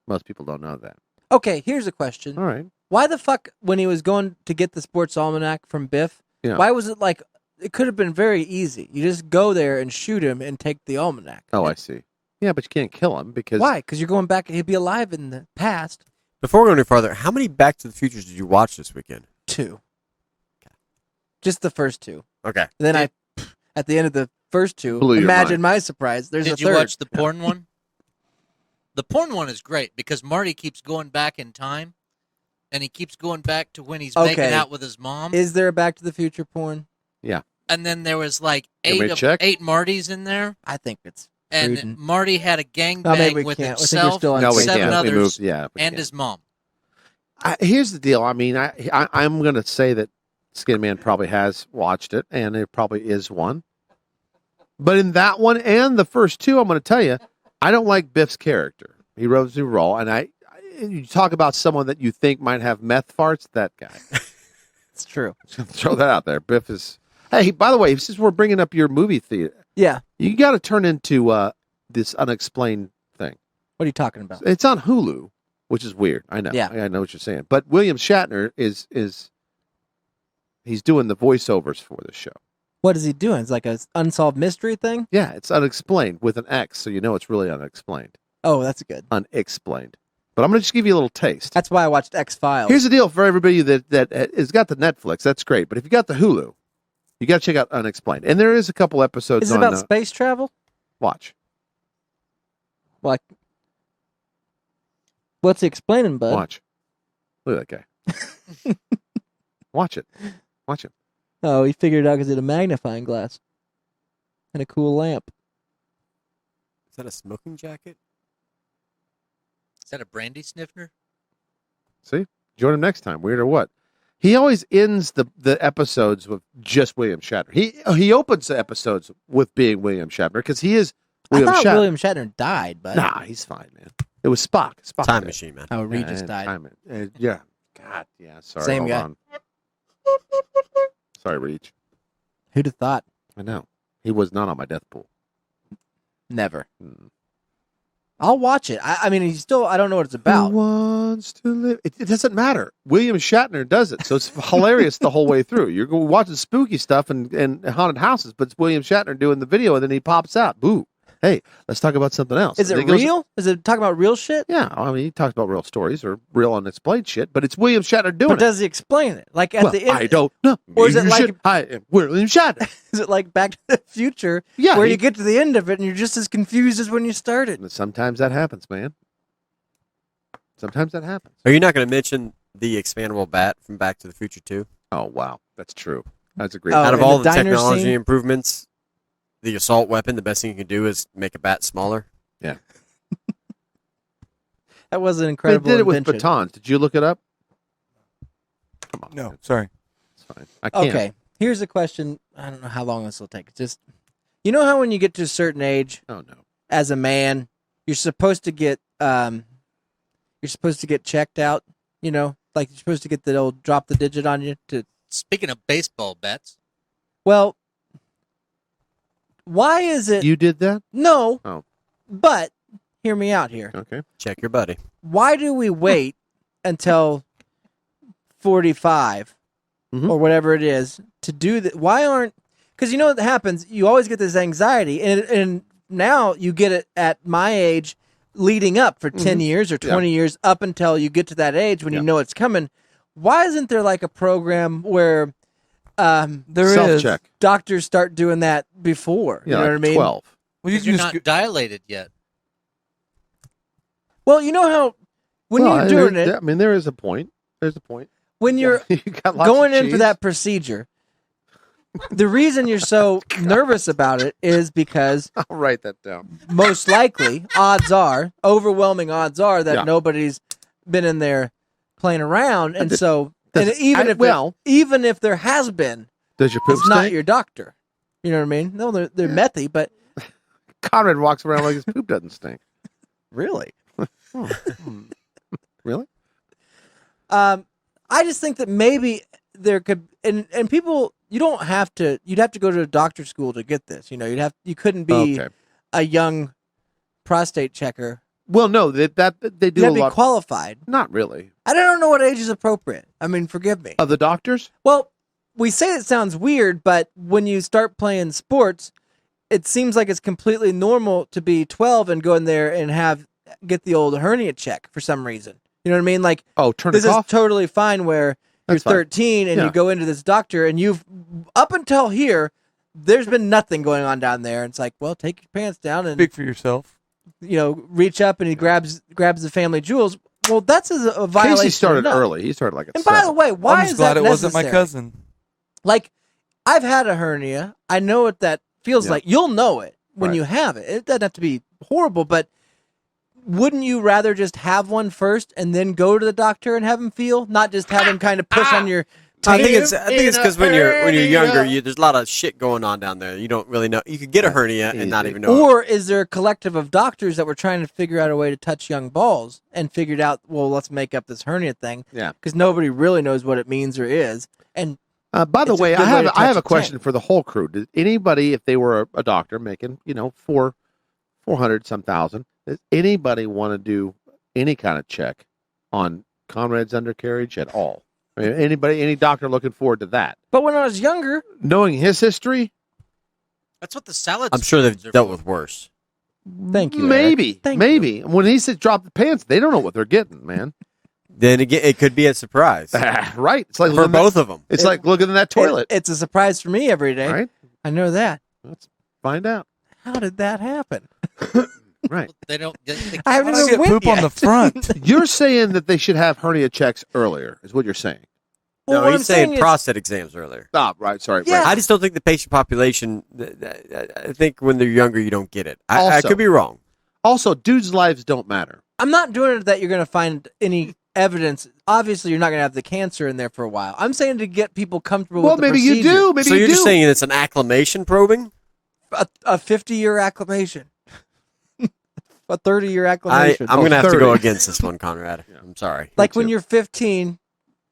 L: Most people don't know that.
D: Okay, here's a question.
L: All right.
D: Why the fuck, when he was going to get the sports almanac from Biff,
L: Yeah.
D: why was it like, it could have been very easy. You just go there and shoot him and take the almanac.
L: Oh, I see. Yeah, but you can't kill him because
D: Why? Because you're going back, he'd be alive in the past.
N: Before we go any farther, how many Back to the Futures did you watch this weekend?
D: 2. Just the first 2.
N: Okay.
D: Then at the end of the first 2,
L: Blew your
D: imagine
L: mind.
D: my surprise, there's a
K: Did
D: third.
K: you watch the porn one? The porn one is great because Marty keeps going back in time, and he keeps going back to when he's making out with his mom.
D: Is there a Back to the Future porn?
L: Yeah.
K: And then there was like
L: You want me to check?
K: 8 Martys in there,
D: I think it's
K: and
D: Frieden.
K: Marty had a
D: maybe
K: gangbang
D: we
K: with
D: can't. I think we're
K: himself,
D: still on
L: No, we
K: 7
L: can't. We
K: others,
L: moved- yeah, we
K: and
L: can't.
K: his mom.
L: Here's the deal. I mean, I'm going to say that Skinman probably has watched it, and there probably is one. But in that one and the first 2, I'm going to tell you, I don't like Biff's character. He rose the role, and you talk about someone that you think might have meth farts, that guy.
D: It's true.
L: Throw that out there. Biff is. Hey, by the way, since we're bringing up your movie theater,
D: Yeah.
L: you got to turn into this unexplained thing.
D: What are you talking about?
L: It's on Hulu, which is weird. I know.
D: Yeah.
L: I know what you're saying. But William Shatner is he's doing the voiceovers for the show.
D: What is he doing? It's like an unsolved mystery thing?
L: Yeah, it's unexplained with an X, so you know it's really unexplained.
D: Oh, that's good.
L: Unexplained. But I'm going to just give you a little taste.
D: That's why I watched X-Files.
L: Here's the deal for everybody that has got the Netflix. That's great. But if you got the Hulu, you got to check out Unexplained. And there is a couple episodes
D: Is it
L: on
D: about space travel?
L: Watch.
D: Like, what's he explaining, bud?
L: Watch. Look at that guy. Watch it. Watch it.
D: Oh, he figured it out because it had a magnifying glass and a cool lamp.
N: Is that a smoking jacket?
K: Is that a brandy sniffer?
L: See? Join him next time. Weird or what? He always ends the episodes with just William Shatner. He opens the episodes with being William Shatner because he is William
D: I thought
L: Shatner.
D: William Shatner died, but
L: Nah, he's fine, man. It was Spock.
N: Time
L: died.
N: machine, man.
D: Oh, Regis died.
L: Yeah. God, yeah. Sorry.
D: Same
L: hold
D: guy.
L: on. Sorry, Reach.
D: Who'd have thought?
L: I know. He was not on my death pool.
D: Never. I'll watch it. I mean, he's still. I don't know what it's about.
L: Who wants to live? It doesn't matter. William Shatner does it, so it's hilarious the whole way through. You're watching spooky stuff and haunted houses, but it's William Shatner doing the video, and then he pops out. Boo! Hey, let's talk about something else.
D: Is it real? Is it talking about real shit?
L: Yeah, I mean, he talks about real stories or real unexplained shit, but it's William Shatner doing
D: But
L: it.
D: does he explain it? Like at the end?
L: I don't know.
D: Or is it like
L: I am William Shatner?
D: Is it like Back to the Future?
L: Yeah,
D: where you get to the end of it and you're just as confused as when you started.
L: Sometimes that happens, man. Sometimes that happens.
N: Are you not going to mention the expandable bat from Back to the Future 2?
L: Oh, wow. That's true. That's a great
N: Out of
D: in
N: all
D: the
N: the
D: diner
N: technology
D: scene?
N: improvements, the assault weapon, the best thing you can do is make a bat smaller.
L: Yeah.
D: That was an
L: They
D: incredible
L: did it with
D: invention.
L: batons. Did you look it up? Come on.
M: No, sorry.
L: It's fine. I can't.
D: Okay, here's a question. I don't know how long this will take. It's just, you know how when you get to a certain age,
L: Oh, no.
D: as a man, you're supposed to get checked out. You know, like you're supposed to get the old drop the digit on you to.
K: Speaking of baseball bets,
D: Well, why is it?
L: You did that?
D: No.
L: Oh.
D: But hear me out here.
L: Okay.
N: Check your buddy.
D: Why do we wait until 45 or whatever it is to do that? Why aren't? Because you know what happens. You always get this anxiety, and now you get it at my age, leading up for 10 years or 20 years up until you get to that age when you know it's coming. Why isn't there like a program where
M: There
L: Self-check.
M: is.
D: doctors start doing that before?
L: Yeah,
D: you know
L: like
D: what I mean?
L: 12.
M: Well,
K: because you're not dilated yet.
D: Well, you know how when you're doing it,
L: I mean, there is a point. There's a point.
D: when you're
L: You got lots
D: going
L: of
D: in for
L: cheese.
D: that procedure, the reason you're so nervous about it is because
L: I'll write that down.
D: most likely, overwhelming odds are that
L: Yeah.
D: nobody's been in there playing around, and so
L: does-
D: even
L: I-
D: if there has been,
L: Does your poop
D: it's not
L: stink?
D: your doctor. You know what I mean? No, they're methy, but
L: Conrad walks around like his poop doesn't stink.
D: really,
L: Really?
D: I just think that maybe there could and people you'd have to go to a doctor school to get this. You know, you couldn't be
L: Okay.
D: a young prostate checker.
L: Well, no, they do
D: You
L: a
D: have to be
L: lot.
D: qualified.
L: Not really.
D: I don't know what age is appropriate. I mean, forgive me.
L: Of the doctors?
D: Well, we say it sounds weird, but when you start playing sports, it seems like it's completely normal to be 12 and go in there and get the old hernia check for some reason. You know what I mean? Like,
L: turn
D: this
L: it
D: is
L: off?
D: totally fine where
L: That's
D: you're
L: fine.
D: 13 and
L: Yeah.
D: you go into this doctor and up until here, there's been nothing going on down there. And it's like, well, take your pants down and
M: Speak for yourself.
D: reach up and he grabs the family jewels. Well, that's a violation.
L: Casey started
D: enough.
L: early. He started like at
D: And by
L: 7.
D: the way, why
M: I'm just
D: is
M: glad
D: that
M: it wasn't my
D: necessary?
M: cousin.
D: Like, I've had a hernia. I know what that feels
L: Yeah.
D: like. You'll know it when
L: Right.
D: you have it. It doesn't have to be horrible, but wouldn't you rather just have one first and then go to the doctor and have him feel, not just have him kind of push on your
N: I think
D: tape?
N: it's because when you're younger, there's a lot of shit going on down there. You don't really know. You could get a hernia and not even know.
D: Or is there a collective of doctors that were trying to figure out a way to touch young balls and figured out, well, let's make up this hernia thing?
L: Yeah.
D: Because nobody really knows what it means or is. And
L: By the
D: it's a
L: way,
D: good
L: I
D: way to
L: have
D: touch
L: a
D: a
L: question
D: tank.
L: for the whole crew. Did anybody, if they were a doctor making, 400 some thousand, does anybody want to do any kind of check on Conrad's undercarriage at all? I mean, any doctor looking forward to that?
D: But when I was younger,
L: Knowing his history,
K: That's what the salad.
N: I'm sure they've
K: spoons are
N: dealt
K: for.
N: with worse.
D: thank you.
L: maybe,
D: Eric. Thank
L: maybe.
D: you.
L: When he said drop the pants, they don't know what they're getting, man.
N: Then again, it could be a surprise
L: Right? It's like
N: for
L: looking
N: both of them.
L: It's like looking in that toilet.
D: It's a surprise for me every day.
L: Right?
D: I know that.
L: Let's find out.
D: How did that happen?
L: Right.
K: They don't. They
D: I haven't
M: Why does
D: even
M: it
D: went
M: poop on
D: yet.
M: the front?
L: You're saying that they should have hernia checks earlier, is what you're saying.
D: Well,
N: No,
D: what
N: he's
D: I'm saying
N: saying
D: is-
N: prostate exams earlier.
L: Oh, right. Sorry.
D: Yeah.
L: Right.
N: I just don't think the patient population. I think when they're younger, you don't get it. I
L: Also-
N: could be wrong.
L: Also, dudes' lives don't matter.
D: I'm not doing it that you're going to find any evidence. Obviously, you're not going to have the cancer in there for a while. I'm saying to get people comfortable
L: Well,
D: with the
L: maybe you
D: procedure.
L: do. Maybe
N: so
L: you
N: you're
L: do.
N: just saying it's an acclimation probing?
D: A 50-year acclimation. A 30-year acclimation.
N: I'm going to have to
L: 30.
N: go against this one, Conrad. I'm sorry.
D: Like when you're 15,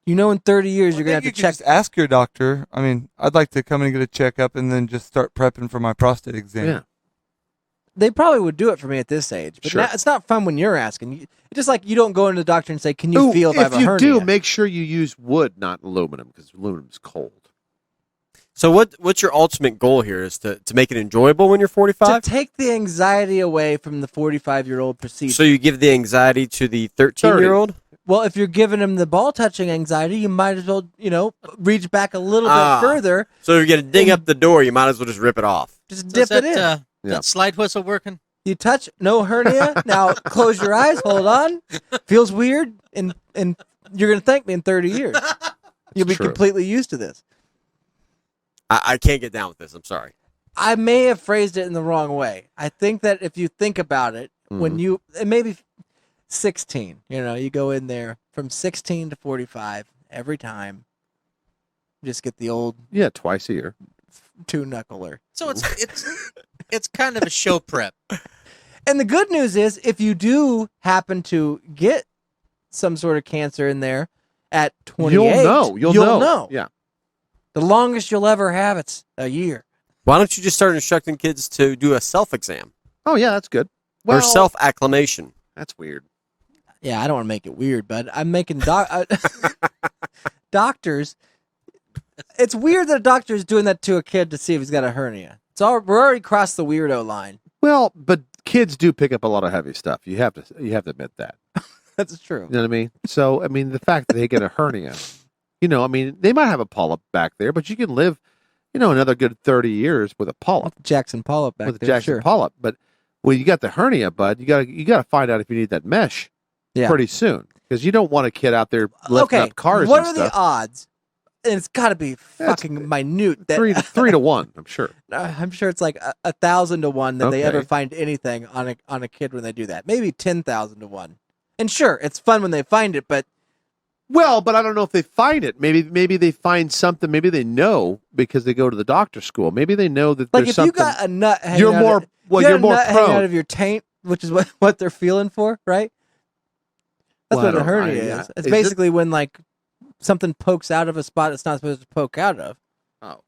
D: you know in 30 years you're going to have to check.
M: Just ask your doctor. I mean, I'd like to come in and get a checkup and then just start prepping for my prostate exam.
L: Yeah.
D: They probably would do it for me at this age. But
L: Sure.
D: now, it's not fun when you're asking. It's just like you don't go into the doctor and say, can you feel if I have a hernia?
L: If you do, make sure you use wood, not aluminum, because aluminum's cold.
N: So what's your ultimate goal here? Is to make it enjoyable when you're 45?
D: To take the anxiety away from the 45-year-old procedure.
N: So you give the anxiety to the 13-year-old?
D: Well, if you're giving him the ball touching anxiety, you might as well, reach back a little bit further.
N: So if you're going to ding up the door, you might as well just rip it off.
D: Just dip it in.
K: That slide whistle working?
D: You touch, no hernia. Now close your eyes, hold on. Feels weird, and you're going to thank me in 30 years. You'll be completely used to this.
N: I can't get down with this. I'm sorry.
D: I may have phrased it in the wrong way. I think that if you think about it, when maybe 16, you go in there from 16 to 45 every time. Just get the old
L: twice a year
D: 2-knuckler.
K: So it's kind of a show prep.
D: And the good news is, if you do happen to get some sort of cancer in there at 28,
L: you'll know. Yeah.
D: The longest you'll ever have, it's a year.
N: Why don't you just start instructing kids to do a self-exam?
L: Oh, yeah, that's good.
N: Or self-acclimation.
L: That's weird.
D: Yeah, I don't want to make it weird, but I'm making doctors. It's weird that a doctor is doing that to a kid to see if he's got a hernia. We're already crossed the weirdo line.
L: Well, but kids do pick up a lot of heavy stuff. You have to admit that.
D: That's true.
L: You know what I mean? So, the fact that they get a hernia, they might have a polyp back there, but you can live, another good 30 years with a polyp.
D: Jackson polyp back there.
L: With a Jackson polyp. But when you got the hernia, bud, you got to find out if you need that mesh pretty soon. Because you don't want a kid out there lifting up cars
D: what
L: and
D: are
L: stuff.
D: the odds? And it's got to be fucking minute. That
L: 3 to 1, I'm sure.
D: I'm sure it's like 1,000 to 1 that they ever find anything on a kid when they do that. Maybe 10,000 to 1. And sure, it's fun when they find it, but
L: but I don't know if they find it. Maybe they find something. Maybe they know because they go to the doctor school. Maybe they know that
D: like
L: there's
D: if
L: something.
D: you got a nut hanging
L: you're
D: out
L: more
D: of,
L: you're more
D: nut
L: prone
D: hanging out of your taint, which is what they're feeling for, right? That's what a hernia is. It's basically when like something pokes out of a spot it's not supposed to poke out of.
L: Oh.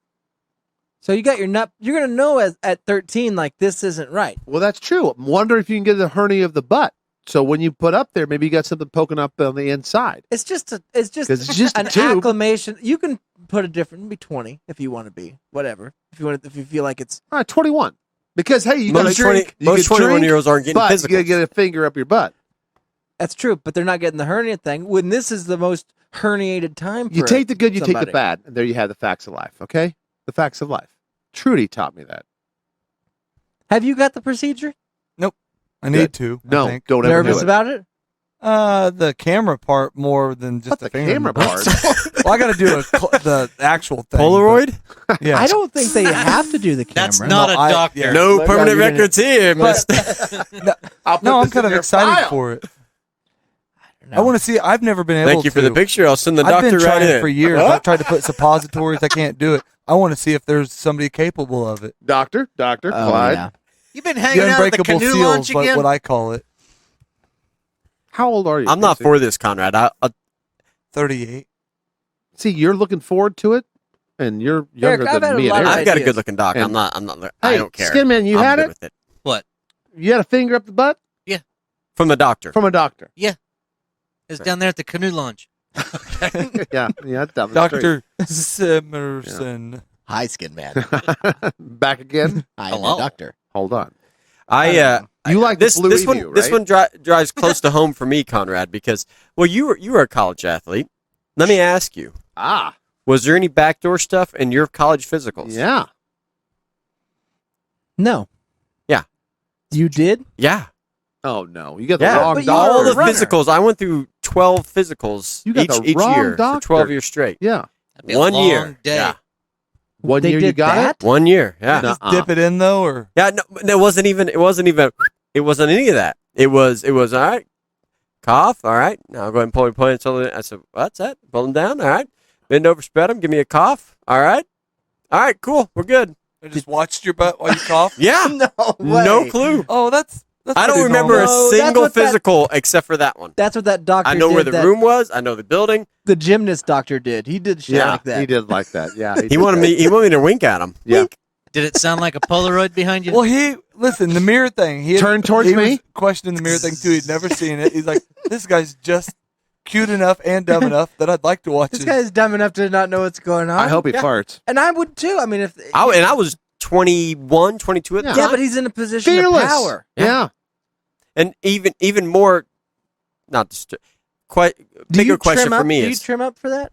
D: So you got your nut. You're gonna know at 13 like this isn't right.
L: Well, that's true. I wonder if you can get the hernia of the butt. So when you put up there, maybe you got something poking up on the inside.
D: It's just an
L: a tube.
D: acclimation. You can put a different, be 20 if you want to be, whatever. If you feel like it's
L: 21. Because hey, you got
N: Most
L: to drink.
N: most 21-year-olds aren't getting
L: but
N: physical.
L: you got to get a finger up your butt.
D: That's true, but they're not getting the hernia thing. When this is the most herniated time.
L: You take the good, you
D: somebody.
L: take the bad, and there you have the facts of life. Okay, the facts of life. Trudy taught me that.
D: Have you got the procedure?
M: Nope. I need to.
L: No,
M: I think.
L: don't ever
D: Nervous
L: do it.
D: about it?
M: The camera part more than just
L: the camera part.
M: Well, I got to do the actual thing.
N: Polaroid?
M: Yeah.
D: I don't think they have to do the camera.
K: That's not a doctor.
N: No
D: But
N: permanent
D: you're gonna-
N: records here.
M: No, I'm kind of excited for it. I want to see. I've never been able to.
N: Thank you for the picture. I'll send the
M: I've
N: doctor
M: been
N: right
M: trying
N: in.
M: for years. I've tried to put suppositories. I can't do it. I want to see if there's somebody capable of it.
L: Doctor, Clyde.
D: Yeah.
K: You've been
M: The
K: hanging out at the
M: unbreakable
K: canoe
M: seals,
K: launch again?
M: what I call it.
L: How old are you?
N: I'm not
L: Casey?
N: for this, Conrad.
M: 38.
L: See, you're looking forward to it, and you're younger
D: I've had
L: than
D: a
L: me.
D: lot
L: And
D: of
L: Eric.
N: I've got a
D: ideas.
N: good-looking doc.
L: And-
N: I'm not.
L: Hey,
N: I don't care.
L: Skinman, you
N: I'm
L: had
N: good
L: it?
N: with it
K: What?
L: You had a finger up the butt
N: from the doctor.
L: from a doctor.
K: It's down there at the canoe launch.
L: yeah, that's down the street.
M: Dr. Simerson.
O: Hi, Skin Man.
L: Back again.
O: I'm
K: Hello.
O: the doctor.
L: Hold on.
N: You
L: like
N: this
L: the blue
N: this one
L: review,
N: this
L: right?
N: one drives close to home for me, Conrad, because you were a college athlete. Let me ask you, was there any backdoor stuff in your college physicals?
L: Yeah.
D: No.
N: Yeah.
D: You did?
N: Yeah.
L: Oh no, you got the
N: Yeah.
L: wrong
D: But you
L: doctor.
N: All
D: were a
N: the
D: runner.
N: physicals. I went through 12 physicals
L: You got the
N: each
L: wrong
N: year
L: doctor.
N: for 12 years straight.
L: Yeah.
K: That'd be a
N: 1
K: long
N: year.
K: day.
N: Yeah.
L: 1
D: They
L: year
D: did
L: you got
D: that?
N: 1 year. Yeah.
L: Nuh-uh.
M: Dip it in though, or
N: Yeah. No, it wasn't any of that. It wasn't any of that. It was all right. Cough. All right. Now go ahead and pull your pants on. I said, what's that? Pull them down. All right. Bend over, spread them. Give me a cough. All right. All right. Cool. We're good.
M: I just watched your butt while you cough.
N: Yeah. No clue.
M: Oh, that's
N: I don't
M: pretty
N: remember
M: normal.
N: a single physical except for that one.
D: That's what that doctor
N: I know
D: did.
N: where the room was. I know the building.
D: The gymnast doctor did. He did shit like that.
L: he did like that. Yeah,
N: He wanted me. He wanted me to wink at him.
L: Yeah.
N: Wink.
K: Did it sound like a Polaroid behind you?
M: Well, listen, the mirror thing. He
L: Turned towards
M: he
L: me?
M: was questioning the mirror thing too. He'd never seen it. He's like, this guy's just cute enough and dumb enough that I'd like to watch
D: This
M: it.
D: guy's dumb enough to not know what's going on.
L: I hope he farts.
D: And I would too. I mean, if
N: I was 21, 22 at the time.
D: yeah, but he's in a position
L: Fearless.
D: of power.
L: Yeah.
N: And even more, quite bigger question for me
D: do you
N: is,
D: trim up for that?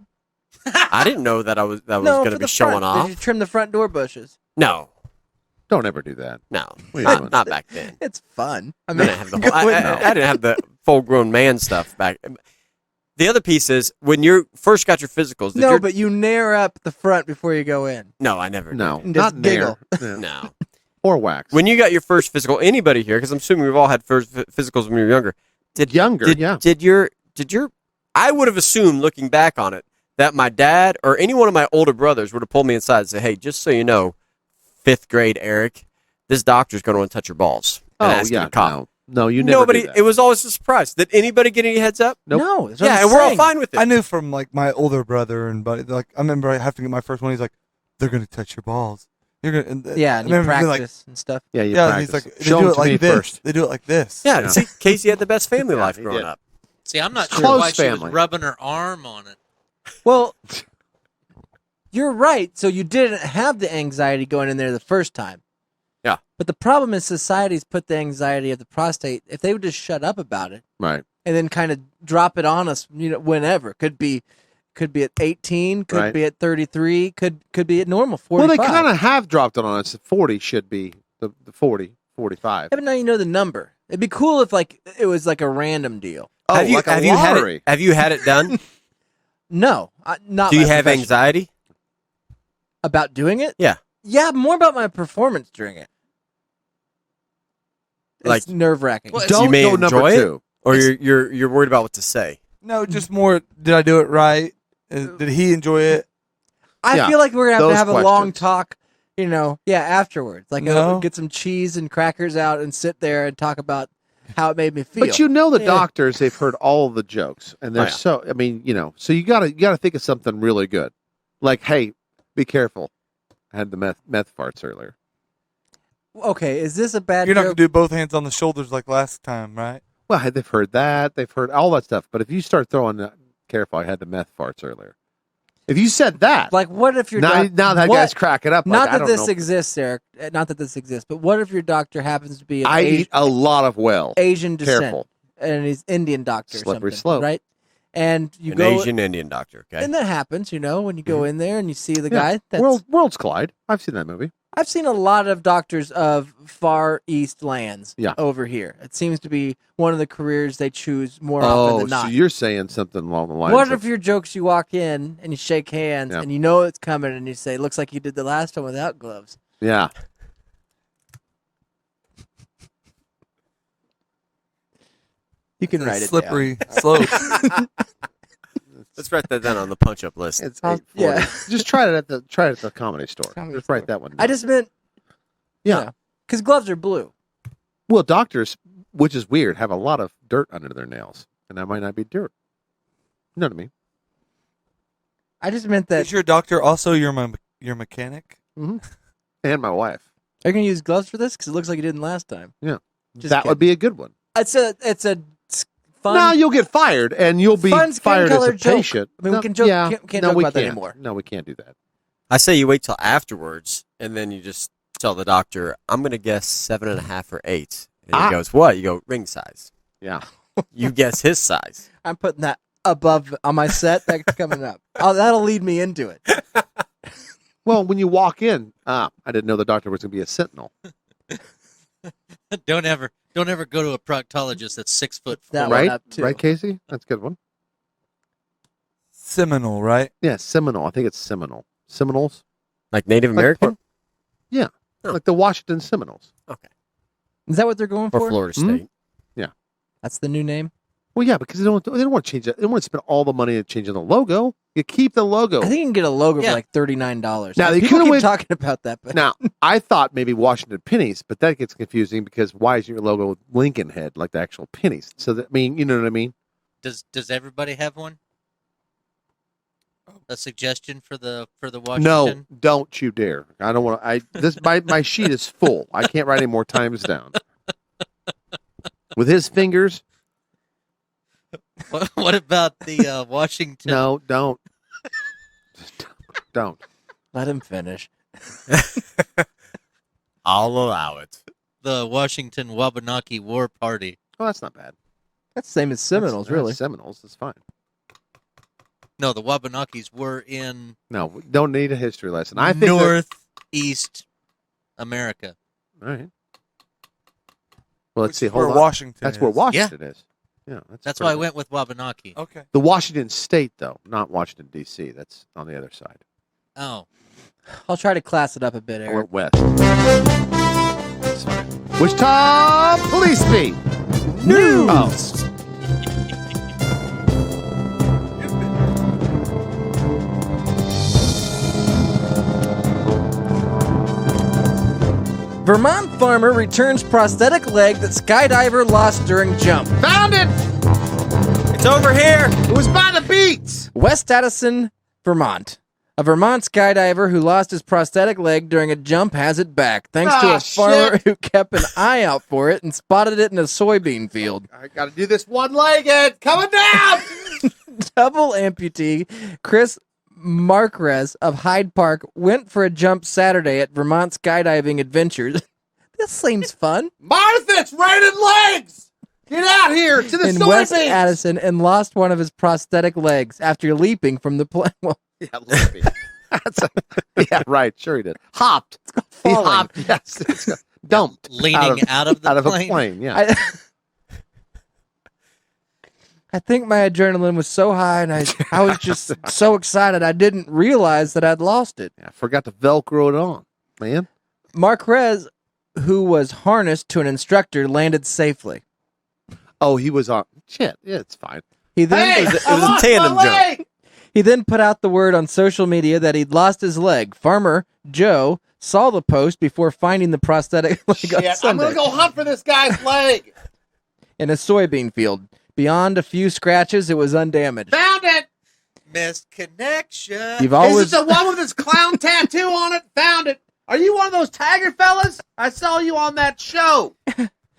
N: I didn't know that I was
D: No,
N: going
D: for
N: to
D: the
N: be showing
D: front.
N: off.
D: Did you trim the front door bushes?
N: No,
L: Don't ever do that.
N: no,
L: What are you doing?
N: not back then.
D: It's fun. I
N: I
D: mean,
N: didn't have the whole, I didn't have the full grown man stuff back. The other piece is when you first got your physicals.
D: no, but you nair up the front before you go in.
N: no, I never.
L: No,
D: And just
L: not
D: giggle.
L: there.
N: No.
L: Or wax.
N: When you got your first physical, anybody here, because I'm assuming we've all had first physicals when we were younger. Did your I would have assumed, looking back on it, that my dad or any one of my older brothers would have pulled me inside and said, "Hey, just so you know, 5th grade Eric, this doctor's going to want to touch your balls." And ask you to cough.
L: No, you never.
N: Nobody.
L: do that.
N: It was always a surprise. Did anybody get any heads up?
L: Nope.
D: No. that's what
N: Yeah,
D: I'm
N: and we're all
D: saying.
N: fine with it.
M: I knew from like my older brother and buddy. Like I remember I have to get my first one. He's like, they're gonna touch your balls. You're gonna. And,
D: Yeah,
M: I
D: and you
M: remember being
D: practice
M: like,
D: and stuff.
L: Yeah, you
M: yeah.
L: practice.
M: He's like, they
L: Show
M: do
L: them
M: it
L: to
M: like
L: me
M: this.
L: first.
M: They do it like this.
N: Yeah. See, Casey had the best family life
L: he
N: growing
L: did.
N: up.
K: See, I'm not sure
L: Close
K: why she
L: family.
K: was rubbing her arm on it.
D: Well, you're right. So you didn't have the anxiety going in there the first time.
N: Yeah.
D: But the problem is society's put the anxiety of the prostate. If they would just shut up about it
L: Right.
D: and then kind of drop it on us, whenever. Could be at 18, could
L: Right.
D: be at 33, could be at normal 45.
L: Well, they kind of have dropped it on us. 40 should be the 40, 45.
D: Yeah, but now you know the number. It'd be cool if it was like a random deal.
L: Oh,
N: have you
L: like a
N: have you had
L: lottery.
N: it? Have you had it done?
D: No, not.
N: Do you
D: my
N: have
D: profession.
N: anxiety?
D: about doing it?
N: Yeah.
D: Yeah, more about my performance during it. It's
N: Like-
D: nerve-wracking.
K: Well,
N: You may
L: go number
N: enjoy it,
L: two.
N: or you're worried about what to say.
M: No, just more. Did I do it right? Did he enjoy it?
D: I
L: Yeah,
D: feel like we're gonna
L: those
D: have a long
L: questions.
D: talk. Afterwards, like
M: No.
D: get some cheese and crackers out and sit there and talk about how it made me feel.
L: But you know the
D: Yeah.
L: doctors, they've heard all of the jokes, and they're
N: Oh, yeah.
L: so. I mean, so you gotta think of something really good, like, hey, be careful. I had the meth farts earlier.
D: Okay, is this a bad
M: You're not
D: joke?
M: gonna do both hands on the shoulders like last time, right?
L: Well, they've heard that, they've heard all that stuff. But if you start throwing, careful, I had the meth farts earlier. If you said that,
D: Like, what if your
L: now,
D: doc-
L: now that
D: what-
L: guy's cracking up.
D: Not
L: like, I
D: that
L: don't
D: this
L: know.
D: exists, Eric. Not that this exists, but what if your doctor happens to be an
L: I eat a lot of well.
D: Asian descent,
L: Careful.
D: and he's Indian doctor, or
L: Slippery
D: something,
L: slope.
D: right? And you
N: An
D: go,
N: Asian Indian doctor. Okay.
D: and that happens, when you go in there and you see the
L: Yeah.
D: guy. That's,
L: Worlds collide. I've seen that movie.
D: I've seen a lot of doctors of Far East lands
L: Yeah.
D: over here. It seems to be one of the careers they choose more often
L: Oh,
D: than not.
L: so you're saying something along the lines
D: What
L: of
D: if your jokes you walk in and you shake hands
L: Yeah.
D: and you know it's coming and you say, looks like you did the last one without gloves.
L: yeah.
D: You can write it
M: Slippery slope.
N: Let's write that down on the punch-up list.
L: It's
D: I'll-
L: 8:40.
D: yeah.
L: Just try it at the comedy store.
D: Comedy
L: Just write that one down.
D: I just meant,
L: Yeah.
D: because gloves are blue.
L: Well, doctors, which is weird, have a lot of dirt under their nails, and that might not be dirt. You know what I mean?
D: I just meant that.
M: Is your doctor also your mechanic?
L: Mm-hmm. And my wife.
D: Are you going to use gloves for this? Because it looks like you didn't last time.
L: Yeah.
D: Just
L: that would
D: kidding.
L: be a good one.
D: It's a fun.
L: No, you'll get fired, and you'll be
D: Fun skin
L: fired as
D: color
L: a
D: joke.
L: patient.
D: I mean, we
L: No,
D: can joke.
L: yeah.
D: Can't
L: No,
D: joke
L: we
D: about that
L: can't.
D: anymore.
L: No, we can't do that.
N: I say you wait till afterwards, and then you just tell the doctor, "I'm going to guess 7.5 or 8." And he goes, "What?" You go, "Ring size."
L: Yeah.
N: You guess his size.
D: I'm putting that above on my set. That's coming up. That'll lead me into it.
L: Well, when you walk in, I didn't know the doctor was going to be a sentinel.
K: Don't ever go to a proctologist that's 6 foot.
D: That one
L: Right?
D: up, too.
L: Right, Casey? That's a good one.
M: Seminole, right?
L: Yeah, Seminole. I think it's Seminole. Seminoles?
N: Like Native American?
L: Yeah.
N: Oh.
L: Like the Washington Seminoles.
N: Okay.
D: Is that what they're going
N: Or
D: for?
N: Florida
L: Mhm.
N: State.
L: Yeah.
D: That's the new name.
L: Well, yeah, because they don't want to change it. They don't want to spend all the money to changing the logo. You keep the logo.
D: I think you can get a logo for like $39.
L: Now, they
D: people
L: could've
D: keep
L: went-
D: talking about that, but
L: Now, I thought maybe Washington pennies, but that gets confusing because why is your logo with Lincoln head like the actual pennies? So that you know what I mean?
K: Does everybody have one? A suggestion for the Washington?
L: No, don't you dare! I don't want to. My sheet is full. I can't write any more times down. With his fingers.
K: What about the Washington?
L: No, don't. Don't.
D: let him finish.
N: I'll allow it.
K: The Washington Wabanaki War Party.
L: Oh, that's not bad.
D: That's the same as Seminoles, really.
L: Seminoles is fine.
K: No, the Wabanakis were in
L: No, we don't need a history lesson. I think
K: Northeast America.
L: All right. Well, let's see.
M: Where
L: Hold on.
M: Washington
L: That's
M: is.
L: where Washington is. Yeah,
K: That's why I went with Wabanaki.
M: Okay.
L: The Washington State, though, not Washington D.C. That's on the other side.
K: Oh,
D: I'll try to class it up a bit,
L: I
D: Eric.
L: went west. That's fine. Wichita Police Beat.
D: News.
L: Oh.
D: Vermont farmer returns prosthetic leg that skydiver lost during jump.
L: Found it.
N: It's over here.
L: It was by the beats.
D: West Addison, Vermont. A Vermont skydiver who lost his prosthetic leg during a jump has it back, thanks to a farmer who kept an eye out for it and spotted it in a soybean field.
L: I got to do this one-legged. Coming down.
D: Double amputee Chris Marquez of Hyde Park went for a jump Saturday at Vermont Skydiving Adventures. This seems fun.
L: Martha, it's raining legs. Get out here to the
D: In West
L: soybeans.
D: Addison and lost one of his prosthetic legs after leaping from the plane. Well,
L: Yeah, leaping. Yeah, right. Sure he did. Hopped. He
D: falling.
L: hopped. Yes. It's dumped.
K: leaning out of the
L: out of
K: plane.
L: a plane. Yeah.
D: I think my adrenaline was so high and I was just so excited I didn't realize that I'd lost it.
L: I forgot to Velcro it on, man.
D: Marquez, who was harnessed to an instructor, landed safely.
L: Oh, he was on. Shit. Yeah, it's fine.
D: He then
N: It was a tandem jump.
D: He then put out the word on social media that he'd lost his leg. Farmer Joe saw the post before finding the prosthetic leg on
L: I'm
D: Sunday
L: going to go hunt for this guy's leg.
D: in a soybean field. Beyond a few scratches, it was undamaged.
L: Found it.
K: Missed connection.
D: You've
L: Is
D: always
L: it the one with this clown tattoo on it? Found it. Are you one of those Tiger fellas? I saw you on that show.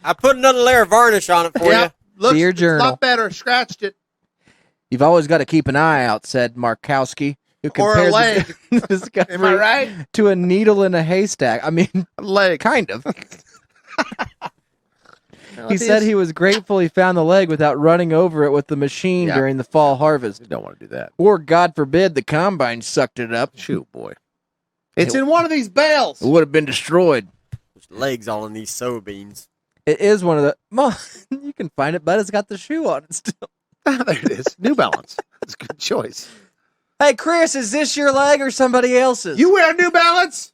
N: I put another layer of varnish on it for you.
L: Looks
D: Dear
L: a
D: Journal.
L: lot better. Scratched it.
D: You've always got to keep an eye out, said Markowski, who
L: Or a
D: compares
L: leg.
D: the discovery
L: Am I right?
D: to a needle in a haystack. I mean,
L: Leg.
D: kind of. He said he was grateful he found the leg without running over it with the machine
L: Yeah.
D: during the fall harvest.
L: You don't want to do that.
D: Or, God forbid, the combine sucked it up.
L: Shoot, boy. It's in one of these bales.
D: It would have been destroyed.
N: There's legs all in these soybeans.
D: It is one of the... Well, you can find it, but it's got the shoe on it still.
L: There it is. New Balance. That's a good choice.
D: Hey, Chris, is this your leg or somebody else's?
L: You wear New Balance?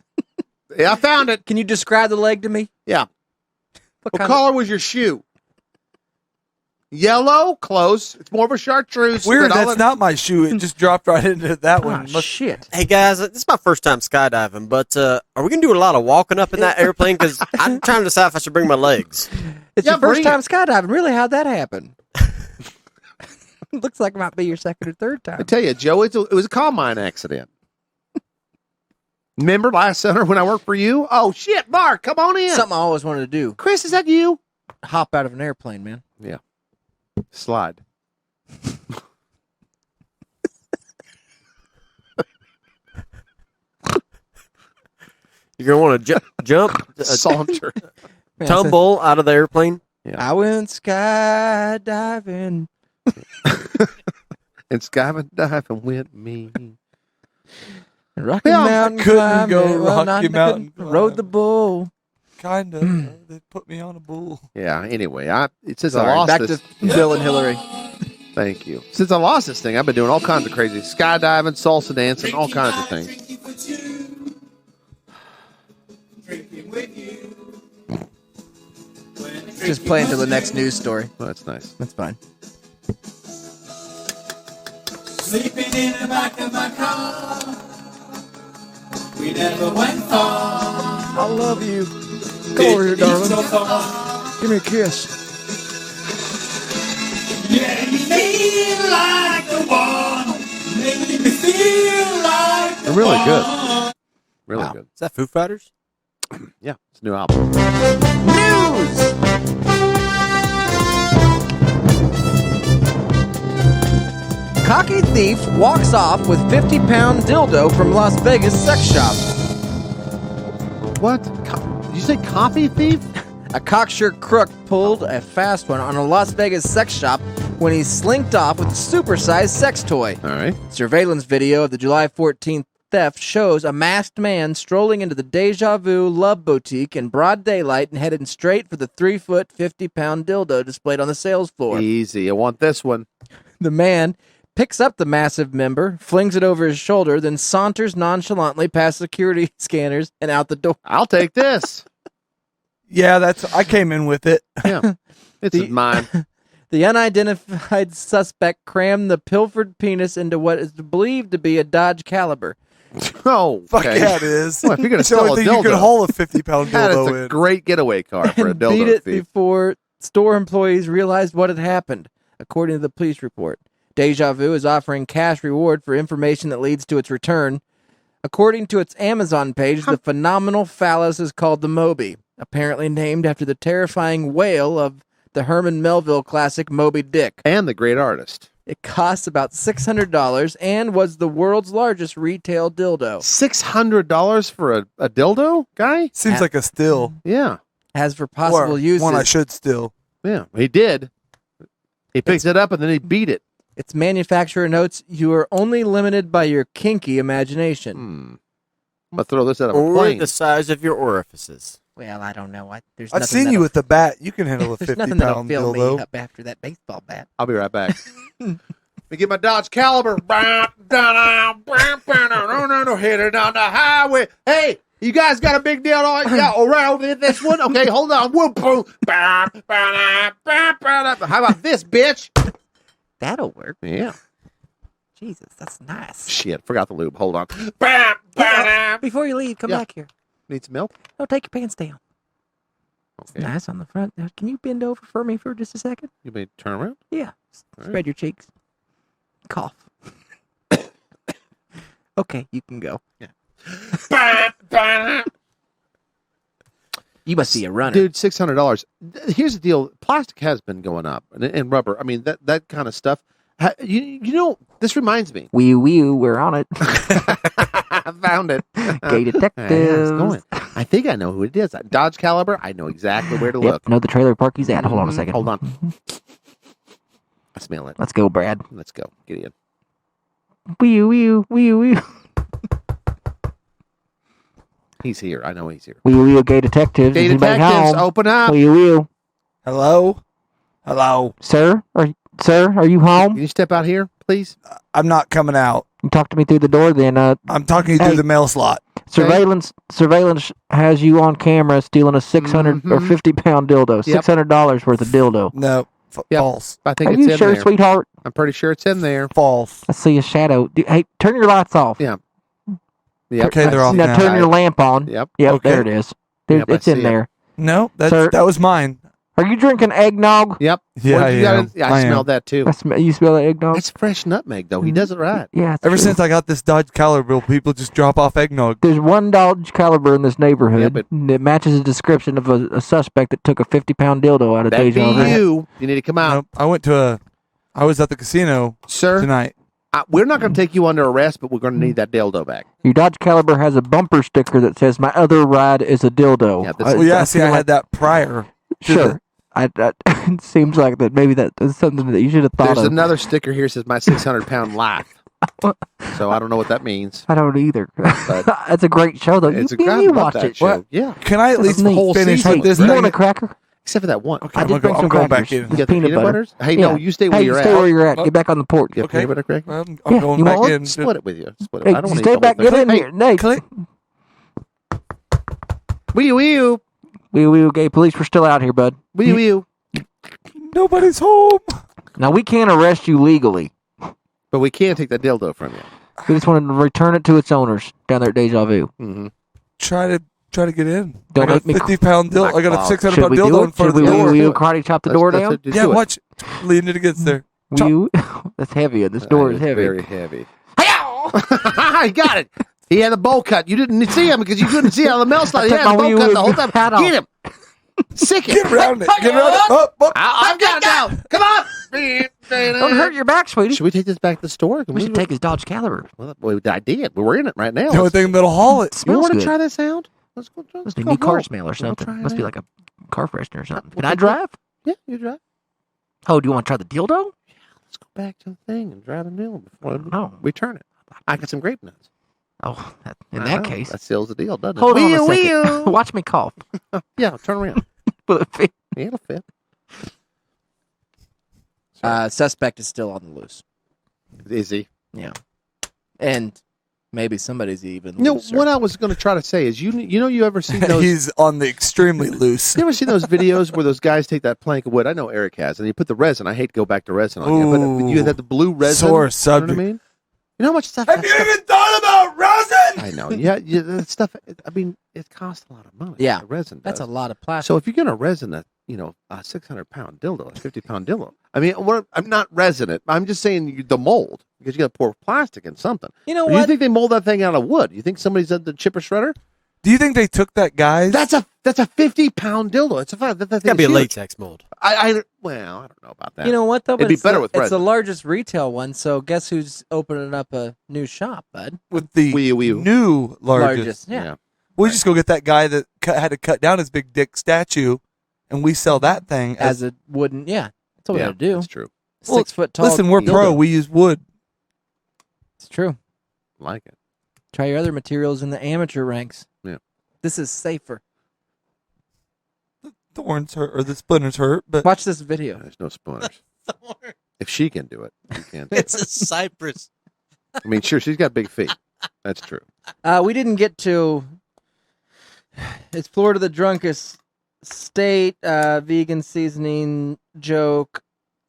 L: Yeah, I found it.
D: Can you describe the leg to me?
L: Yeah.
D: What
L: What
D: kind
L: color was your shoe? Yellow? Close. It's more of a chartreuse.
M: Weird,
L: but I'll
M: that's
L: let-
M: not my shoe. It just dropped right into that one.
D: Oh, shit.
N: Hey guys, this is my first time skydiving, but are we gonna do a lot of walking up in that airplane? Because I'm trying to decide if I should bring my legs.
D: It's
L: Yeah,
D: your first
L: bring
D: time skydiving. Really, how'd that happen? Looks like it might be your second or third
L: I
D: time.
L: tell you, Joe, it was a combine accident. Remember last summer when I worked for you? Oh, shit, Mark, come on in.
D: Something I always wanted to do.
L: Chris, is that you?
D: Hop out of an airplane, man.
L: Yeah. Slide.
N: You're gonna want to jump,
L: Saunter.
N: tumble out of the airplane.
D: I went skydiving.
L: And skydiving diving with me.
D: Rocky
L: Yeah, I
D: Mountain
M: couldn't
D: climbing.
M: go
D: Well,
M: Rocky
D: I
M: Mountain
D: couldn't. Rode the
M: climb.
D: bull.
M: Kind of. They put me on a bull.
L: Yeah, anyway, it says
D: Sorry,
L: I lost
D: back
L: this.
D: to Bill and Hillary.
L: Thank you. Since I lost this thing, I've been doing all kinds of crazy skydiving, salsa dancing, all kinds of things.
D: Just play until the next news story.
L: Well, that's nice.
D: That's fine.
B: sleeping in the back of my car. We never went far.
O: I love you. Come over here, darling. Give me a kiss.
B: Yeah, you feel like the one. Making me feel like the
L: They're really
B: one.
L: good. Really good.
N: Is that Foo Fighters?
L: Yeah, it's a new album.
D: News! Cocky thief walks off with 50-pound dildo from Las Vegas sex shop.
L: What? Did you say coffee thief?
D: A cocksure crook pulled a fast one on a Las Vegas sex shop when he slinked off with a supersized sex toy.
L: All right.
D: Surveillance video of the July 14th theft shows a masked man strolling into the Deja Vu Love Boutique in broad daylight and headed straight for the 3-foot, 50-pound dildo displayed on the sales floor.
L: Easy. I want this one.
D: The man picks up the massive member, flings it over his shoulder, then saunters nonchalantly past security scanners and out the door.
L: I'll take this.
M: Yeah, I came in with it.
L: Yeah, it's mine.
D: The unidentified suspect crammed the pilfered penis into what is believed to be a Dodge Caliber.
L: Oh,
M: Fuck
L: okay.
M: yeah, it is.
L: Well, if you're going to
M: It's the
L: sell a
M: only thing
L: dildo,
M: you could haul a 50-pound
L: that is
M: dildo
L: a
M: in.
L: great getaway car for a
D: And
L: dildo
D: beat it
L: thief.
D: before store employees realized what had happened, according to the police report. Deja Vu is offering cash reward for information that leads to its return. According to its Amazon page, the phenomenal phallus is called the Moby, apparently named after the terrifying whale of the Herman Melville classic Moby Dick.
L: And the great artist.
D: It costs about $600 and was the world's largest retail dildo.
L: $600 for a dildo, guy?
M: Seems like a steal.
L: Yeah.
D: As for possible
M: Or
D: uses,
M: one I should steal.
L: Yeah, he did. He picked it up and then he beat it.
D: its manufacturer notes you are only limited by your kinky imagination.
L: I'm going to throw this out of a
N: Or
L: plane.
N: the size of your orifices.
D: Well, I don't know. There's
M: I've
D: nothing
M: seen you
D: that'll-
M: with the bat. You can handle a
D: There's nothing that'll
M: 50-pound
D: fill me
M: dildo.
D: up after that baseball bat.
L: I'll be right back. Let me get my Dodge Caliber. Headed on the highway. Hey, you guys got a big deal on? Yeah, all right, over this one. Okay, hold on. Whoop, boom. How about this, bitch?
D: That'll work.
L: Yeah.
D: Jesus, that's nice.
L: Shit, forgot the lube. Hold on.
D: Before you leave, come back here.
L: Need some milk?
D: No, take your pants down. It's
L: Okay.
D: nice on the front. Now, can you bend over for me for just a second?
L: You may turn around?
D: Yeah.
L: All
D: Spread
L: right.
D: your cheeks. Cough. Okay, you can go.
L: Yeah.
D: You must be a runner.
L: Dude, $600. Here's the deal. Plastic has been going up, and rubber. I mean, that kind of stuff. You know, this reminds me.
D: Wee, we're on it.
L: I found it.
D: Gay detectives.
L: It's going. I think I know who it is. Dodge Caliber. I know exactly where to look.
D: Know the trailer park he's at. Hold on a second.
L: Hold on. I smell it.
D: Let's go, Brad.
L: Let's go. Get in.
D: Wee.
L: He's here. I know he's here.
D: Wee, gay detectives.
L: Gay
D: Is anybody
L: detectives,
D: home?
L: open up.
D: Wee.
M: Hello? Hello?
D: Sir, are you home?
L: Can you step out here, please?
M: I'm not coming out.
D: You talk to me through the door, then.
M: I'm talking to you through the mail slot.
D: Surveillance has you on camera stealing a 600 or 50-pound dildo.
L: Yep.
D: $600 worth of dildo.
M: No.
L: Yep.
M: False.
L: I think
D: Are
L: it's
D: you
L: in
D: sure,
L: there.
D: sweetheart?
L: I'm pretty sure it's in there.
M: False.
D: I see a shadow. Hey, turn your lights off.
L: Yeah. Yep.
M: Okay, they're off
D: Now
M: now.
D: turn your lamp on.
L: Yep.
M: Okay.
D: There it is. There,
L: Yep, I
D: it's in
L: see it.
D: there.
M: No,
D: Sir?
M: that was mine.
D: Are you drinking eggnog?
L: Yep.
M: Yeah,
L: What, you
M: I
L: got
M: am.
L: in- I
M: I am.
L: smelled that too.
D: You smell that eggnog?
L: That's fresh nutmeg, though. He does it right.
D: Yeah. it's
M: Ever
D: true.
M: since I got this Dodge Caliber, people just drop off eggnog.
D: There's one Dodge Caliber in this neighborhood
L: Yeah, but-
D: that matches the description of a suspect that took a 50-pound dildo out of
L: That'd be
D: Deja Vu.
L: you. You need to come out.
M: Nope. I was at the casino
L: Sir,
M: tonight.
L: we're not going to take you under arrest, but we're going to need that dildo back.
D: Your Dodge Caliber has a bumper sticker that says, "My other ride is a dildo."
L: Yeah, this
M: Well, yeah, see, I
D: feel like-
M: had that prior. to
D: Sure. It seems like that maybe that is something that you should have thought
L: There's
D: of.
L: another sticker here that says my 600-pound life. So I don't know what that means.
D: I don't either. It's a great show, though.
L: It's
D: you
L: a great
D: you watch it.
L: show. Yeah.
M: Can I at least
D: neat.
L: Whole
M: finish
L: season
M: with this
L: was
D: You
M: thing?
D: want a cracker?
L: Except for that one.
M: Okay,
D: I did bring
M: I'm
D: some
M: going
D: crackers.
M: back in.
L: You
D: With
L: got the peanut
D: butter.
L: butters? Hey,
D: Yeah.
L: no, you stay where
D: Hey,
L: you're
D: stay
L: at.
D: where you're at. Get back on the porch.
L: You have
M: Okay.
L: peanut butter cracker?
M: I'm
D: Yeah,
M: going
D: you
M: back
D: want
M: in.
L: Split it with you. Split it.
D: Hey,
L: I don't want
D: stay
L: to
D: back. Get in here. Nate.
M: Click.
L: Wee-oo.
D: We gay police. We're still out here, bud.
L: Wee-oo.
M: Nobody's home.
D: Now we can't arrest you legally.
L: But we can't take that dildo from you.
O: We just wanted to return it to its owners down there at Deja Vu.
L: Mm-hmm.
M: Try to get in.
O: Don't
M: I got a
O: make me
M: 50-pound dildo. I got a 600-pound dildo in front of the door.
O: Will you karate chop the door down?
M: Yeah, watch. Leading it gets there.
O: That's heavy. This door is heavy.
L: Very heavy. I got it. He had a bowl cut. You didn't see him because you couldn't see how the mail slide. He had a bowl cut the whole time. Get him. Sick it.
M: Get around it. Get around it. Up.
L: I've got it now. Come on.
O: Don't hurt your back, sweetie.
L: Should we take this back to the store?
O: We should take his Dodge Caliber.
L: Well, I did. We're in it right now.
M: The only thing that'll haul it.
L: You want to try this out? Let's go.
O: Must be new car smell or something. Must be like a car freshener or something. Can I drive?
L: Yeah, you drive.
O: Oh, do you want to try the dildo?
L: Yeah, let's go back to the thing and drive the dildo before we turn it. I got some grape nuts.
O: Oh, in that case.
L: That seals the deal, doesn't it?
O: Hold on a second. Watch me cough.
L: Yeah, turn around.
O: Will it fit?
L: Yeah, it'll fit.
D: Suspect is still on the loose.
L: Is he?
D: Yeah. And maybe somebody's even
L: looser. What I was going to try to say is, you ever seen those?
M: He's on the extremely loose.
L: You ever seen those videos where those guys take that plank of wood? I know Eric has, and you put the resin. I hate to go back to resin on you, but you had the blue resin.
M: Sore subject.
L: You know what I mean? You know how much stuff?
M: Have you even thought about resin?
L: I know. Yeah, that stuff. I mean, it costs a lot of money.
D: Yeah,
L: the resin.
D: That's a lot of plastic.
L: So if you're going to resin a 600-pound dildo, a 50-pound dildo. I mean, I'm not resin it. I'm just saying the mold because you got to pour plastic in something.
D: You know
L: what?
D: what?
L: You think they mold that thing out of wood? You think somebody's at the chipper shredder?
M: Do you think they took that guy's?
L: That's a 50-pound dildo. It's
N: It's got to be a latex mold.
L: I don't know about that.
D: You know what though?
L: It'd be better with resin.
D: It's the largest retail one. So guess who's opening up a new shop, bud?
M: With the new largest.
D: Yeah.
M: We just go get that guy that had to cut down his big dick statue, and we sell that thing
D: as a wooden. Yeah, that's what we gotta do.
L: That's true.
D: 6 foot tall.
M: Listen, we're
D: dildo.
M: pro. We use wood.
D: It's true.
L: Like it.
D: Try your other materials in the amateur ranks.
L: Yeah.
D: This is safer.
M: The thorns hurt or the splinters hurt, but
D: watch this video.
L: There's no splinters. If she can do it, you can.
K: It's a cypress.
L: I mean, sure, she's got big feet. That's true.
D: We didn't get to. Is Florida the drunkest state? Vegan seasoning joke.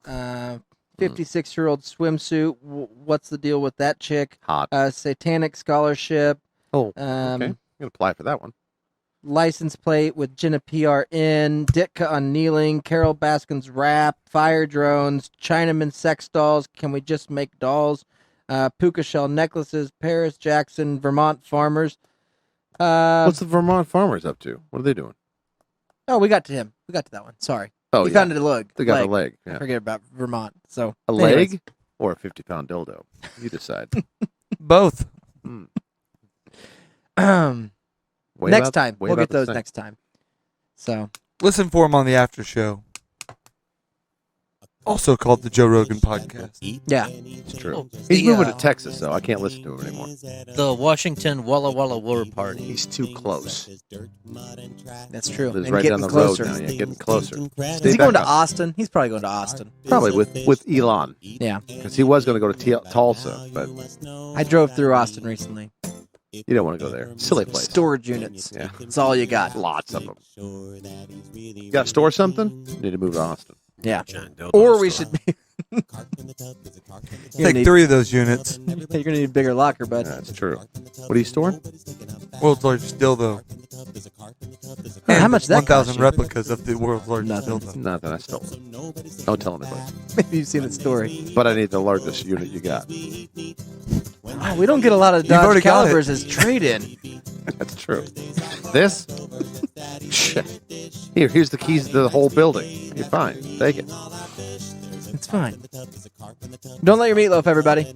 D: 56-year-old swimsuit. What's the deal with that chick?
L: Hot.
D: Satanic scholarship.
L: Oh, okay. I'm going to apply for that one.
D: License plate with Jenna PRN. Ditka on kneeling. Carol Baskin's rap. Fire drones. Chinaman sex dolls. Can we just make dolls? Puka shell necklaces. Paris Jackson. Vermont farmers.
L: What's the Vermont farmers up to? What are they doing?
D: Oh, we got to him. We got to that one. Sorry.
L: Oh,
D: we found a leg.
L: They got a leg. Yeah.
D: Forget about Vermont. So
L: a leg or a 50-pound dildo? You decide.
M: Both.
D: Next time. We'll get those next time. So
M: listen for him on the after show. Also called the Joe Rogan Podcast.
D: Yeah.
L: It's true. He's moving to Texas, though. I can't listen to him anymore.
K: The Washington Walla Walla War Party.
L: He's too close.
D: That's true.
L: He's
D: And
L: right
D: getting
L: down the
D: closer.
L: road now. Yeah, getting closer.
D: Is he going to Austin? He's probably going to Austin.
L: Probably with Elon.
D: Yeah.
L: Because he was going to go to Tulsa, but
D: I drove through Austin recently.
L: you don't want to go there. Silly place.
D: Storage units.
L: Yeah.
D: That's all you got.
L: Lots of them. You got to store something? You need to move to Austin.
D: Yeah. Or we should be.
M: Take 3 of those units.
D: You're going to need a bigger locker, bud.
L: That's true. What are you storing?
M: World's largest dildo.
D: How much that
M: 1,000
D: cost you?
M: replicas of the world's largest dildo.
L: Nothing. I stole it. Don't tell anybody.
D: Maybe you've seen the story.
L: But I need the largest unit you got.
D: Wow, we don't get a lot of Dodge Calibers as trade-in.
L: That's true. This? Here's the keys to the whole building. You're fine. Take it.
D: It's fine. Don't let your meatloaf, everybody.